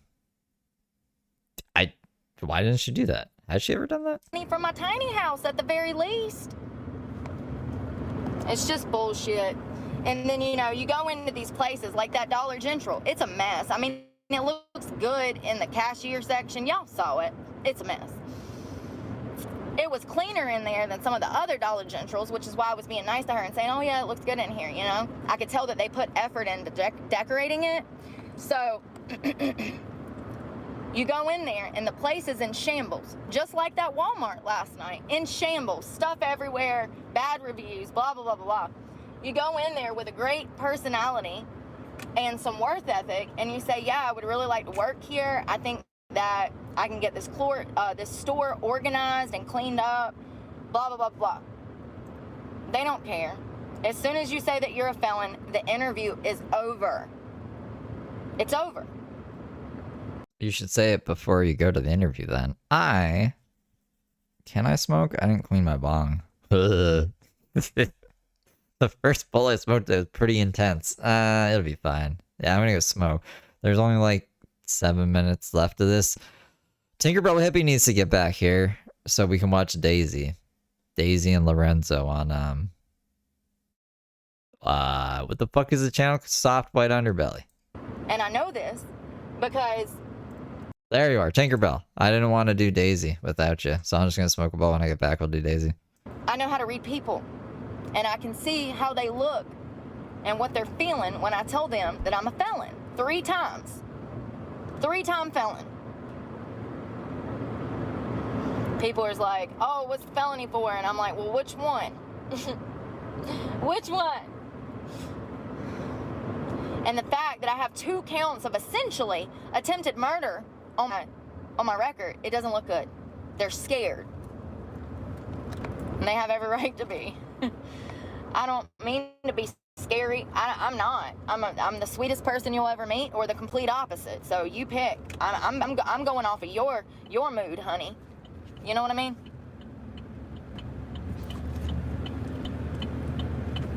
didn't she do that? Has she ever done that? From my tiny house at the very least. It's just bullshit. And then, you know, you go into these places like that Dollar General. It's a mess. I mean, it looks good in the cashier section. Y'all saw it. It's a mess. It was cleaner in there than some of the other Dollar Generals, which is why I was being nice to her and saying, oh yeah, it looks good in here, you know? I could tell that they put effort into decorating it. So, you go in there and the place is in shambles. Just like that Walmart last night. In shambles. Stuff everywhere. Bad reviews. Blah, blah, blah, blah, blah. You go in there with a great personality and some work ethic and you say, yeah, I would really like to work here. I think that I can get this store organized and cleaned up, blah, blah, blah, blah. They don't care. As soon as you say that you're a felon, the interview is over. It's over. You should say it before you go to the interview then. Can I smoke? I didn't clean my bong. The first bowl I smoked was pretty intense. It'll be fine. Yeah, I'm gonna go smoke. There's only like 7 minutes left of this. Tinkerbell Hippie needs to get back here so we can watch Daisy. Daisy and Lorenzo on what the fuck is the channel? Soft White Underbelly. And I know this because there you are, Tinkerbell. I didn't want to do Daisy without you, so I'm just gonna smoke a bowl when I get back. We'll do Daisy. I know how to read people, and I can see how they look and what they're feeling when I tell them that I'm a felon 3 times. 3-time felon. People are like, oh, what's the felony for? And I'm like, well, which one? Which one? And the fact that I have 2 counts of essentially attempted murder on my record, it doesn't look good. They're scared. And they have every right to be. I don't mean to be scary. I'm not. I'm the sweetest person you'll ever meet, or the complete opposite. So you pick. I'm going off of your mood, honey. You know what I mean?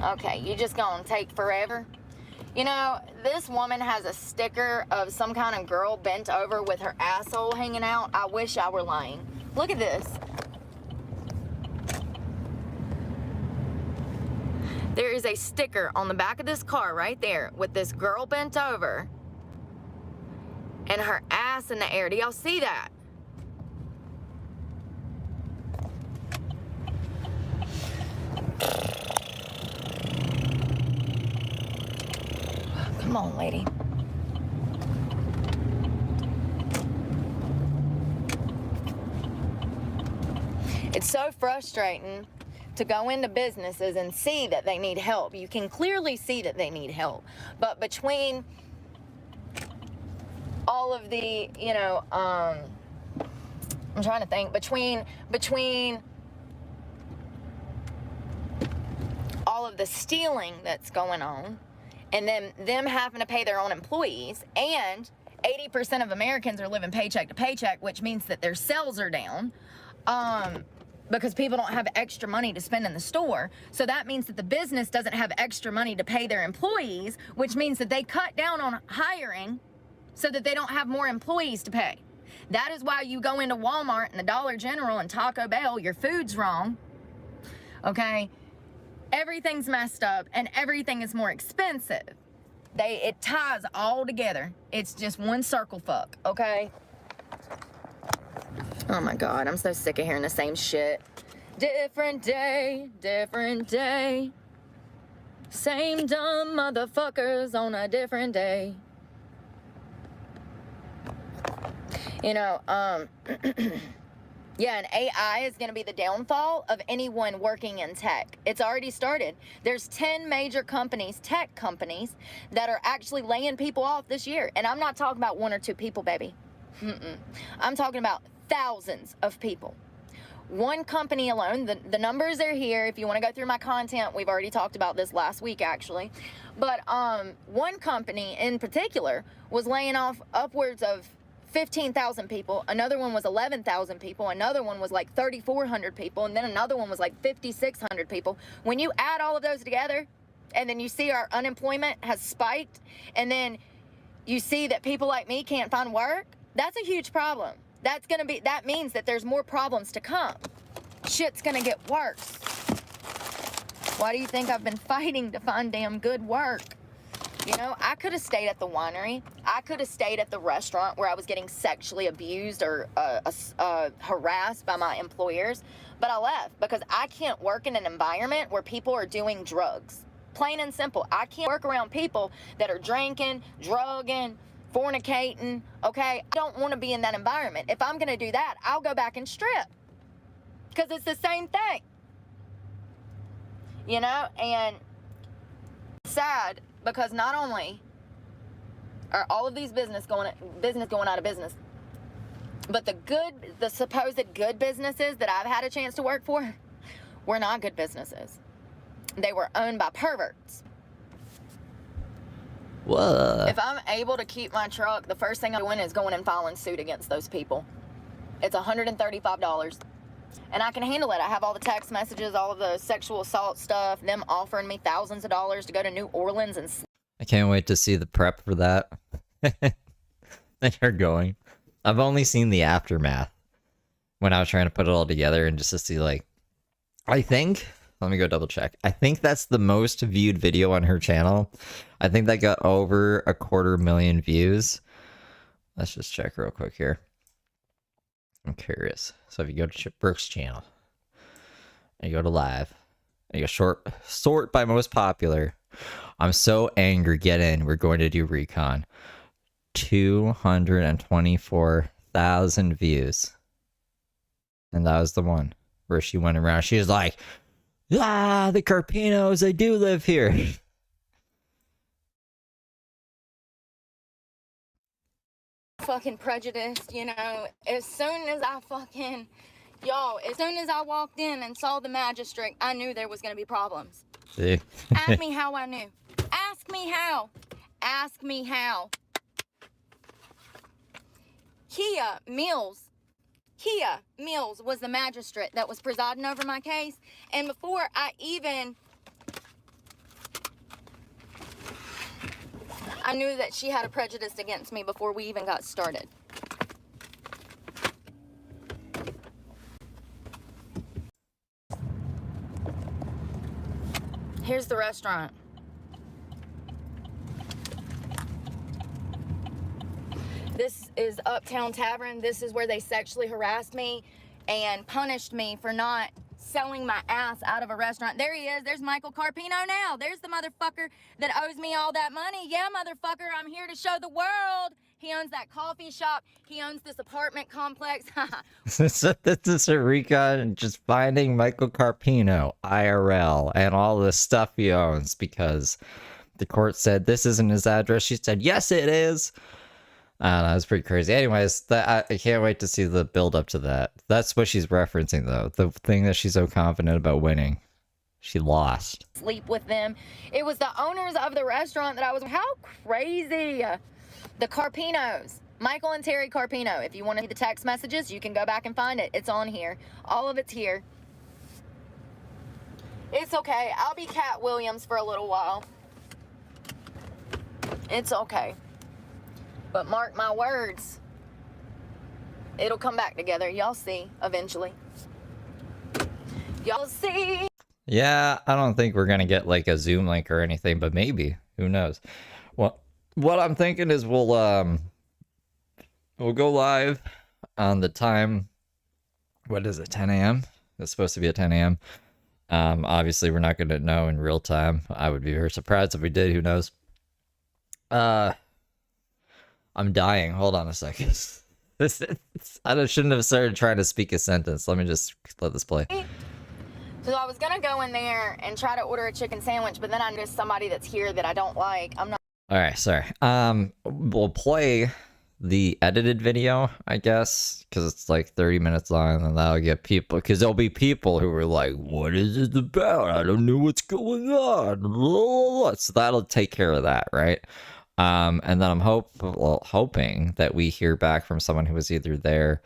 Okay, you just gonna take forever? You know, this woman has a sticker of some kind of girl bent over with her asshole hanging out. I wish I were lying. Look at this. There is a sticker on the back of this car right there with this girl bent over and her ass in the air. Do y'all see that? Come on, lady. It's so frustrating to go into businesses and see that they need help. You can clearly see that they need help. But between all of the, you know, I'm trying to think, between all of the stealing that's going on, and then them having to pay their own employees, and 80% of Americans are living paycheck to paycheck, which means that their sales are down. Because people don't have extra money to spend in the store. So that means that the business doesn't have extra money to pay their employees, which means that they cut down on hiring so that they don't have more employees to pay. That is why you go into Walmart and the Dollar General and Taco Bell, your food's wrong, okay? Everything's messed up and everything is more expensive. It ties all together. It's just one circle fuck, okay? Oh my God, I'm so sick of hearing the same shit. Different day, different day. Same dumb motherfuckers on a different day. You know, yeah, and AI is going to be the downfall of anyone working in tech. It's already started. There's 10 major companies, tech companies, that are actually laying people off this year. And I'm not talking about 1 or 2 people, baby. I'm talking about thousands of people. One company alone, the numbers are here. If you want to go through my content, we've already talked about this last week, actually. But one company in particular was laying off upwards of 15,000 people. Another one was 11,000 people. Another one was like 3,400 people. And then another one was like 5,600 people. When you add all of those together, and then you see our unemployment has spiked, and then you see that people like me can't find work, that's a huge problem. That means that there's more problems to come. Shit's gonna get worse. Why do you think I've been fighting to find damn good work? You know, I could have stayed at the winery. I could have stayed at the restaurant where I was getting sexually abused or harassed by my employers, but I left because I can't work in an environment where people are doing drugs. Plain and simple. I can't work around people that are drinking, drugging, fornicating, okay? I don't want to be in that environment. If I'm going to do that, I'll go back and strip because it's the same thing, you know? And it's sad because not only are all of these business going out of business, but the supposed good businesses that I've had a chance to work for were not good businesses. They were owned by perverts. What? If I'm able to keep my truck, the first thing I'm doing is going and filing suit against those people. It's $135. And I can handle it. I have all the text messages, all of the sexual assault stuff, them offering me thousands of dollars to go to New Orleans and... I can't wait to see the prep for that. That you're going. I've only seen the aftermath when I was trying to put it all together and just to see, like, I think... Let me go double check. I think that's the most viewed video on her channel. I think that got over 250,000 views. Let's just check real quick here. I'm curious. So if you go to Brooke's channel, and you go to live, and you go sort by most popular. I'm so angry. Get in. We're going to do recon. 224,000 views. And that was the one where she went around. She was like, ah, the Carpinos, they do live here. Fucking prejudiced, you know. As soon as I walked in and saw the magistrate, I knew there was going to be problems. See? Ask me how I knew. Ask me how. Ask me how. Kia Mills was the magistrate that was presiding over my case. And before I knew that she had a prejudice against me before we even got started. Here's the restaurant. This is Uptown Tavern. This is where they sexually harassed me and punished me for not selling my ass out of a restaurant. There he is. There's Michael Carpino now. There's the motherfucker that owes me all that money. Yeah, motherfucker, I'm here to show the world. He owns that coffee shop. He owns this apartment complex. So this is a recon just finding Michael Carpino, IRL, and all the stuff he owns because the court said this isn't his address. She said, yes, it is. That was pretty crazy. Anyways, I can't wait to see the build up to that. That's what she's referencing, though. The thing that she's so confident about winning. She lost. Sleep with them. It was the owners of the restaurant that I was... How crazy. The Carpinos. Michael and Terry Carpino. If you want to see the text messages, you can go back and find it. It's on here. All of it's here. It's okay. I'll be Cat Williams for a little while. It's okay. But mark my words. It'll come back together. Y'all see eventually. Y'all see. Yeah, I don't think we're going to get like a Zoom link or anything, but maybe. Who knows? Well, what I'm thinking is we'll go live on the time. What is it? 10 a.m. It's supposed to be at 10 a.m. Obviously, we're not going to know in real time. I would be very surprised if we did. Who knows? I'm dying. Hold on a second. I shouldn't have started trying to speak a sentence. Let me just let this play. So I was gonna go in there and try to order a chicken sandwich, but then I noticed somebody that's here that I don't like. I'm not. All right, sorry. We'll play the edited video, I guess, because it's like 30 minutes long, and that'll get people, because there'll be people who are like, what is it about? I don't know what's going on. So that'll take care of that, right? And then I'm hoping that we hear back from someone who was either there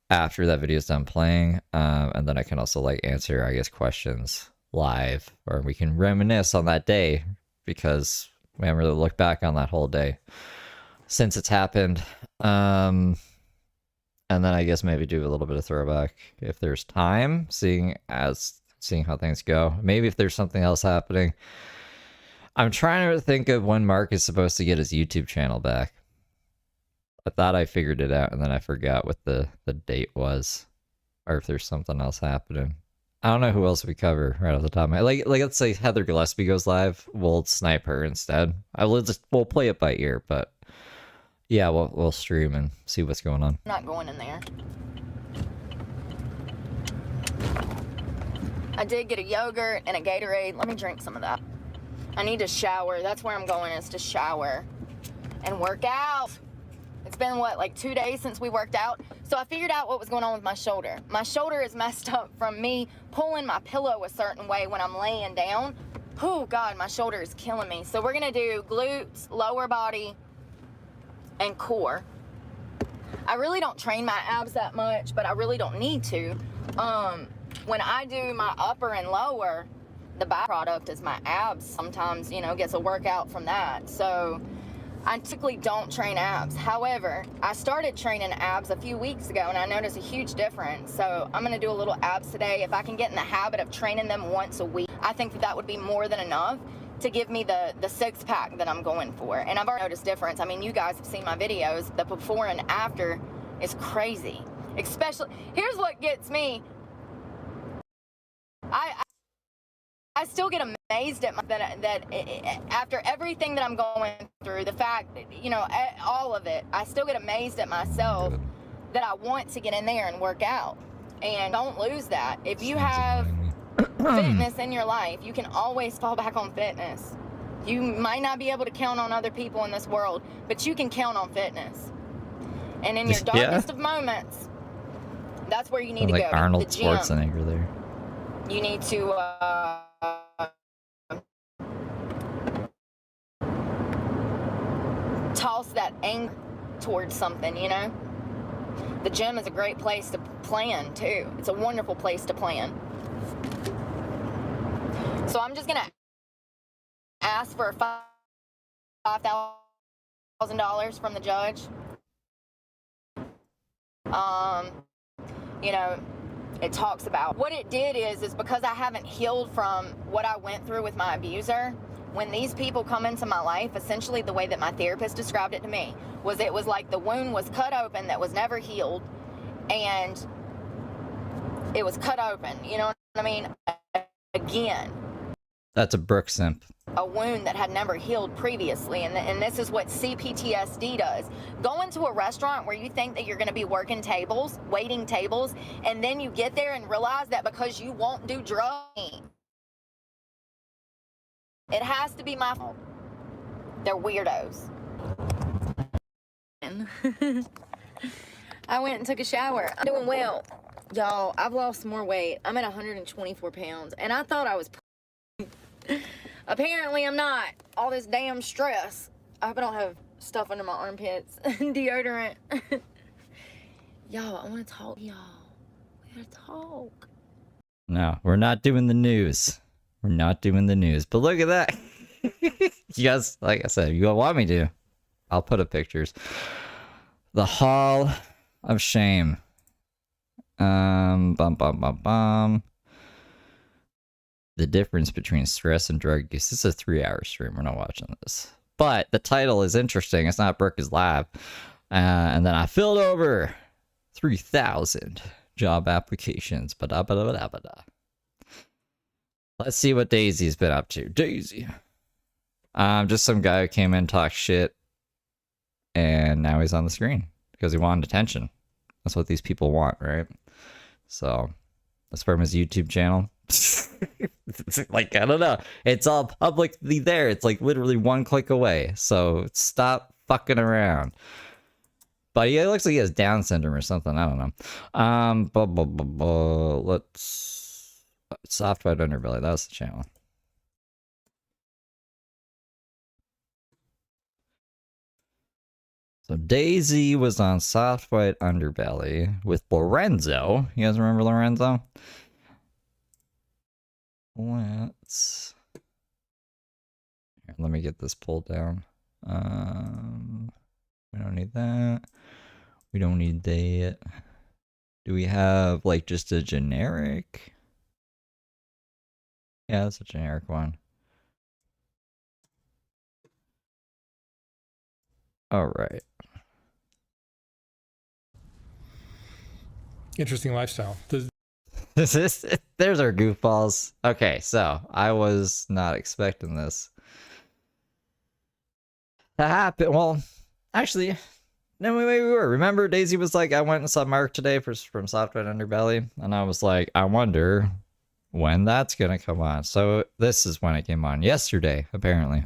after that video is done playing, and then I can also like answer, I guess, questions live, or we can reminisce on that day, because we haven't really looked back on that whole day since it's happened. And then I guess maybe do a little bit of throwback if there's time, seeing how things go. Maybe if there's something else happening. I'm trying to think of when Mark is supposed to get his YouTube channel back. I thought I figured it out, and then I forgot what the date was, or if there's something else happening. I don't know who else we cover right off the top of my head. Like let's say Heather Gillespie goes live, we'll snipe her instead. We'll play it by ear, but yeah, we'll stream and see what's going on. I'm not going in there. I did get a yogurt and a Gatorade. Let me drink some of that. I need to shower. That's where I'm going, is to shower and work out. It's been, what, like 2 days since we worked out? So I figured out what was going on with my shoulder. My shoulder is messed up from me pulling my pillow a certain way when I'm laying down. Oh, God, my shoulder is killing me. So we're going to do glutes, lower body, and core. I really don't train my abs that much, but I really don't need to. When I do my upper and lower, the byproduct is my abs sometimes, gets a workout from that. So I typically don't train abs. However, I started training abs a few weeks ago, and I noticed a huge difference. So I'm going to do a little abs today. If I can get in the habit of training them once a week, I think that would be more than enough to give me the six-pack that I'm going for. And I've already noticed difference. I mean, you guys have seen my videos. The before and after is crazy. Especially, here's what gets me. I still get amazed at that after everything that I'm going through, the fact that, all of it, I still get amazed at myself that I want to get in there and work out. And don't lose that. If you have fitness in your life, you can always fall back on fitness. You might not be able to count on other people in this world, but you can count on fitness. And in your darkest of moments, that's where you need to go. Like Arnold the gym. Schwarzenegger there. You need to toss that anger towards something, The gym is a great place to plan, too. It's a wonderful place to plan. So I'm just going to ask for $5,000 from the judge. It talks about what it did is because I haven't healed from what I went through with my abuser. When these people come into my life, essentially the way that my therapist described it to me was it was like the wound was cut open that was never healed, and it was cut open, you know what I mean? Again. That's a Brooke simp. A wound that had never healed previously, and this is what CPTSD does. Go into a restaurant where you think that you're going to be working tables, waiting tables, and then you get there and realize that because you won't do drugs, it has to be my fault. They're weirdos. I went and took a shower. I'm doing well. Y'all, I've lost more weight. I'm at 124 pounds, and I thought I was... Apparently I'm not. All this damn stress. I hope I don't have stuff under my armpits, deodorant. Y'all, I want to talk. Y'all, we gotta talk. No, we're not doing the news. We're not doing the news. But look at that. You guys, like I said, you want me to, I'll put up pictures. The Hall of Shame. Bum, bum, bum, bum. The difference between stress and drug use. This is a 3-hour stream. We're not watching this. But the title is interesting. It's not Brooke's Lab. And then I filled over 3,000 job applications. Ba-da-ba-da-ba-da-ba-da. Let's see what Daisy's been up to. Daisy. Just some guy who came in, talked shit, and now he's on the screen because he wanted attention. That's what these people want, right? So, that's from his YouTube channel. Like, I don't know. It's all publicly there. It's like literally one click away. So, stop fucking around. But yeah, it looks like he has Down syndrome or something. I don't know. Let's... Soft White Underbelly. That was the channel. So Daisy was on Soft White Underbelly with Lorenzo. You guys remember Lorenzo? Let's... Here, let me get this pulled down. We don't need that. We don't need that. Do we have like just a generic? Yeah, that's a generic one. All right. Interesting lifestyle. There's our goofballs. Okay, so I was not expecting this to happen. Well, actually, no, maybe we were. Remember, Daisy was like, I went and saw Mark today from Soft White Underbelly, and I was like, I wonder when that's gonna come on. So this is when it came on yesterday, apparently.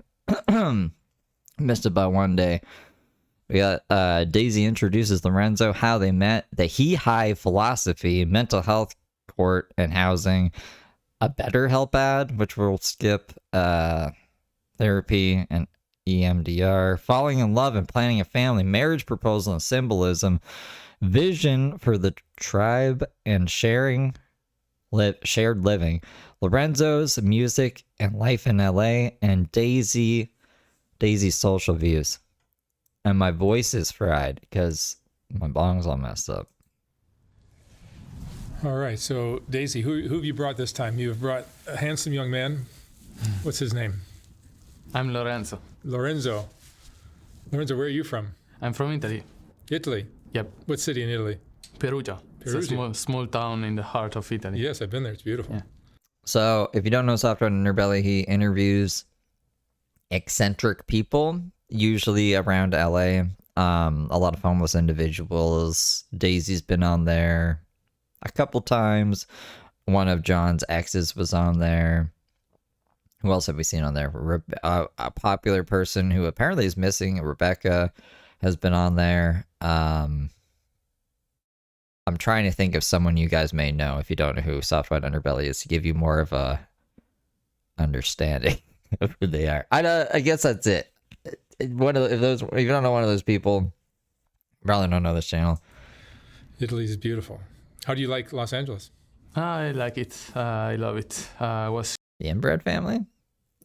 Missed it by one day. We got Daisy introduces Lorenzo, how they met, the He High philosophy, mental health court and housing, a better help ad, which we'll skip, therapy and EMDR, falling in love and planning a family, marriage proposal and symbolism, vision for the tribe and shared living, Lorenzo's music and life in LA, and Daisy's social views. And my voice is fried because my bong's all messed up. All right, so Daisy, who have you brought this time? You have brought a handsome young man. What's his name? I'm Lorenzo. Lorenzo, where are you from? I'm from Italy. Italy? Yep. What city in Italy? Perugia. It's a small town in the heart of Italy. Yes, I've been there. It's beautiful. Yeah. So if you don't know Soft White Underbelly, he interviews eccentric people, usually around LA. A lot of homeless individuals. Daisy's been on there a couple times. One of John's exes was on there. Who else have we seen on there? A popular person who apparently is missing, Rebecca, has been on there. I'm trying to think of someone you guys may know if you don't know who Soft White Underbelly is, to give you more of a understanding of who they are. I guess that's it. One of those. If you don't know one of those people, you probably don't know this channel. Italy is beautiful. How do you like Los Angeles? I like it. I love it. I was the inbred family.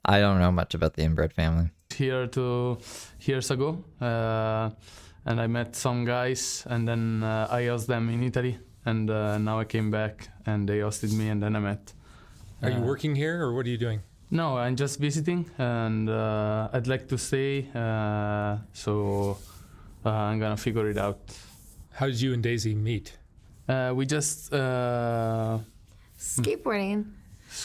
I don't know much about the inbred family. Here 2 years ago, and I met some guys, and then I hosted them in Italy, and now I came back, and they hosted me, and then I met. Are you working here, or what are you doing? No, I'm just visiting, and I'd like to stay, so I'm gonna figure it out. How did you and Daisy meet? We just skateboarding.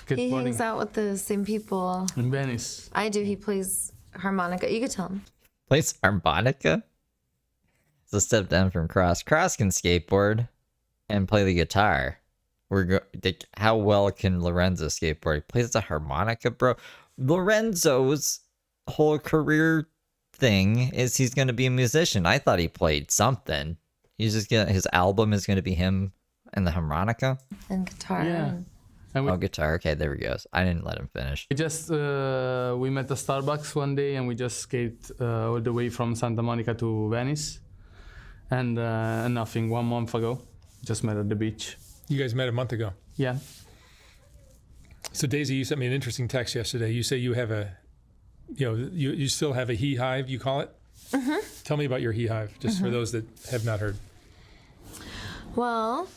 He hangs out with the same people. In Venice. I do. He plays harmonica. You could tell him. Plays harmonica? It's a step down from Cross. Cross can skateboard and play the guitar. How well can Lorenzo skateboard? He plays the harmonica, bro. Lorenzo's whole career thing is he's going to be a musician. I thought he played something. He's just his album is going to be him and the harmonica and guitar. Yeah. And we, guitar. Okay, there he goes. I didn't let him finish. we just we met at Starbucks one day, and we just skated all the way from Santa Monica to Venice, and nothing. 1 month ago, just met at the beach. You guys met a month ago. Yeah. So Daisy, you sent me an interesting text yesterday. You say you have you still have a he hive, you call it? Mm-hmm. Tell me about your he hive, just for those that have not heard. Well,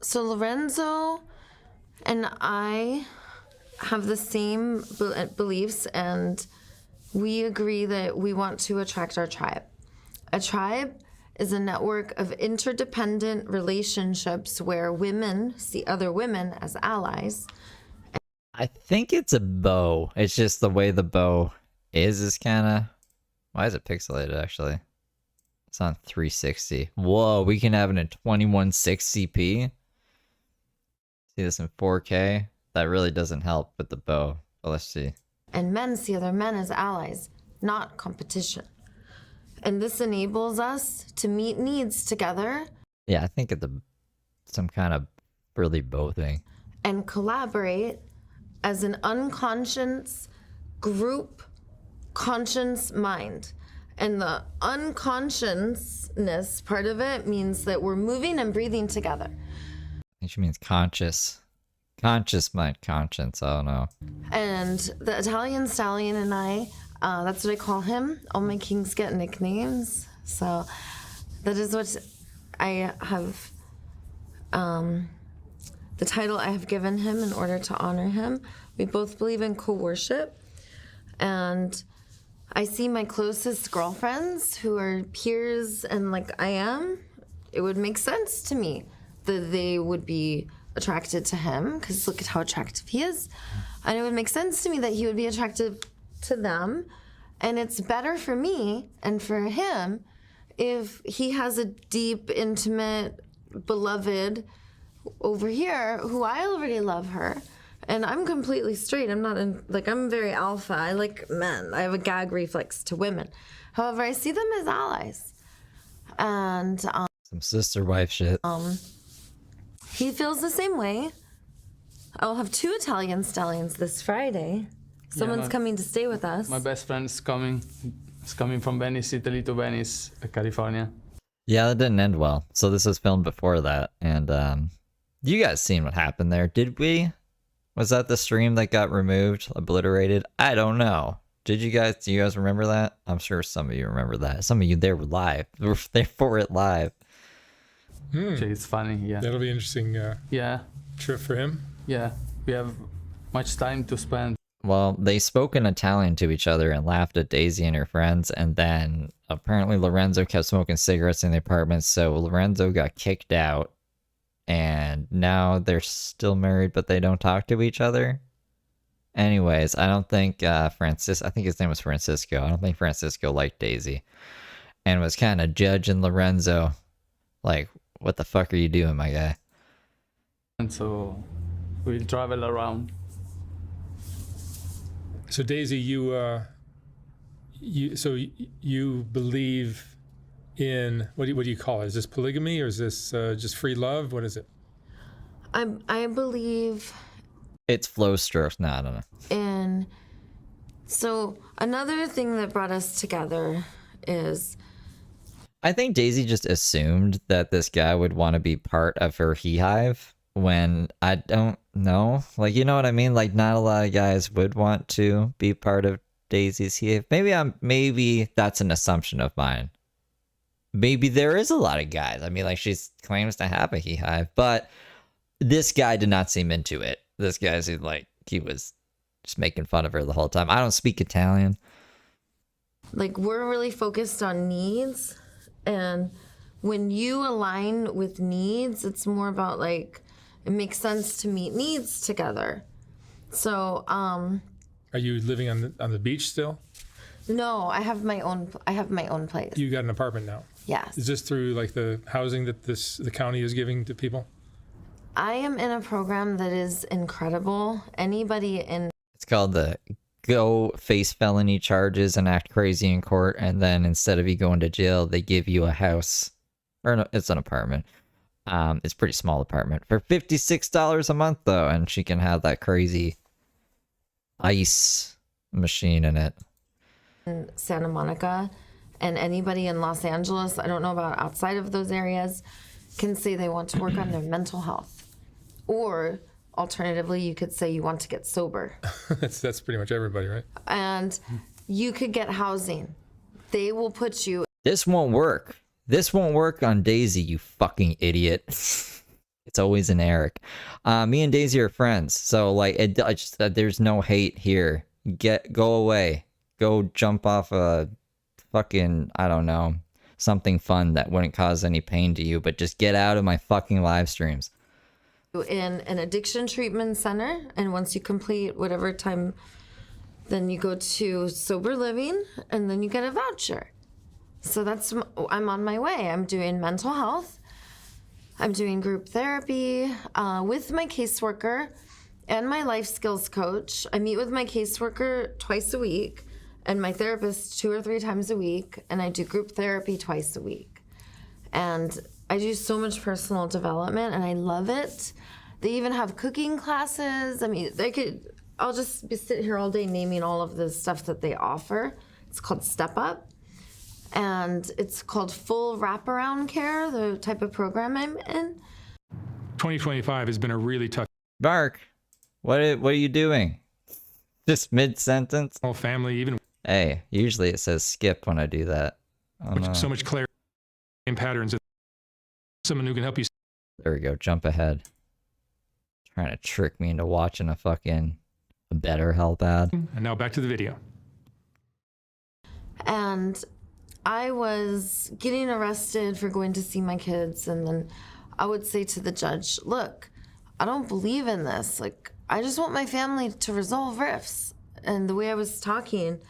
so Lorenzo and I have the same beliefs, and we agree that we want to attract our tribe. A tribe is a network of interdependent relationships where women see other women as allies. I think it's a bow. It's just the way the bow is kind of... Why is it pixelated, actually? It's on 360. Whoa, we can have it in 2160p. See this in 4K? That really doesn't help with the bow. But let's see. And men see other men as allies, not competition. And this enables us to meet needs together. Yeah, I think it's some kind of really bow thing. And collaborate as an unconscious group conscious mind. And the unconsciousness part of it means that we're moving and breathing together. I think she means conscious. Conscious mind, conscience, I don't know. And the Italian stallion and I, that's what I call him. All my kings get nicknames. So that is what I have, the title I have given him in order to honor him. We both believe in co-worship. And I see my closest girlfriends who are peers and like I am, it would make sense to me that they would be attracted to him because look at how attractive he is. And it would make sense to me that he would be attracted to them. And it's better for me and for him if he has a deep, intimate, beloved over here who I already love her. And I'm completely straight. I'm not I'm very alpha. I like men. I have a gag reflex to women. However, I see them as allies. And some sister wife shit. He feels the same way. I'll have 2 Italian stallions this Friday. Someone's coming to stay with us. My best friend's coming. It's coming from Venice, Italy to Venice, California. Yeah, that didn't end well. So this was filmed before that. And you guys seen what happened there, did we? Was that the stream that got removed, obliterated? I don't know. Do you guys remember that? I'm sure some of you remember that. Some of you there were live. Were there for it live. It's funny, yeah. That'll be interesting. Yeah. Trip for him. Yeah, we have much time to spend. Well, they spoke in Italian to each other and laughed at Daisy and her friends, and then apparently Lorenzo kept smoking cigarettes in the apartment, so Lorenzo got kicked out, and now they're still married, but they don't talk to each other. Anyways, I don't think I think his name was Francisco. I don't think Francisco liked Daisy, and was kind of judging Lorenzo, like, what the fuck are you doing, my guy? And so we'll travel around. So Daisy, you believe in what do you call it? Is this polygamy or is this just free love? What is it? I believe it's flow strokes. No, I don't know. And so another thing that brought us together is I think Daisy just assumed that this guy would want to be part of her hive when I don't know. Like, you know what I mean? Like, not a lot of guys would want to be part of Daisy's hive. Maybe that's an assumption of mine. Maybe there is a lot of guys. I mean, like, she claims to have a hive, but this guy did not seem into it. This guy seemed like he was just making fun of her the whole time. I don't speak Italian. Like, we're really focused on needs. And when you align with needs, it's more about like, it makes sense to meet needs together. So, are you living on the beach still? No, I have my own place. You got an apartment now? Yes. Is this through like the housing that the county is giving to people? I am in a program that is incredible. It's called the Go Face Felony Charges and Act Crazy in Court, and then instead of you going to jail, they give you a house. Or no, it's an apartment. It's a pretty small apartment for $56 a month though, and she can have that crazy ice machine in it. In Santa Monica, and anybody in Los Angeles, I don't know about outside of those areas, can say they want to work on their mental health. Or alternatively, you could say you want to get sober. That's pretty much everybody, right? And you could get housing. They will put you. This won't work. This won't work on Daisy, you fucking idiot. It's always an Eric. Me and Daisy are friends, so like, there's no hate here. Go away. Go jump off a fucking, I don't know, something fun that wouldn't cause any pain to you, but just get out of my fucking live streams. In an addiction treatment center, and once you complete whatever time, then you go to sober living, and then you get a voucher. So I'm on my way. I'm doing mental health. I'm doing group therapy with my caseworker and my life skills coach. I meet with my caseworker twice a week and my therapist 2 or 3 times a week, and I do group therapy twice a week. And I do so much personal development, and I love it. They even have cooking classes. I mean, I'll just sit here all day naming all of the stuff that they offer. It's called Step Up. And it's called full wraparound care, the type of program I'm in. 2025 has been a really tough. Mark, what are you doing? Just mid-sentence? Whole family, even. Hey, usually it says skip when I do that. Oh, no. So much clarity in patterns. Someone who can help you. There we go. Jump ahead. Trying to trick me into watching a fucking BetterHelp ad. And now back to the video. And I was getting arrested for going to see my kids, and then I would say to the judge, look, I don't believe in this. Like, I just want my family to resolve rifts. And the way I was talking,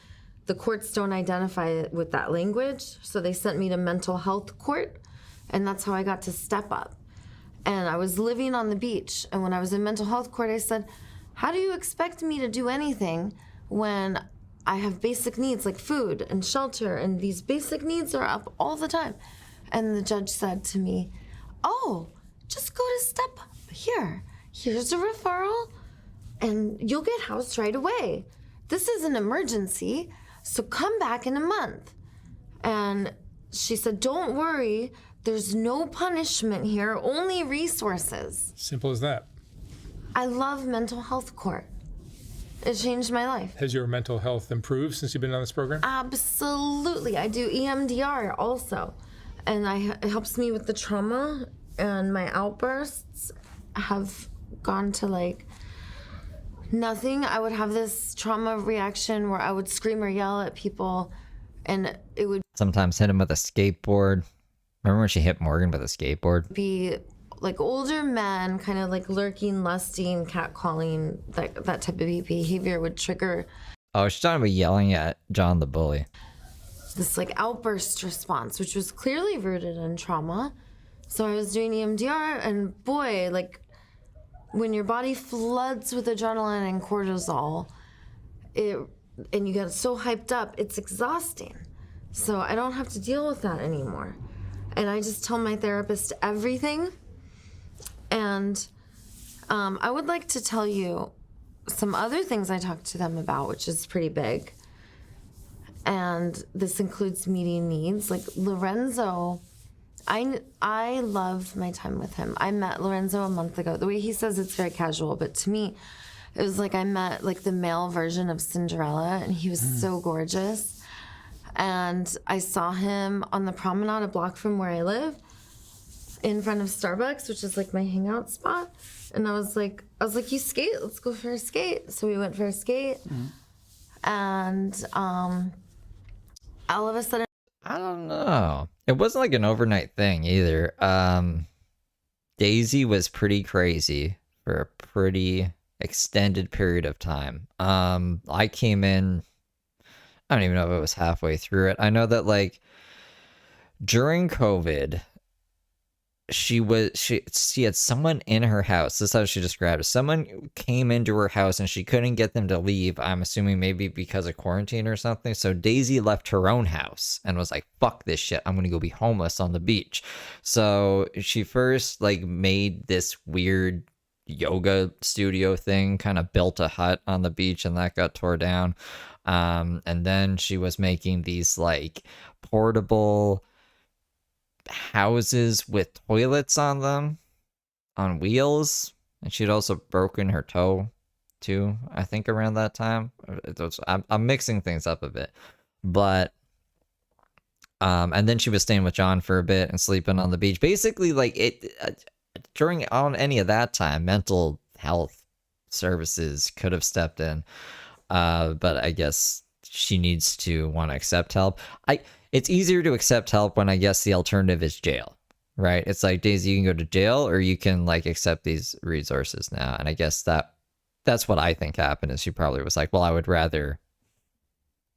the courts don't identify it with that language, so they sent me to mental health court, and that's how I got to Step Up. And I was living on the beach, and when I was in mental health court, I said, how do you expect me to do anything when I have basic needs like food and shelter, and these basic needs are up all the time? And the judge said to me, oh, just go to Step Up. Here's a referral, and you'll get housed right away. This is an emergency, so come back in a month. And she said, don't worry, there's no punishment here, only resources. Simple as that. I love mental health court. It changed my life. Has your mental health improved since you've been on this program? Absolutely. I do EMDR also. And it helps me with the trauma, and my outbursts have gone to like nothing. I would have this trauma reaction where I would scream or yell at people, and it would sometimes hit him with a skateboard. Remember when she hit Morgan with a skateboard? Be like older men, kind of like lurking, lusting, catcalling, that type of behavior would trigger. Oh, she's talking about yelling at John the bully. This like outburst response, which was clearly rooted in trauma. So I was doing EMDR, and boy, like when your body floods with adrenaline and cortisol, and you get so hyped up, it's exhausting. So I don't have to deal with that anymore. And I just tell my therapist everything. And I would like to tell you some other things I talked to them about, which is pretty big. And this includes meeting needs. Like Lorenzo, I love my time with him. I met Lorenzo a month ago. The way he says it's very casual, but to me, it was like I met like the male version of Cinderella, and he was so gorgeous. And I saw him on the promenade a block from where I live, in front of Starbucks, which is like my hangout spot. And I was like, you skate? Let's go for a skate. So we went for a skate. And all of a sudden, I don't know. It wasn't like an overnight thing either. Daisy was pretty crazy for a pretty extended period of time. I came in, I don't even know if it was halfway through it. I know that like during COVID, she had someone in her house. This is how she described it. Someone came into her house and she couldn't get them to leave. I'm assuming maybe because of quarantine or something. So Daisy left her own house and was like, fuck this shit. I'm going to go be homeless on the beach. So she first like made this weird yoga studio thing, kind of built a hut on the beach, and that got tore down. And then she was making these like portable houses with toilets on them on wheels, and she'd also broken her toe too, I think, around that time. I'm mixing things up a bit, but and then she was staying with John for a bit and sleeping on the beach. Basically, like during on any of that time, mental health services could have stepped in, but I guess she needs to want to accept help. It's easier to accept help when I guess the alternative is jail, right? It's like, Daisy, you can go to jail or you can like accept these resources now. And I guess that's what I think happened, is she probably was like, well, I would rather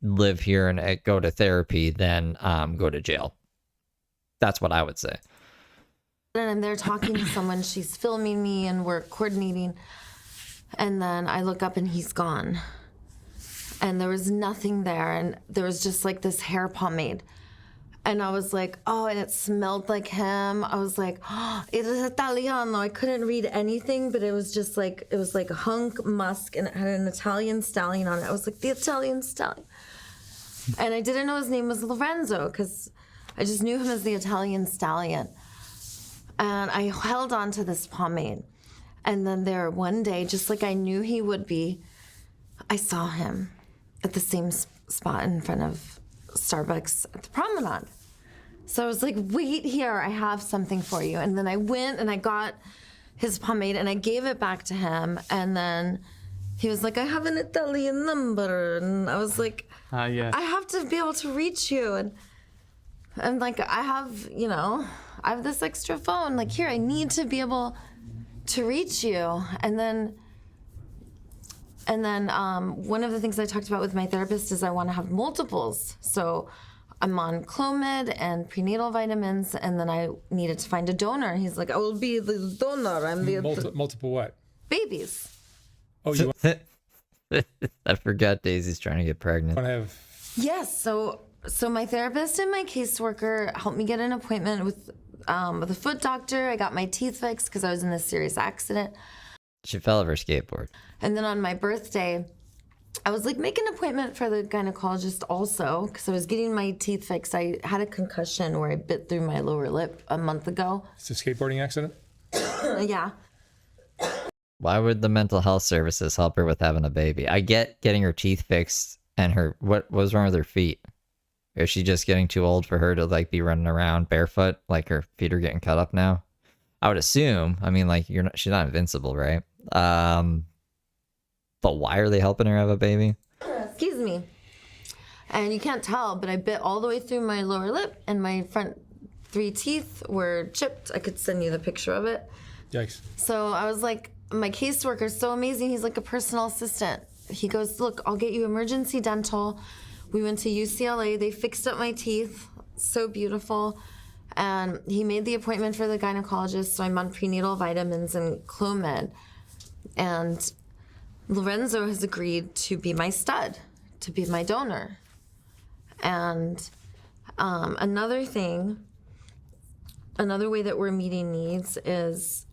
live here and go to therapy than go to jail. That's what I would say. And I'm there talking to someone, she's filming me and we're coordinating. And then I look up and he's gone. And there was nothing there, and there was just like this hair pomade. And I was like, oh, and it smelled like him. I was like, oh, it is Italiano. I couldn't read anything, but it was just like, it was like hunk musk, and it had an Italian stallion on it. I was like, the Italian stallion. And I didn't know his name was Lorenzo, because I just knew him as the Italian stallion. And I held on to this pomade. And then there one day, just like I knew he would be, I saw him at the same spot in front of Starbucks at the promenade. So I was like, wait here, I have something for you. And then I went and I got his pomade and I gave it back to him. And then he was like, I have an Italian number. And I was like, yes. I have to be able to reach you. And like, I have, I have this extra phone. Like, here, I need to be able to reach you. And then one of the things I talked about with my therapist is I want to have multiples. So I'm on Clomid and prenatal vitamins, and then I needed to find a donor. He's like, I will be the donor. I'm the multiple what? Babies. Oh, you I forgot Daisy's trying to get pregnant. want to have? Yes. So my therapist and my caseworker helped me get an appointment with a foot doctor. I got my teeth fixed because I was in this serious accident. She fell off her skateboard. And then on my birthday, I was like, make an appointment for the gynecologist also, because I was getting my teeth fixed. I had a concussion where I bit through my lower lip a month ago. It's a skateboarding accident? Yeah. Why would the mental health services help her with having a baby? I get getting her teeth fixed and what was wrong with her feet? Is she just getting too old for her to like be running around barefoot? Like her feet are getting cut up now? I would assume. I mean, like she's not invincible, right? But why are they helping her have a baby? Excuse me. And you can't tell, but I bit all the way through my lower lip, and my front 3 teeth were chipped. I could send you the picture of it. Yikes. So I was like, my caseworker's so amazing. He's like a personal assistant. He goes, look, I'll get you emergency dental. We went to UCLA. They fixed up my teeth. So beautiful. And he made the appointment for the gynecologist, so I'm on prenatal vitamins and Clomid. And Lorenzo has agreed to be my stud, to be my donor. And another way that we're meeting needs is...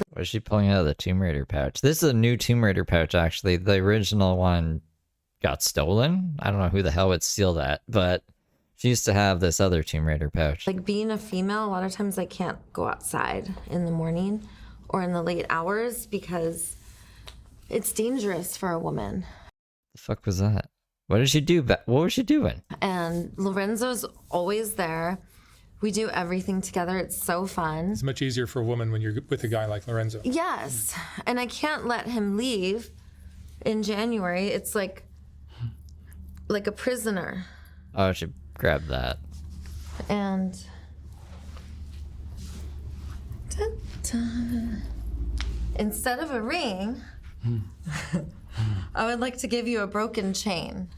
What is she pulling out of the Tomb Raider pouch? This is a new Tomb Raider pouch, actually. The original one got stolen. I don't know who the hell would steal that, but she used to have this other Tomb Raider pouch. Like being a female, a lot of times I can't go outside in the morning or in the late hours because it's dangerous for a woman. The fuck was that? What did she do? What was she doing? And Lorenzo's always there. We do everything together. It's so fun. It's much easier for a woman when you're with a guy like Lorenzo. Yes. And I can't let him leave in January. It's like a prisoner. Oh, she grabbed that. And ta-ta. Instead of a ring, I would like to give you a broken chain.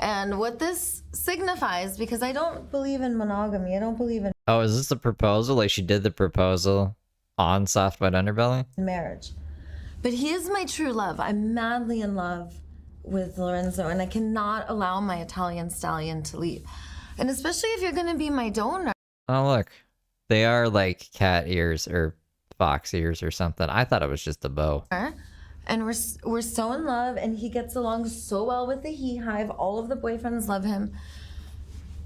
And what this signifies, because I don't believe in monogamy, I don't believe in... Oh, is this a proposal? Like she did the proposal on Soft White Underbelly? Marriage. But he is my true love. I'm madly in love with Lorenzo, and I cannot allow my Italian stallion to leave. And especially if you're gonna be my donor. Oh, look. They are like cat ears or fox ears or something. I thought it was just a bow. And we're so in love, and he gets along so well with the He Hive. All of the boyfriends love him.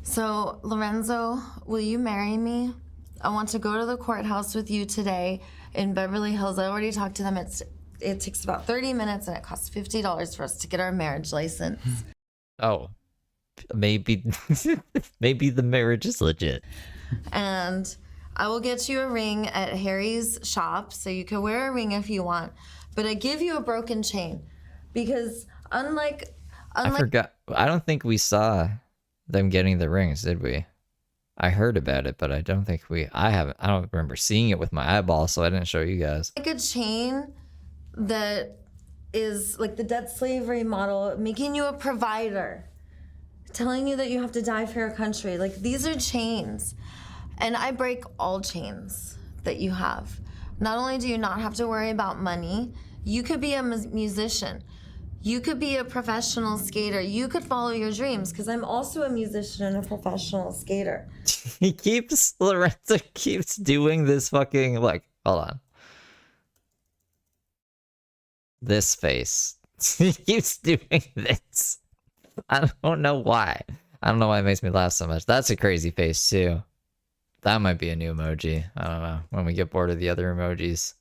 So, Lorenzo, will you marry me? I want to go to the courthouse with you today in Beverly Hills. I already talked to them. It takes about 30 minutes, and it costs $50 for us to get our marriage license. Oh, maybe maybe the marriage is legit. And I will get you a ring at Harry's shop, so you can wear a ring if you want. But I give you a broken chain, because unlike I forgot. I don't think we saw them getting the rings, did we? I heard about it, but I don't think I don't remember seeing it with my eyeball, so I didn't show you guys. like a chain that is like the debt slavery model, making you a provider, telling you that you have to die for your country. Like, these are chains. And I break all chains that you have. Not only do you not have to worry about money, you could be a musician. You could be a professional skater. You could follow your dreams, because I'm also a musician and a professional skater. Lorenzo keeps doing this fucking, like, hold on. This face. He keeps doing this. I don't know why. I don't know why it makes me laugh so much. That's a crazy face, too. That might be a new emoji. I don't know. When we get bored of the other emojis.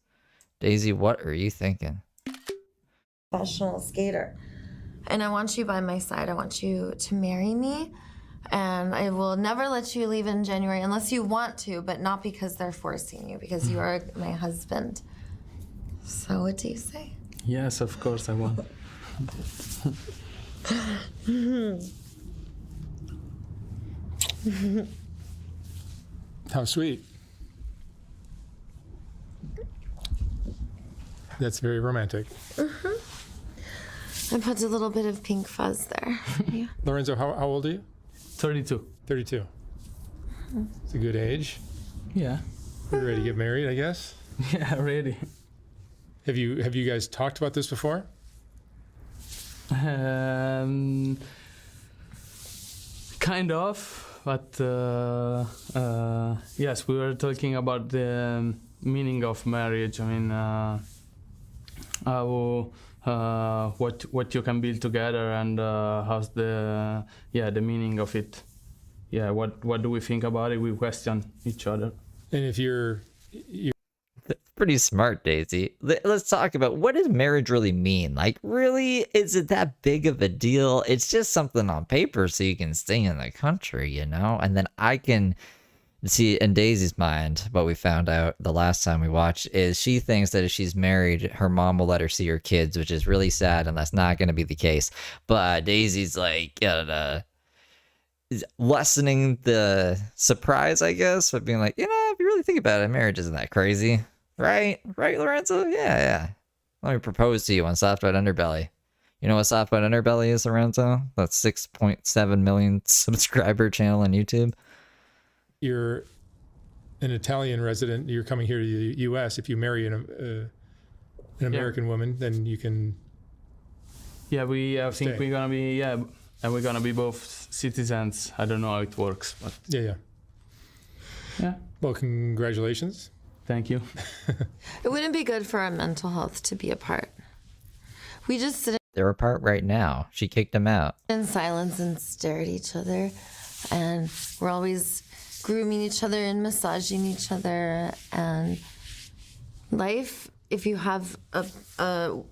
Daisy, what are you thinking? Professional skater. And I want you by my side. I want you to marry me. And I will never let you leave in January unless you want to, but not because they're forcing you, because you are my husband. So what do you say? Yes, of course I want. How sweet. That's very romantic. I put a little bit of pink fuzz there. Yeah. Lorenzo, how old are you? 32. 32. It's a good age. Yeah. You're ready to get married, I guess? Yeah, ready. Have you guys talked about this before? Kind of, but yes, we were talking about the meaning of marriage. I mean, what you can build together, and how's the meaning of it. Yeah, what do we think about it? We question each other. And if you're That's pretty smart, Daisy. Let's talk about, what does marriage really mean? Like, really, is it that big of a deal? It's just something on paper so you can stay in the country, you know? And then I can see, in Daisy's mind, what we found out the last time we watched is she thinks that if she's married, her mom will let her see her kids, which is really sad, and that's not going to be the case. But Daisy's like, lessening the surprise, I guess, but being like, if you really think about it, marriage isn't that crazy. Right, Lorenzo? Yeah. Let me propose to you on Soft White Underbelly. You know what Soft White Underbelly is, Lorenzo? That's 6.7 million subscriber channel on YouTube. You're an Italian resident, you're coming here to the U.S. If you marry an American woman, then you can. Yeah, we think we're gonna be and we're gonna be both citizens. I don't know how it works, but Yeah. Well, congratulations. Thank you. It wouldn't be good for our mental health to be apart. We just sit They're apart right now. She kicked him out. in silence and stare at each other, and we're always grooming each other and massaging each other. And life, if you have a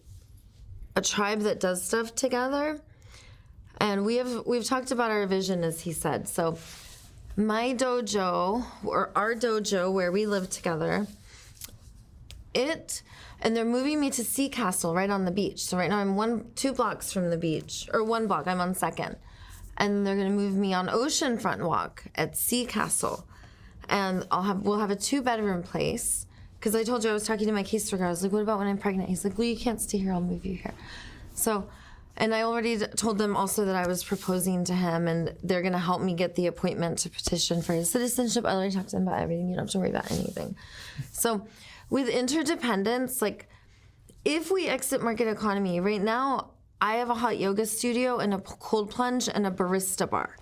tribe that does stuff together, and we've talked about our vision, as he said. So my dojo, or our dojo where we live together, and they're moving me to Sea Castle right on the beach. So right now I'm 2 blocks from the beach, or 1 block, I'm on 2nd. And they're gonna move me on Oceanfront Walk at Sea Castle. And we'll have a 2-bedroom place. Because I told you I was talking to my caseworker, I was like, what about when I'm pregnant? He's like, well, you can't stay here, I'll move you here. So And I already told them also that I was proposing to him, and they're going to help me get the appointment to petition for his citizenship. I already talked to them about everything. You don't have to worry about anything. So with interdependence, like if we exit market economy, right now I have a hot yoga studio and a cold plunge and a barista bar.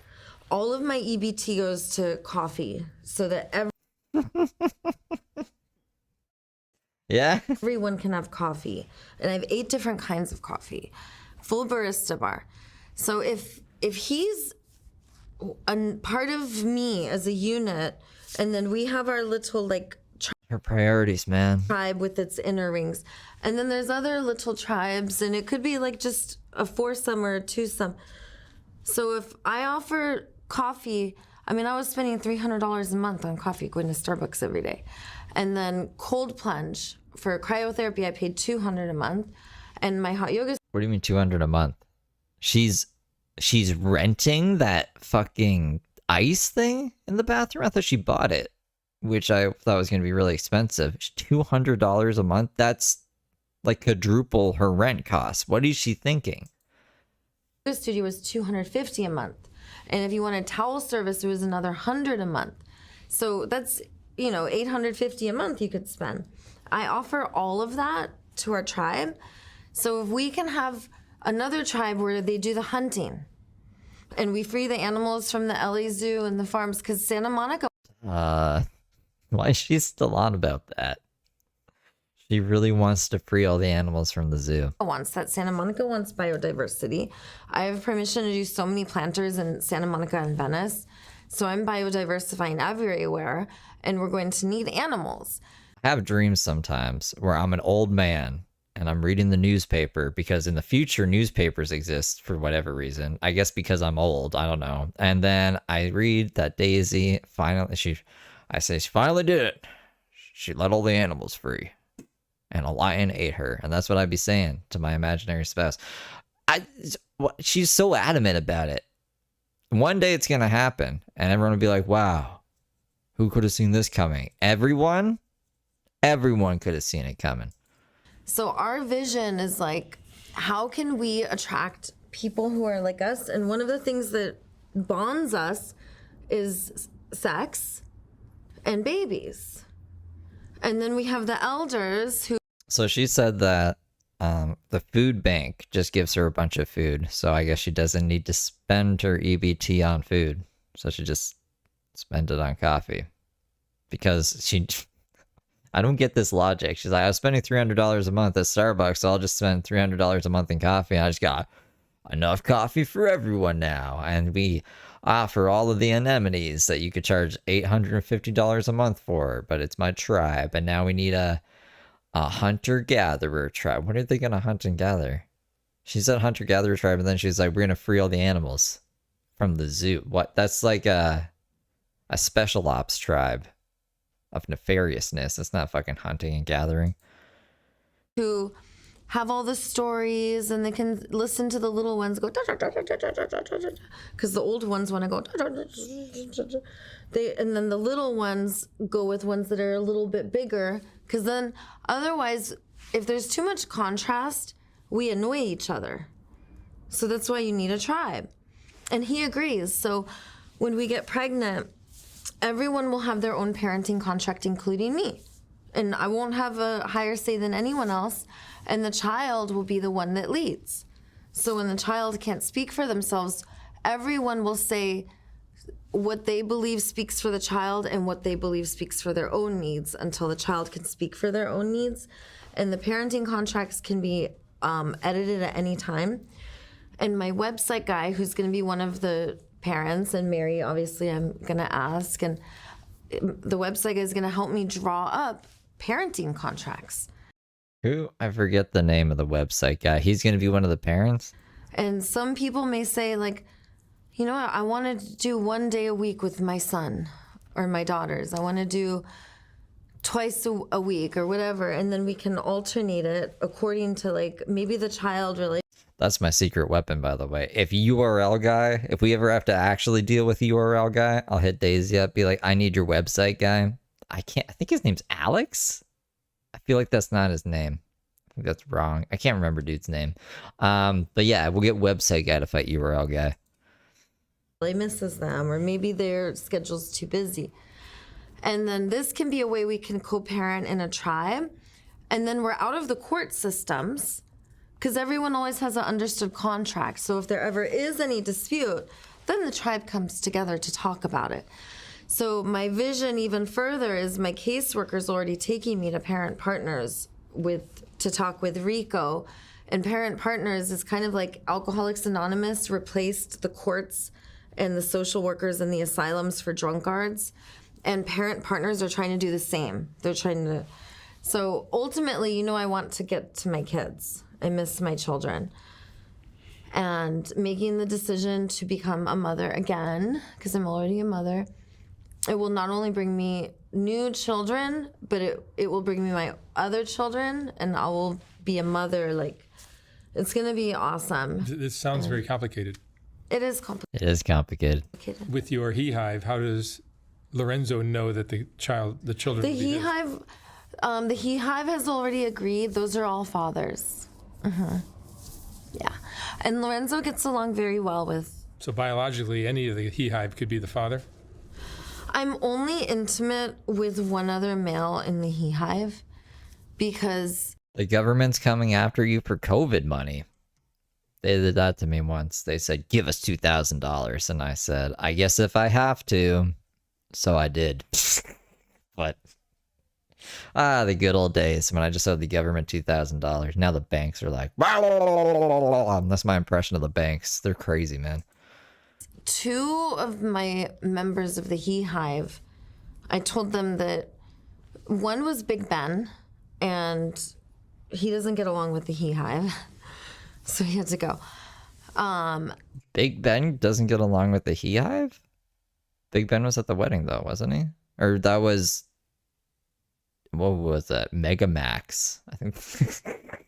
All of my EBT goes to coffee so that everyone can have coffee. And I have 8 different kinds of coffee. Full barista bar. So if he's a part of me as a unit, and then we have our little like Her priorities, man. tribe with its inner rings, and then there's other little tribes, and it could be like just a foursome or a twosome. So if I offer coffee, I mean, I was spending $300 a month on coffee, going to Starbucks every day, and then cold plunge for cryotherapy, I paid $200 a month, and my hot yoga. What do you mean $200 a month? She's renting that fucking ice thing in the bathroom? I thought she bought it, which I thought was going to be really expensive. $200 a month? That's like quadruple her rent costs. What is she thinking? The studio was $250 a month. And if you wanted towel service, it was another $100 a month. So that's, you know, $850 a month you could spend. I offer all of that to our tribe. So if we can have another tribe where they do the hunting and we free the animals from the LA Zoo and the farms, because Santa Monica. Why is she still on about that? She really wants to free all the animals from the zoo. Wants that. Santa Monica wants biodiversity. I have permission to do so many planters in Santa Monica and Venice. So I'm biodiversifying everywhere, and we're going to need animals. I have dreams sometimes where I'm an old man and I'm reading the newspaper, because in the future newspapers exist for whatever reason. I guess because I'm old, I don't know. And then I read that Daisy finally, she finally did it. She let all the animals free. And a lion ate her. And that's what I'd be saying to my imaginary spouse. She's so adamant about it. One day it's going to happen. And everyone will be like, wow, who could have seen this coming? Everyone could have seen it coming. So our vision is like, how can we attract people who are like us? And one of the things that bonds us is sex and babies. And then we have the elders who. So she said that the food bank just gives her a bunch of food. So I guess she doesn't need to spend her EBT on food. So she just spend it on coffee. Because I don't get this logic. She's like, I was spending $300 a month at Starbucks, so I'll just spend $300 a month in coffee. And I just got enough coffee for everyone now. And we offer all of the anemones that you could charge $850 a month for, but it's my tribe. And now we need a hunter-gatherer tribe. What are they going to hunt and gather? She said hunter-gatherer tribe, and then she's like, we're going to free all the animals from the zoo. What? That's like a special ops tribe of nefariousness. It's not fucking hunting and gathering. Who have all the stories, and they can listen to the little ones go, because the old ones want to go, and then the little ones go with ones that are a little bit bigger, because then otherwise, if there's too much contrast, we annoy each other. So that's why you need a tribe. And he agrees. So when we get pregnant, everyone will have their own parenting contract, including me. And I won't have a higher say than anyone else. And the child will be the one that leads. So when the child can't speak for themselves, everyone will say what they believe speaks for the child and what they believe speaks for their own needs until the child can speak for their own needs. And the parenting contracts can be edited at any time. And my website guy, who's going to be one of the parents, and Mary, obviously, I'm going to ask, and the website guy is going to help me draw up parenting contracts. Who? I forget the name of the website guy. He's going to be one of the parents? And some people may say, like, you know what, I want to do 1 day a week with my son or my daughters. I want to do twice a week or whatever. And then we can alternate it according to, like, maybe the child really. That's my secret weapon, by the way. If URL guy, if we ever have to actually deal with URL guy, I'll hit Daisy up, be like, I need your website guy. I think his name's Alex? I feel like that's not his name. think that's wrong. I can't remember dude's name. But yeah, we'll get website guy to fight URL guy. Really misses them, or maybe their schedule's too busy. And then this can be a way we can co-parent in a tribe. And then we're out of the court systems because everyone always has an understood contract. So if there ever is any dispute, then the tribe comes together to talk about it. So my vision even further is my caseworker's already taking me to parent partners to talk with Rico. And parent partners is kind of like Alcoholics Anonymous replaced the courts and the social workers and the asylums for drunkards. And parent partners are trying to do the same. They're trying to. So ultimately, I want to get to my kids. I miss my children. And making the decision to become a mother again, because I'm already a mother, it will not only bring me new children, but it will bring me my other children, and I will be a mother. Like, it's going to be awesome. This sounds very complicated. It is complicated. It is complicated. With your He Hive, how does Lorenzo know that the children The will be He his? Hive, the He Hive has already agreed. Those are all fathers. Yeah. And Lorenzo gets along very well with. So biologically, any of the He Hive could be the father? I'm only intimate with one other male in the He Hive because. The government's coming after you for COVID money. They did that to me once. They said, give us $2,000. And I said, I guess if I have to. So I did. But the good old days when I just owed the government $2,000. Now the banks are like, that's my impression of the banks. They're crazy, man. Two of my members of the He Hive, I told them that one was Big Ben, and he doesn't get along with the He Hive, so he had to go. Big Ben doesn't get along with the He Hive? Big Ben was at the wedding, though, wasn't he? Or that was... What was that? Mega Max, I think.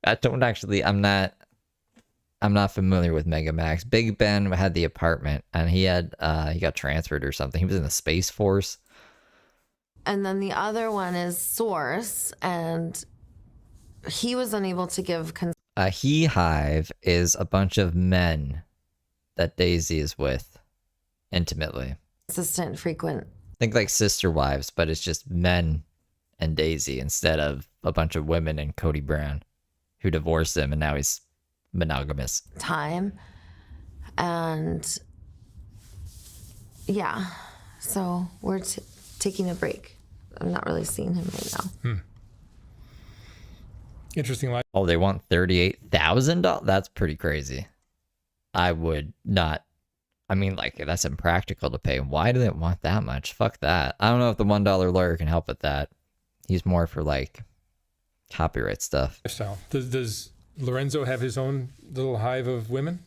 I don't actually... I'm not familiar with Mega Max. Big Ben had the apartment, and he got transferred or something. He was in the Space Force. And then the other one is Source, and he was unable to give... A He Hive is a bunch of men that Daisy is with intimately. Consistent, frequent. Think like sister wives, but it's just men and Daisy instead of a bunch of women and Cody Brown, who divorced him, and now he's monogamous. Time. And yeah, so we're taking a break. I'm not really seeing him right now. Interesting life. Oh, they want $38,000? That's pretty crazy. I would not. I mean, like, that's impractical to pay. Why do they want that much? Fuck that. I don't know if the $1 lawyer can help with that. He's more for, like, copyright stuff. Lifestyle. Does Lorenzo have his own little hive of women?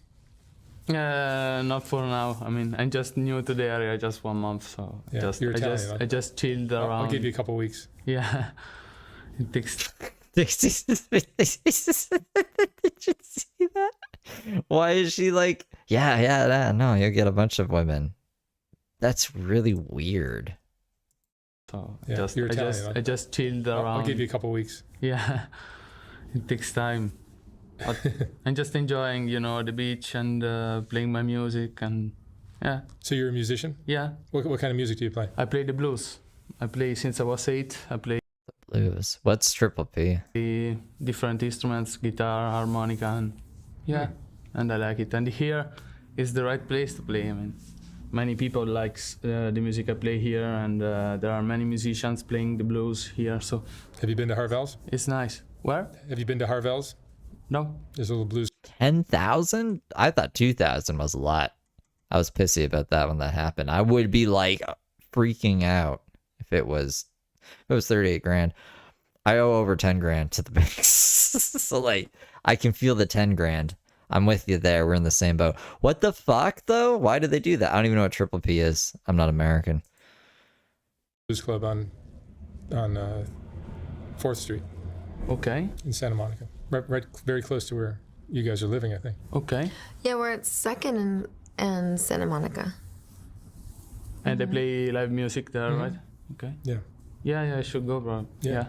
Not for now. I mean, I'm just new to the area, just 1 month, so Yeah, you're Italian, I just chilled around. I'll give you a couple weeks. Yeah, it takes. Did you see that? Why is she like, no, you'll get a bunch of women. That's really weird. So Yeah, you're Italian, I just chilled around. I'll give you a couple weeks. Yeah, it takes time. But I'm just enjoying, the beach and playing my music, and yeah. So you're a musician? Yeah. What kind of music do you play? I play the blues. I play since I was 8. I play Blues. What's triple P? different instruments, guitar, harmonica, and and I like it. And here is the right place to play. I mean, many people likes the music I play here, and there are many musicians playing the blues here. So, have you been to Harvell's? It's nice. Where? Have you been to Harvell's? No. There's a little blues. 10,000? I thought 2,000 was a lot. I was pissy about that when that happened. I would be like freaking out if it was 38 grand. I owe over 10 grand to the banks. So like, I can feel the 10 grand. I'm with you there. We're in the same boat. What the fuck though? Why did they do that? I don't even know what triple P is. I'm not American. Blues club on 4th Street. Okay. In Santa Monica. Right, very close to where you guys are living, I think. Okay. Yeah, we're at 2nd and Santa Monica. And they play live music there, right? Okay. Yeah. Yeah, I should go, bro. Yeah.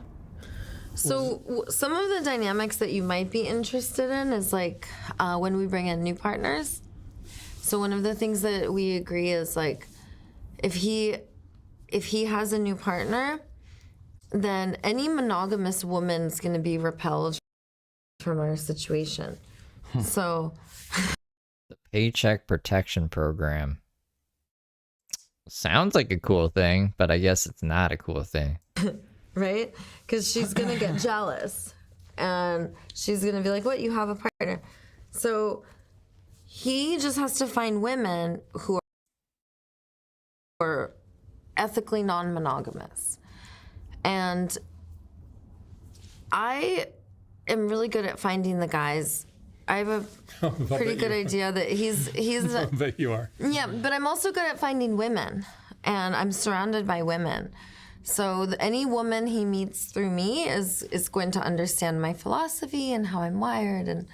So some of the dynamics that you might be interested in is like when we bring in new partners. So one of the things that we agree is like if he has a new partner, then any monogamous woman's going to be repelled from our situation. So the Paycheck Protection Program sounds like a cool thing, but I guess it's not a cool thing. right? Because she's going to get jealous and she's going to be like, what, you have a partner? So he just has to find women who are ethically non-monogamous. And I am really good at finding the guys. I have a pretty good idea that he's I bet you are. Yeah, but I'm also good at finding women, and I'm surrounded by women. So any woman he meets through me is going to understand my philosophy and how I'm wired, and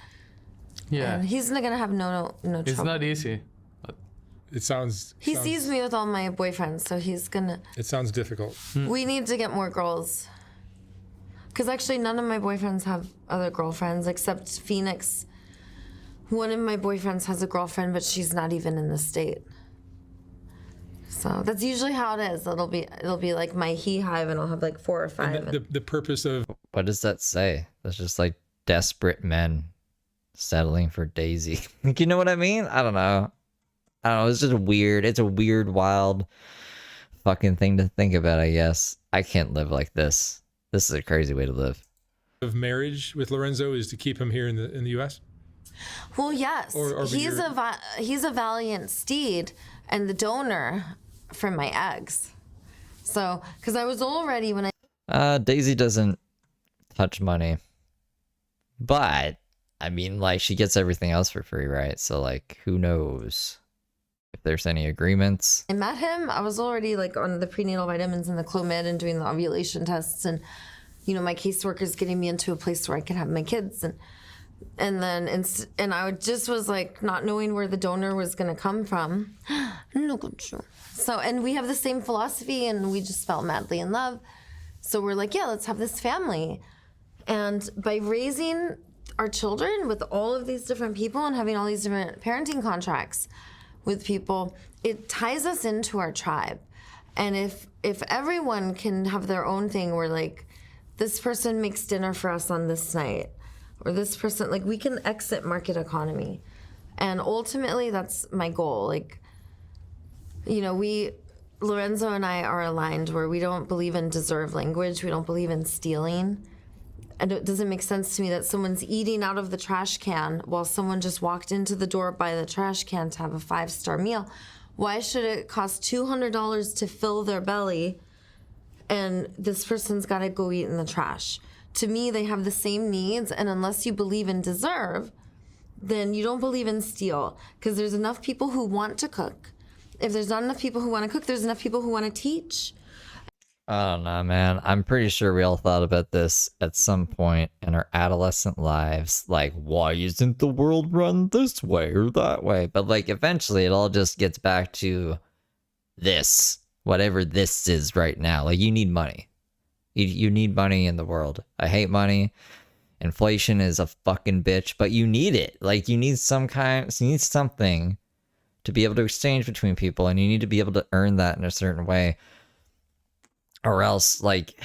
he's not gonna have no trouble. It's not easy. It sounds. He sees me with all my boyfriends, so he's gonna. It sounds difficult. We need to get more girls. Because actually, none of my boyfriends have other girlfriends except Phoenix. One of my boyfriends has a girlfriend, but she's not even in the state. So that's usually how it is. It'll be like my he hive, and I'll have like 4 or 5. And the purpose of what does that say? That's just like desperate men settling for Daisy. Like, you know what I mean? I don't know. It's just weird. It's a weird, wild fucking thing to think about, I guess. I can't live like this. This is a crazy way to live. Of marriage with Lorenzo is to keep him here in the U.S.? Well, yes. He's a valiant steed and the donor for my eggs. So, because I was already when I... Daisy doesn't touch money. But, I mean, like, she gets everything else for free, right? So, like, who knows if there's any agreements. I met him, I was already, like, on the prenatal vitamins and the Clomid and doing the ovulation tests. And, you know, my caseworker's getting me into a place where I can have my kids. And then I just was, like, not knowing where the donor was going to come from. So, and we have the same philosophy, and we just fell madly in love. So we're like, yeah, let's have this family. And by raising our children with all of these different people and having all these different parenting contracts with people, it ties us into our tribe. And if everyone can have their own thing where, like, this person makes dinner for us on this night, or this person, like, we can exit market economy. And ultimately, that's my goal. Like, you know, Lorenzo and I are aligned where we don't believe in deserved language. We don't believe in stealing. And it doesn't make sense to me that someone's eating out of the trash can while someone just walked into the door by the trash can to have a 5-star meal. Why should it cost $200 to fill their belly and this person's got to go eat in the trash? To me, they have the same needs, and unless you believe in deserve, then you don't believe in steal, because there's enough people who want to cook. If there's not enough people who want to cook, there's enough people who want to teach. I don't know, man. I'm pretty sure we all thought about this at some point in our adolescent lives. Like, why isn't the world run this way or that way? But, like, eventually it all just gets back to this, whatever this is right now. Like, you need money. You need money in the world. I hate money. Inflation is a fucking bitch, but you need it. Like, you need something to be able to exchange between people, and you need to be able to earn that in a certain way. Or else, like,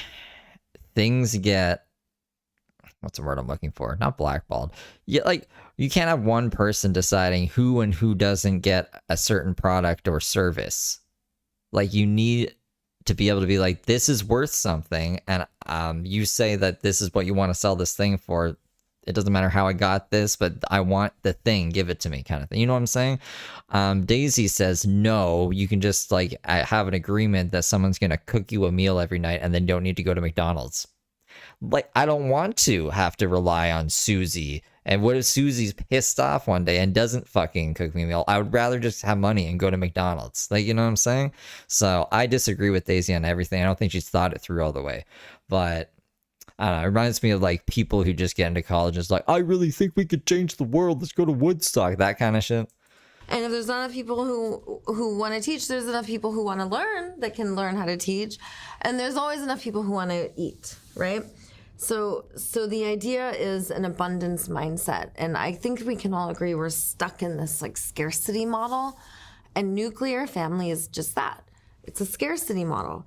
things get, what's the word I'm looking for? Not blackballed. Yeah, like, you can't have one person deciding who and who doesn't get a certain product or service. Like, you need to be able to be like, this is worth something, and you say that this is what you want to sell this thing for. It doesn't matter how I got this, but I want the thing, give it to me, kind of thing. You know what I'm saying? Daisy says, no, you can just, like, have an agreement that someone's going to cook you a meal every night and then don't need to go to McDonald's. Like, I don't want to have to rely on Susie. And what if Susie's pissed off one day and doesn't fucking cook me a meal? I would rather just have money and go to McDonald's. Like, you know what I'm saying? So I disagree with Daisy on everything. I don't think she's thought it through all the way. But I don't know, it reminds me of, like, people who just get into college and it's like, I really think we could change the world. Let's go to Woodstock. That kind of shit. And if there's not enough people who want to teach, there's enough people who want to learn that can learn how to teach. And there's always enough people who want to eat, right? So the idea is an abundance mindset, and I think we can all agree we're stuck in this like scarcity model, and nuclear family is just that. It's a scarcity model.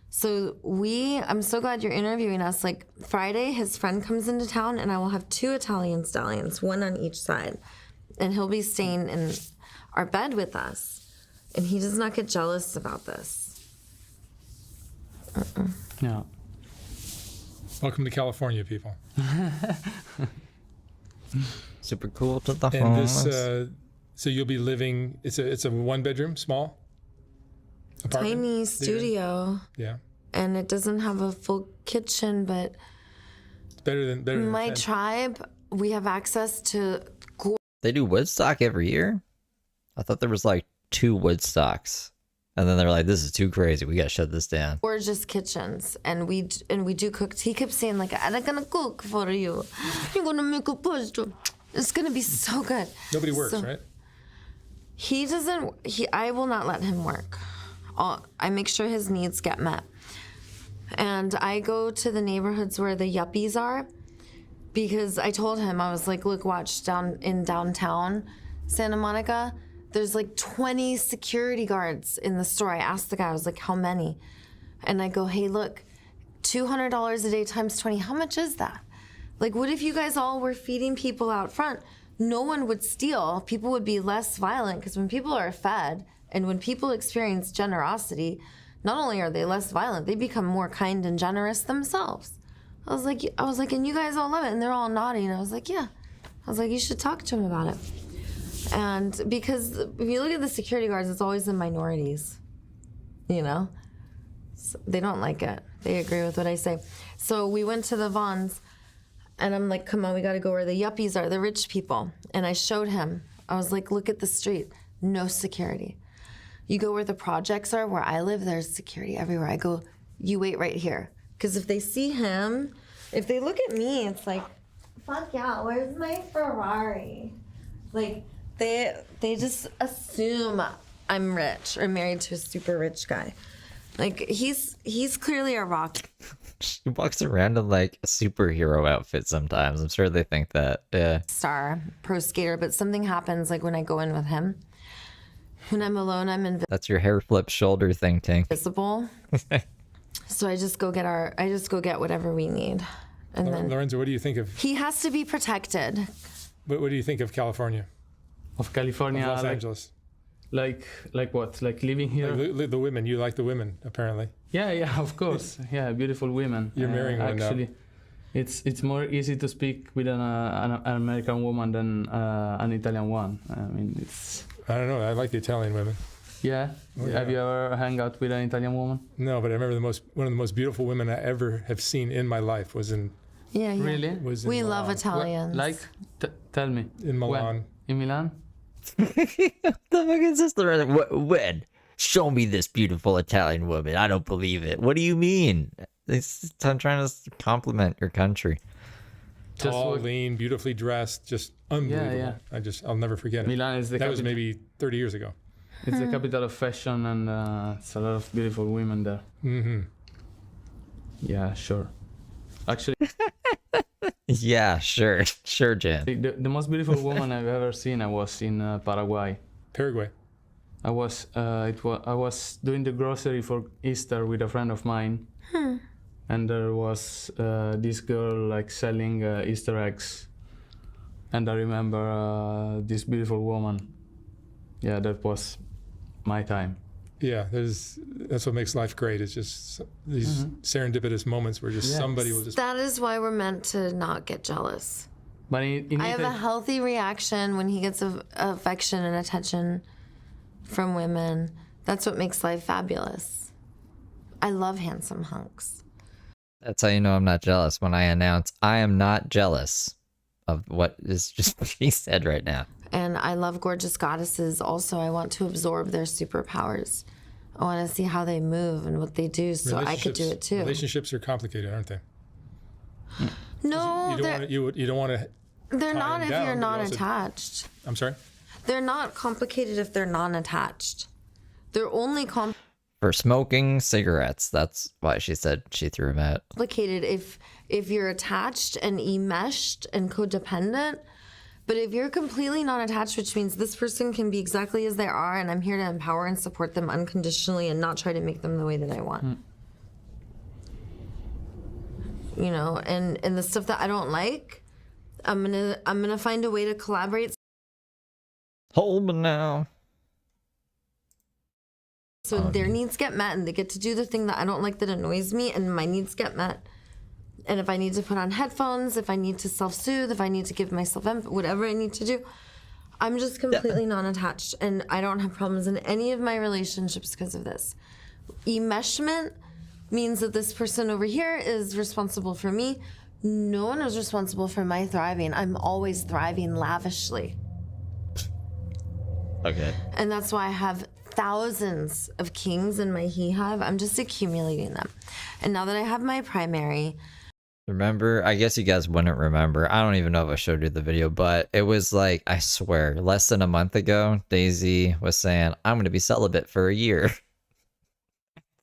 So I'm so glad you're interviewing us. Like Friday, his friend comes into town, and I will have 2 Italian stallions, one on each side, and he'll be staying in our bed with us, and he does not get jealous about this. Yeah. Welcome to California, people. Super cool to the And homeless. this, so you'll be living. It's a 1-bedroom, small apartment. Tiny studio. Yeah. And it doesn't have a full kitchen, but It's better than my 10. tribe, we have access to They do Woodstock every year? I thought there was like 2 Woodstocks. And then they're like, this is too crazy. We got to shut this down. gorgeous kitchens, and we do cook. He kept saying like, "I'm gonna cook for you. You're gonna make a pasta. It's gonna be so good." Nobody works, So- right? He doesn't. I will not let him work. I make sure his needs get met, and I go to the neighborhoods where the yuppies are, because I told him, I was like, "Look, watch downtown Santa Monica. There's like 20 security guards in the store." I asked the guy, I was like, "How many?" And I go, "Hey, look, $200 a day times 20. How much is that? Like, what if you guys all were feeding people out front? No one would steal. People would be less violent, because when people are fed and when people experience generosity, not only are they less violent, they become more kind and generous themselves." I was like, "And you guys all love it?" And they're all nodding. I was like, "Yeah." I was like, "You should talk to him about it." And because if you look at the security guards, it's always the minorities, you know? So they don't like it. They agree with what I say. So we went to the Vons, and I'm like, "Come on, we gotta go where the yuppies are, the rich people." And I showed him. I was like, "Look at the street, no security. You go where the projects are, where I live, there's security everywhere." I go, "You wait right here." Because if they see him, if they look at me, it's like, fuck yeah, where's my Ferrari? Like, they just assume I'm rich or married to a super rich guy. Like, he's clearly a rock. She walks around in like a superhero outfit sometimes. I'm sure they think that. Yeah. Star, pro skater, but something happens like when I go in with him. When I'm alone, I'm That's your hair flip shoulder thing, Tink. invisible. So I just go get whatever we need. And then Lorenzo, what do you think of? he has to be protected. What do you think of California? Of California, Of Los like, Angeles. Like what? Like living here? Like the women. You like the women, apparently. Yeah, of course. Yeah, beautiful women. You're marrying one now. Actually, it's more easy to speak with an American woman than an Italian one. I mean, it's. I don't know. I like the Italian women. Yeah. Oh, yeah. Have you ever hung out with an Italian woman? No, but I remember one of the most beautiful women I ever have seen in my life was in. Yeah. Really? Was in We love Milan. Italians. Like, tell me. In Milan. When? In Milan? The fucking sister. When? Show me this beautiful Italian woman. I don't believe it. What do you mean? I'm trying to compliment your country. Tall, lean, beautifully dressed, just unbelievable. Yeah. I'll never forget it. Milan is the That was capital. maybe 30 years ago. It's the capital of fashion, and it's a lot of beautiful women there. Mm-hmm. Yeah, sure. Actually, Yeah, sure, Jen. the most beautiful woman I've ever seen, I was in Paraguay. Paraguay. I was doing the grocery for Easter with a friend of mine, and there was this girl like selling Easter eggs, and I remember this beautiful woman. Yeah, that was my time. Yeah, that's what makes life great. It's just these serendipitous moments where just somebody will just. That is why we're meant to not get jealous. But in I have a healthy reaction when he gets affection and attention from women. That's what makes life fabulous. I love handsome hunks. That's how you know I'm not jealous. When I announce I am not jealous of what is just being said right now. And I love gorgeous goddesses also. I want to absorb their superpowers. I want to see how they move and what they do so I could do it too. Relationships are complicated, aren't they? No, you don't want to. They're not if down, you're but not also- attached. I'm sorry? They're not complicated if they're non-attached. They're only For smoking cigarettes. That's why she said she threw him out. Complicated if you're attached and enmeshed and codependent. But if you're completely non-attached, which means this person can be exactly as they are, and I'm here to empower and support them unconditionally and not try to make them the way that I want. You know, and the stuff that I don't like, I'm gonna find a way to collaborate. Hold me now. So their needs get met, and they get to do the thing that I don't like that annoys me, and my needs get met. And if I need to put on headphones, if I need to self-soothe, if I need to give myself whatever I need to do, I'm just completely non-attached, and I don't have problems in any of my relationships because of this. Enmeshment means that this person over here is responsible for me. No one is responsible for my thriving. I'm always thriving lavishly. Okay. And that's why I have thousands of kings in my hive. I'm just accumulating them. And now that I have my primary. Remember, I guess you guys wouldn't remember. I don't even know if I showed you the video, but it was like, I swear, less than a month ago, Daisy was saying, I'm going to be celibate for a year.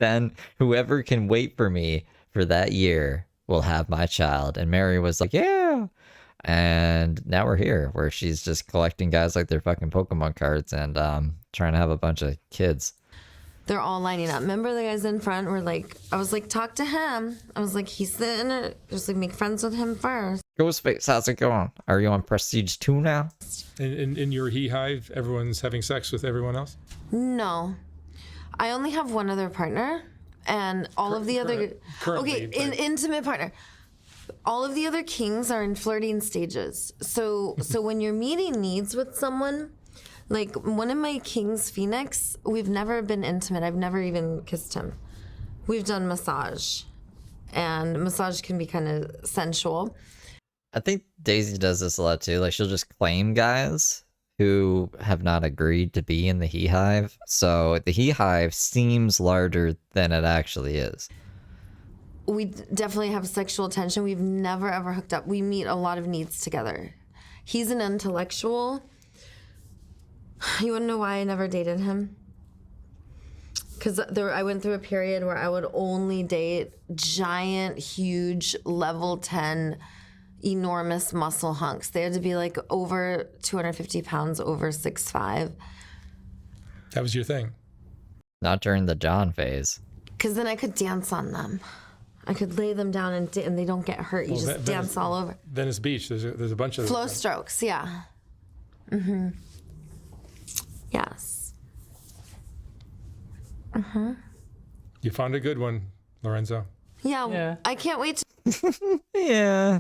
Then whoever can wait for me for that year will have my child. And Mary was like, yeah. And now we're here where she's just collecting guys like their fucking Pokemon cards and trying to have a bunch of kids. They're all lining up. Remember the guys in front were like, I was like, talk to him. I was like, he's sitting there. Just like make friends with him first. Ghostface, how's it going? Are you on Prestige 2 now? In your hive, everyone's having sex with everyone else? No. I only have one other partner, and all of the other... Currently, okay, intimate partner. All of the other kings are in flirting stages. So when you're meeting needs with someone, like one of my kings, Phoenix, we've never been intimate. I've never even kissed him. We've done massage, and massage can be kind of sensual. I think Daisy does this a lot too. Like she'll just claim guys who have not agreed to be in the hive. So the hive seems larger than it actually is. We definitely have sexual tension. We've never ever hooked up. We meet a lot of needs together. He's an intellectual. You wanna know why I never dated him? Because I went through a period where I would only date giant, huge, level 10, enormous muscle hunks. They had to be like over 250 pounds, over 6'5". That was your thing? Not during the John phase. Because then I could dance on them. I could lay them down and they don't get hurt. You just dance all over. Venice Beach, there's a bunch of flow strokes, yeah. Mm-hmm. Yes. Mm-hmm. You found a good one, Lorenzo. Yeah. I can't wait to... Yeah.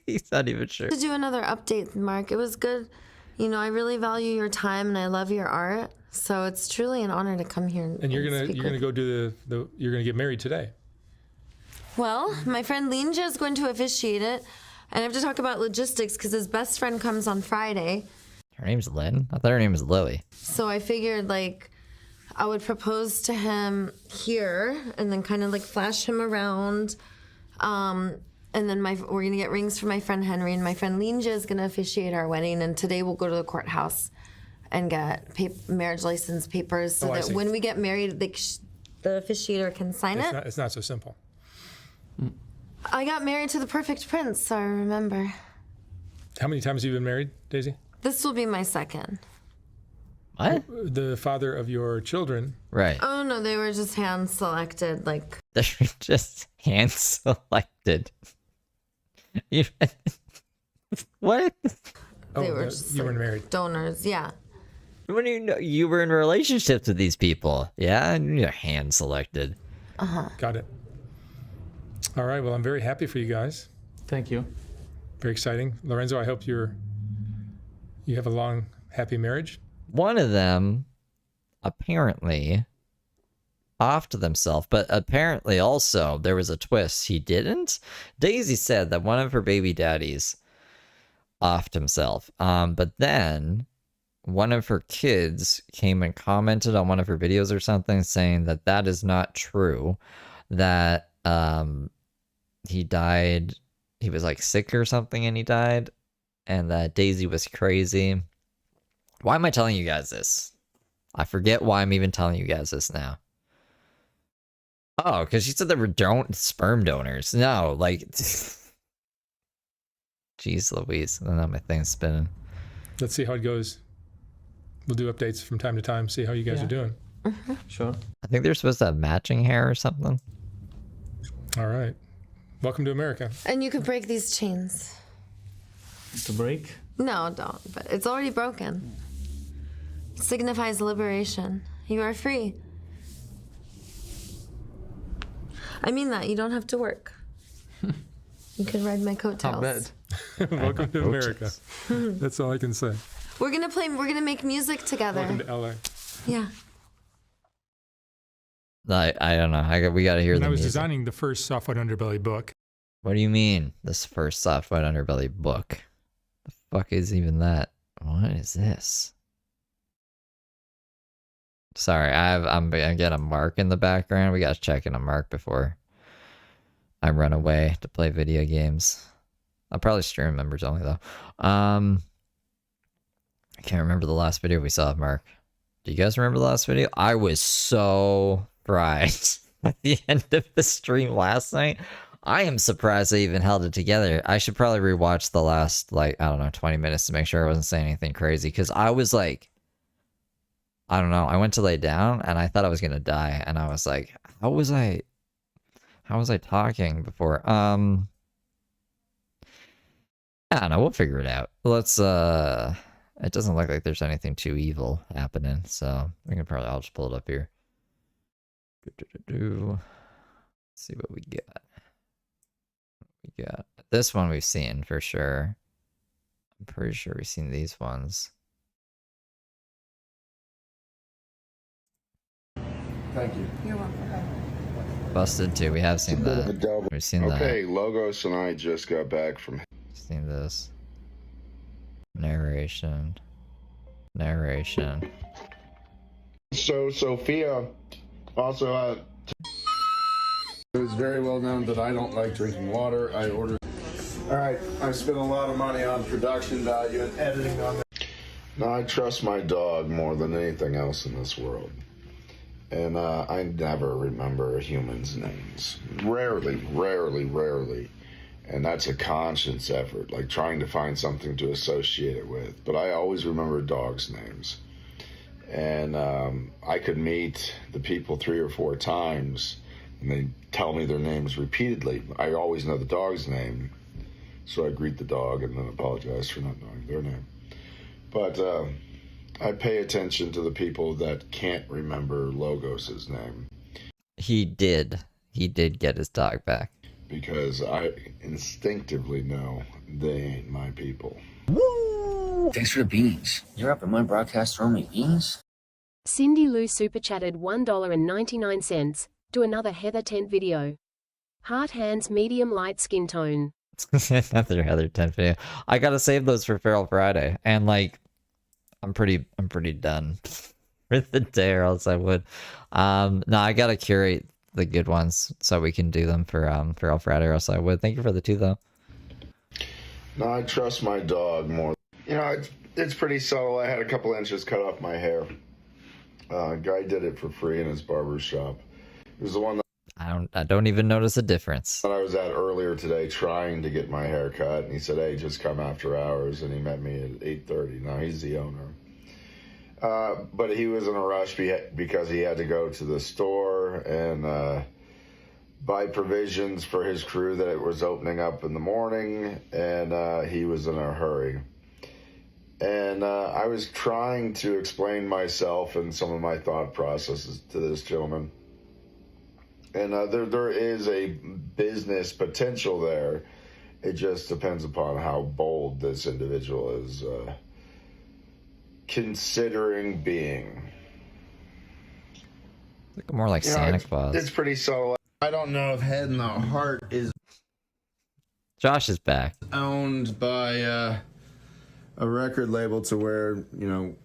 He's not even sure. To do another update, Mark. It was good. You know, I really value your time and I love your art. So it's truly an honor to come here. And you're gonna go do you're gonna get married today. Well, my friend Linja is going to officiate it, and I have to talk about logistics because his best friend comes on Friday. Her name's Lynn? I thought her name was Lily. So I figured, like, I would propose to him here and then kind of, like, flash him around. And then we're going to get rings for my friend Henry, and my friend Linja is going to officiate our wedding, and today we'll go to the courthouse and get marriage license papers so that when we get married, the officiator can sign it. It's not so simple. I got married to the perfect prince, so I remember. How many times have you been married, Daisy? This will be my second. What? The father of your children. Right. Oh, no, they were just hand-selected, like... They're just hand-selected. What? They were just, you weren't married. Donors, yeah. When you were in relationships with these people, yeah? And you're hand-selected. Uh-huh. Got it. All right, well, I'm very happy for you guys. Thank you. Very exciting. Lorenzo, I hope you have a long, happy marriage. One of them apparently offed themselves, but apparently also there was a twist. He didn't. Daisy said that one of her baby daddies offed himself. But then one of her kids came and commented on one of her videos or something saying that that is not true, that he died, he was like sick or something and he died, and that Daisy was crazy. Why am I telling you guys this? I forget why I'm even telling you guys this now. Oh, because she said there were sperm donors. No, like, jeez Louise. I don't know, my thing's spinning. Let's see how it goes. We'll do updates from time to time, see how you guys are doing. Sure. I think they're supposed to have matching hair or something. All right. Welcome to America. And you could break these chains. To break? No, don't. But it's already broken. It signifies liberation. You are free. I mean that. You don't have to work. You can ride my coattails. Welcome to America. That's all I can say. We're gonna make music together. Welcome to LA. Yeah. I don't know. We got to hear When the I was music. designing the first Soft White Underbelly book. What do you mean? This first Soft White Underbelly book? The fuck is even that? What is this? Sorry, I'm getting a mark in the background. We gotta check in a mark before I run away to play video games. I'll probably stream members only though. I can't remember the last video we saw of Mark. Do you guys remember the last video? I was so fried at the end of the stream last night. I am surprised I even held it together. I should probably rewatch the last, like, I don't know, 20 minutes to make sure I wasn't saying anything crazy. Because I was like, I don't know. I went to lay down and I thought I was going to die. And I was like, how was I talking before? I don't know. We'll figure it out. Let's, it doesn't look like there's anything too evil happening. So I'll just pull it up here. Let's see what we got. This one we've seen for sure. I'm pretty sure we've seen these ones. Thank you. You're welcome. Busted too. We have seen that. We've seen that. Okay, Logos and I just got back from. Seen this. Narration. So Sophia also it was very well known that I don't like drinking water. I ordered. All right, I spent a lot of money on production value and editing on that. Now I trust my dog more than anything else in this world. And I never remember a human's names. Rarely. And that's a conscious effort, like trying to find something to associate it with. But I always remember dogs' names. And I could meet the people 3 or 4 times, and they tell me their names repeatedly. I always know the dog's name, so I greet the dog and then apologize for not knowing their name. But I pay attention to the people that can't remember Logos's name. He did get his dog back. Because I instinctively know they ain't my people. Woo! Thanks for the beans. You're up in my broadcast throwing me beans? Cindy Lou super chatted $1.99. Do another Heather Tent video. Heart hands medium light skin tone. Another Heather Tent video. I gotta save those for Feral Friday, and like, I'm pretty done for the day, or else I would. No, I gotta curate the good ones so we can do them for Feral Friday, or else I would. Thank you for the 2 though. No, I trust my dog more. You know, it's pretty subtle. I had a couple inches cut off my hair. Guy did it for free in his barber shop. It was the one that I don't even notice a difference. I was at earlier today trying to get my hair cut, and he said, hey, just come after hours, and he met me at 8:30. Now, he's the owner. But he was in a rush because he had to go to the store and buy provisions for his crew that it was opening up in the morning, and he was in a hurry. And I was trying to explain myself and some of my thought processes to this gentleman. And there is a business potential there. It just depends upon how bold this individual is considering being. Look more like Santa Claus. It's pretty subtle. I don't know if Head and the Heart is Josh is back. Owned by a record label to where, you know,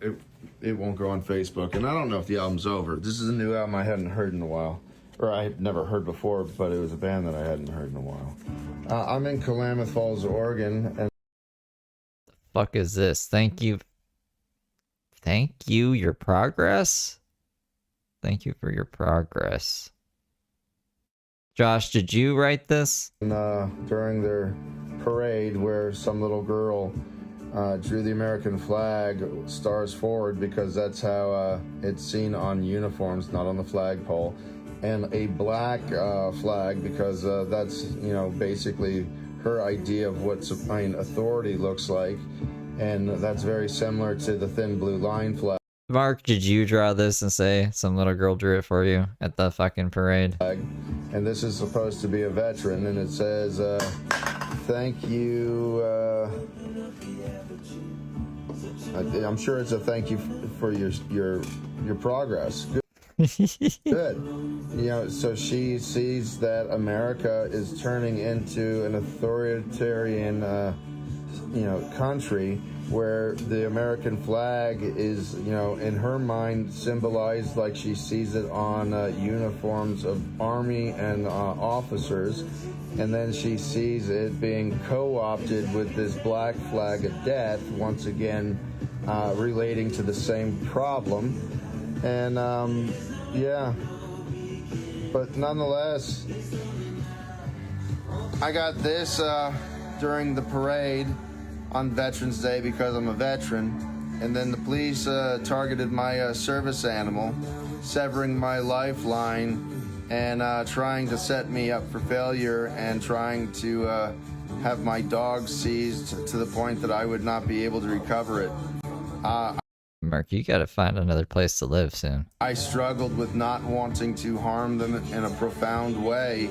it won't go on Facebook. And I don't know if the album's over. This is a new album I hadn't heard in a while. Or I had never heard before, but it was a band that I hadn't heard in a while. I'm in Klamath Falls, Oregon, and the fuck is this? Thank you, your progress? Thank you for your progress. Josh, did you write this? During their parade, where some little girl drew the American flag, stars forward, because that's how it's seen on uniforms, not on the flagpole, and a black flag, because that's, you know, basically her idea of what authority looks like, and that's very similar to the thin blue line flag. Mark, did you draw this and say some little girl drew it for you at the fucking parade? And this is supposed to be a veteran, and it says, thank you. I'm sure it's a thank you for your progress. Good. You know, so she sees that America is turning into an authoritarian, country, where the American flag is, you know, in her mind symbolized like she sees it on uniforms of army and officers, and then she sees it being co-opted with this black flag of death, once again relating to the same problem. And yeah, but nonetheless, I got this during the parade on Veterans Day because I'm a veteran, and then the police targeted my service animal, severing my lifeline and trying to set me up for failure, and trying to have my dog seized to the point that I would not be able to recover it. Mark, you gotta find another place to live soon. I struggled with not wanting to harm them in a profound way,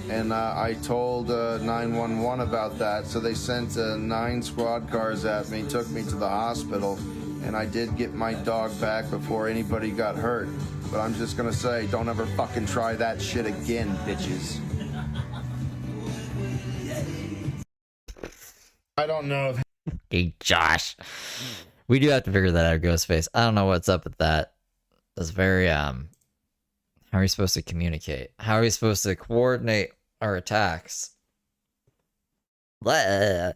and I told 911 about that, so they sent 9 squad cars at me, took me to the hospital, and I did get my dog back before anybody got hurt. But I'm just gonna say, don't ever fucking try that shit again, bitches. I don't know. Hey, Josh. We do have to figure that out, Ghostface. I don't know what's up with that. That's very, how are we supposed to communicate? How are we supposed to coordinate our attacks? Alright.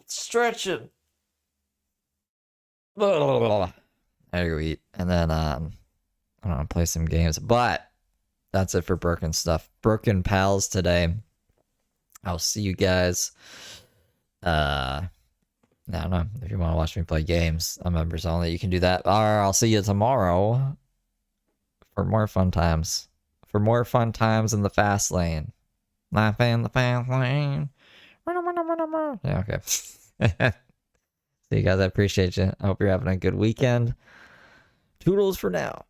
Stretching. I gotta go eat. And then, I don't know, play some games. But, that's it for Broken Stuff. Broken Pals today. I'll see you guys. I don't know, if you want to watch me play games on members only, you can do that. Or I'll see you tomorrow for more fun times. For more fun times in the fast lane. Life in the fast lane. Yeah, okay. See you guys, I appreciate you. I hope you're having a good weekend. Toodles for now.